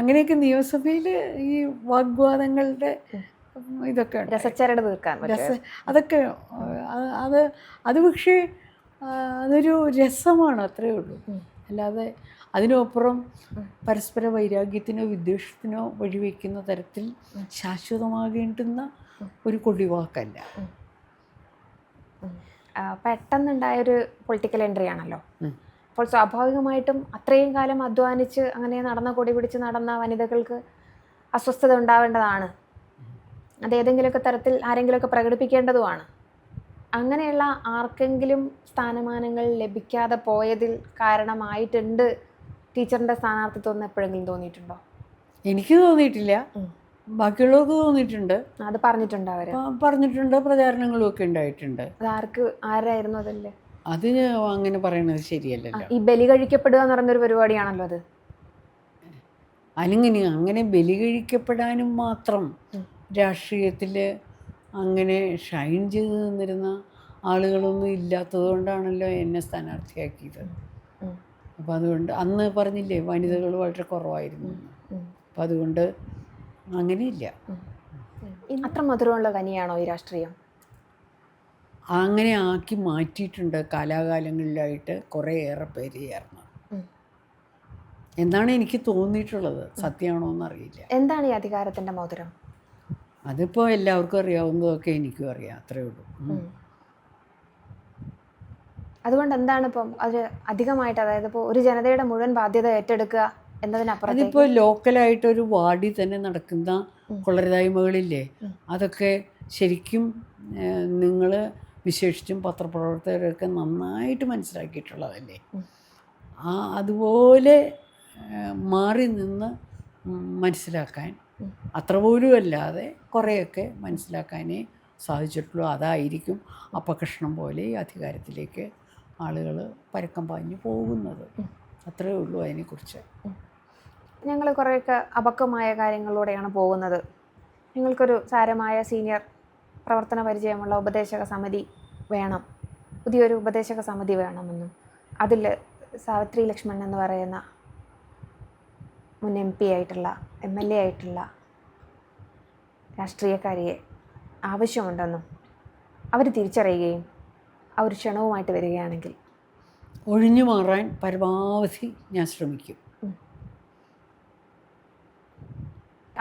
അങ്ങനെയൊക്കെ നിയമസഭയിൽ ഈ വാഗ്വാദങ്ങളുടെ ഇതൊക്കെ രസച്ചരട് തീർക്കാൻ അതൊക്കെ അത് പക്ഷേ അതൊരു രസമാണ്, അത്രയേ ഉള്ളൂ. അല്ലാതെ അതിനപ്പുറം പരസ്പര വൈരാഗ്യത്തിനോ വിദ്വേഷത്തിനോ വഴിവെക്കുന്ന തരത്തിൽ ശാശ്വതമാകേണ്ടുന്ന ഒരു കൊടിവാക്കല്ല. പെട്ടെന്നുണ്ടായൊരു പൊളിറ്റിക്കൽ എൻട്രി ആണല്ലോ. അപ്പോൾ സ്വാഭാവികമായിട്ടും അത്രയും കാലം അധ്വാനിച്ച് അങ്ങനെ കൊടി പിടിച്ച് നടന്ന വനിതകൾക്ക് അസ്വസ്ഥത ഉണ്ടാവേണ്ടതാണ്. അതേതെങ്കിലുമൊക്കെ തരത്തിൽ ആരെങ്കിലുമൊക്കെ പ്രകടിപ്പിക്കേണ്ടതുമാണ്. അങ്ങനെയുള്ള ആർക്കെങ്കിലും സ്ഥാനമാനങ്ങൾ ലഭിക്കാതെ പോയതിൽ കാരണമായിട്ടുണ്ട് ടീച്ചറിൻ്റെ സ്ഥാനാർത്ഥിത്വം എന്ന് എപ്പോഴെങ്കിലും തോന്നിയിട്ടുണ്ടോ? എനിക്ക് തോന്നിയിട്ടില്ല, ബാക്കിയുള്ളവർക്ക് തോന്നിയിട്ടുണ്ട്. അത് പറഞ്ഞിട്ടുണ്ട്, അവർ പറഞ്ഞിട്ടുണ്ട്, പ്രചാരണങ്ങളും ഒക്കെ ഉണ്ടായിട്ടുണ്ട്. അത് ആരായിരുന്നു അതല്ലേ? അത് അങ്ങനെ പറയണത് ശരിയല്ലല്ലോ. ഈ ബലി കഴിക്കപ്പെടുക എന്ന് പറയുന്നൊരു പരിപാടിയാണല്ലോ അത്. അങ്ങനെ ബലി കഴിക്കപ്പെടാനും മാത്രം രാഷ്ട്രീയത്തിൽ അങ്ങനെ ഷൈൻ ചെയ്ത് നിന്നിരുന്ന ആളുകളൊന്നും ഇല്ലാത്തത് കൊണ്ടാണല്ലോ എന്നെ സ്ഥാനാർത്ഥിയാക്കിയത്. അപ്പം അതുകൊണ്ട് അന്ന് പറഞ്ഞില്ലേ വനിതകൾ വളരെ കുറവായിരുന്നു. അപ്പം അതുകൊണ്ട് അങ്ങനെയില്ല. അത്ര മധുരമുള്ള കനിയാണോ ഈ രാഷ്ട്രീയം? അങ്ങനെ ആക്കി മാറ്റിയിട്ടുണ്ട് കാലാകാലങ്ങളിലായിട്ട് കുറേയേറെ പേര് ചേർന്ന് എന്നാണ് എനിക്ക് തോന്നിയിട്ടുള്ളത്. സത്യമാണോ എന്നറിയില്ല. എന്താണ് ഈ അധികാരത്തിൻ്റെ മധുരം? അതിപ്പോൾ എല്ലാവർക്കും അറിയാവുന്നതൊക്കെ എനിക്കും അറിയാം, അത്രേ ഉള്ളൂ. അതുകൊണ്ട് എന്താണ് ഇപ്പം അത് അധികമായിട്ട്, അതായത് ഇപ്പോൾ ഒരു ജനതയുടെ മുഴുവൻ ബാധ്യത ഏറ്റെടുക്കുക എന്നതിനപ്പുറത്തേക്ക് അതിപ്പോൾ ലോക്കലായിട്ടൊരു വാർഡിൽ തന്നെ നടക്കുന്ന കൊള്ളരുതായ്മകളില്ലേ, അതൊക്കെ ശരിക്കും നിങ്ങൾ വിശേഷിച്ചും പത്രപ്രവർത്തകരൊക്കെ നന്നായിട്ട് മനസ്സിലാക്കിയിട്ടുള്ളതല്ലേ. അതുപോലെ മാറി നിന്ന് മനസ്സിലാക്കാൻ അത്ര പോലും അല്ലാതെ കുറേയൊക്കെ മനസ്സിലാക്കാനേ സാധിച്ചിട്ടുള്ളൂ. അതായിരിക്കും അപകർഷണം പോലെ ഈ അധികാരത്തിലേക്ക് ആളുകൾ പരക്കം പാഞ്ഞു പോകുന്നത്. അത്രയേ ഉള്ളൂ അതിനെക്കുറിച്ച്. ഞങ്ങൾ കുറേയൊക്കെ അപക്വമായ കാര്യങ്ങളിലൂടെയാണ് പോകുന്നത്. നിങ്ങൾക്കൊരു സാരമായ സീനിയർ പ്രവർത്തന പരിചയമുള്ള ഉപദേശക സമിതി വേണം, പുതിയൊരു ഉപദേശക സമിതി വേണമെന്നും അതിൽ സാവിത്രി ലക്ഷ്മൺ എന്ന് പറയുന്ന മുൻ MP ആയിട്ടുള്ള MLA ആയിട്ടുള്ള രാഷ്ട്രീയക്കാരിയെ ആവശ്യമുണ്ടെന്നും അവർ തിരിച്ചറിയുകയും ആ ഒരു ക്ഷണവുമായിട്ട് വരികയാണെങ്കിൽ ഒഴിഞ്ഞു മാറാൻ പരമാവധി ഞാൻ ശ്രമിക്കും.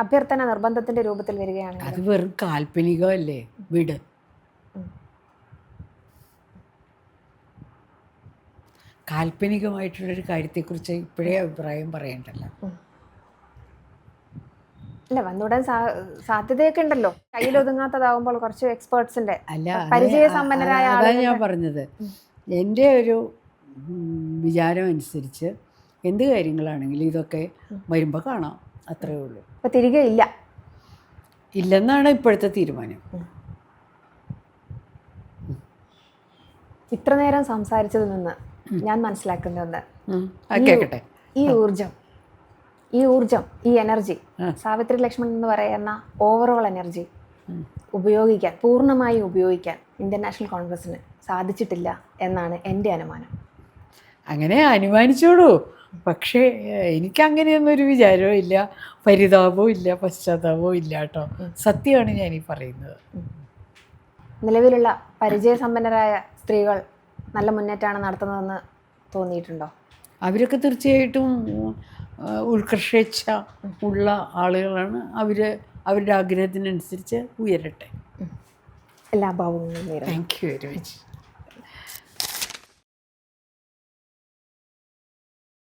അഭ്യർത്ഥന നിർബന്ധത്തിൻ്റെ രൂപത്തിൽ വരികയാണെങ്കിൽ അത് വെറും കാൽപ്പനികമല്ലേ, വിട്. കാൽപ്പനികമായിട്ടുള്ളൊരു കാര്യത്തെക്കുറിച്ച് ഇപ്പോഴേ അഭിപ്രായം പറയണ്ടല്ലോ. അല്ല, വന്നുടൻ സാധ്യതയൊക്കെ ഉണ്ടല്ലോ. കയ്യിലൊതുങ്ങാത്തതാവുമ്പോൾ കുറച്ച് എക്സ്പേർട്സിന്റെ അല്ല, പരിചയസമ്പന്നരായ അതാണ് ഞാൻ പറഞ്ഞത്. എൻ്റെ ഒരു വിചാരം അനുസരിച്ച് എന്ത് കാര്യങ്ങളാണെങ്കിലും ഇതൊക്കെ വരുമ്പോൾ കാണാം, അത്രയേ ഉള്ളൂ. അപ്പം തിരികെ ഇല്ലെന്നാണ് ഇപ്പോഴത്തെ തീരുമാനം. ഇത്ര നേരം സംസാരിച്ചതിൽ നിന്ന് ഞാൻ മനസ്സിലാക്കുന്നത് കേൾക്കട്ടെ, ഈ ഊർജം ഈ എനർജി സാവിത്രി ലക്ഷ്മൺ എന്ന് പറയുന്ന ഓവറോൾ എനർജി പൂർണ്ണമായി ഉപയോഗിക്കാൻ ഇന്ത്യൻ നാഷണൽ കോൺഗ്രസിന് സാധിച്ചിട്ടില്ല എന്നാണ് എൻ്റെ അനുമാനം. അങ്ങനെ അനുമാനിച്ചോളൂ. പക്ഷേ എനിക്കങ്ങനെയൊന്നൊരു വിചാരവും ഇല്ല, പരിതാപവും ഇല്ല, പശ്ചാത്താപവും ഇല്ല കേട്ടോ. സത്യമാണ് ഞാനീ പറയുന്നത്. നിലവിലുള്ള പരിചയസമ്പന്നരായ സ്ത്രീകൾ നല്ല മുന്നേറ്റമാണ് നടത്തുന്നതെന്ന് തോന്നിയിട്ടുണ്ടോ? അവരൊക്കെ തീർച്ചയായിട്ടും ഉത്കർഷേച്ഛ ഉള്ള ആളുകളാണ്. അവരുടെ ആഗ്രഹത്തിനനുസരിച്ച് ഉയരട്ടെ. എല്ലാ ഭാവങ്ങളും. Thank you very much.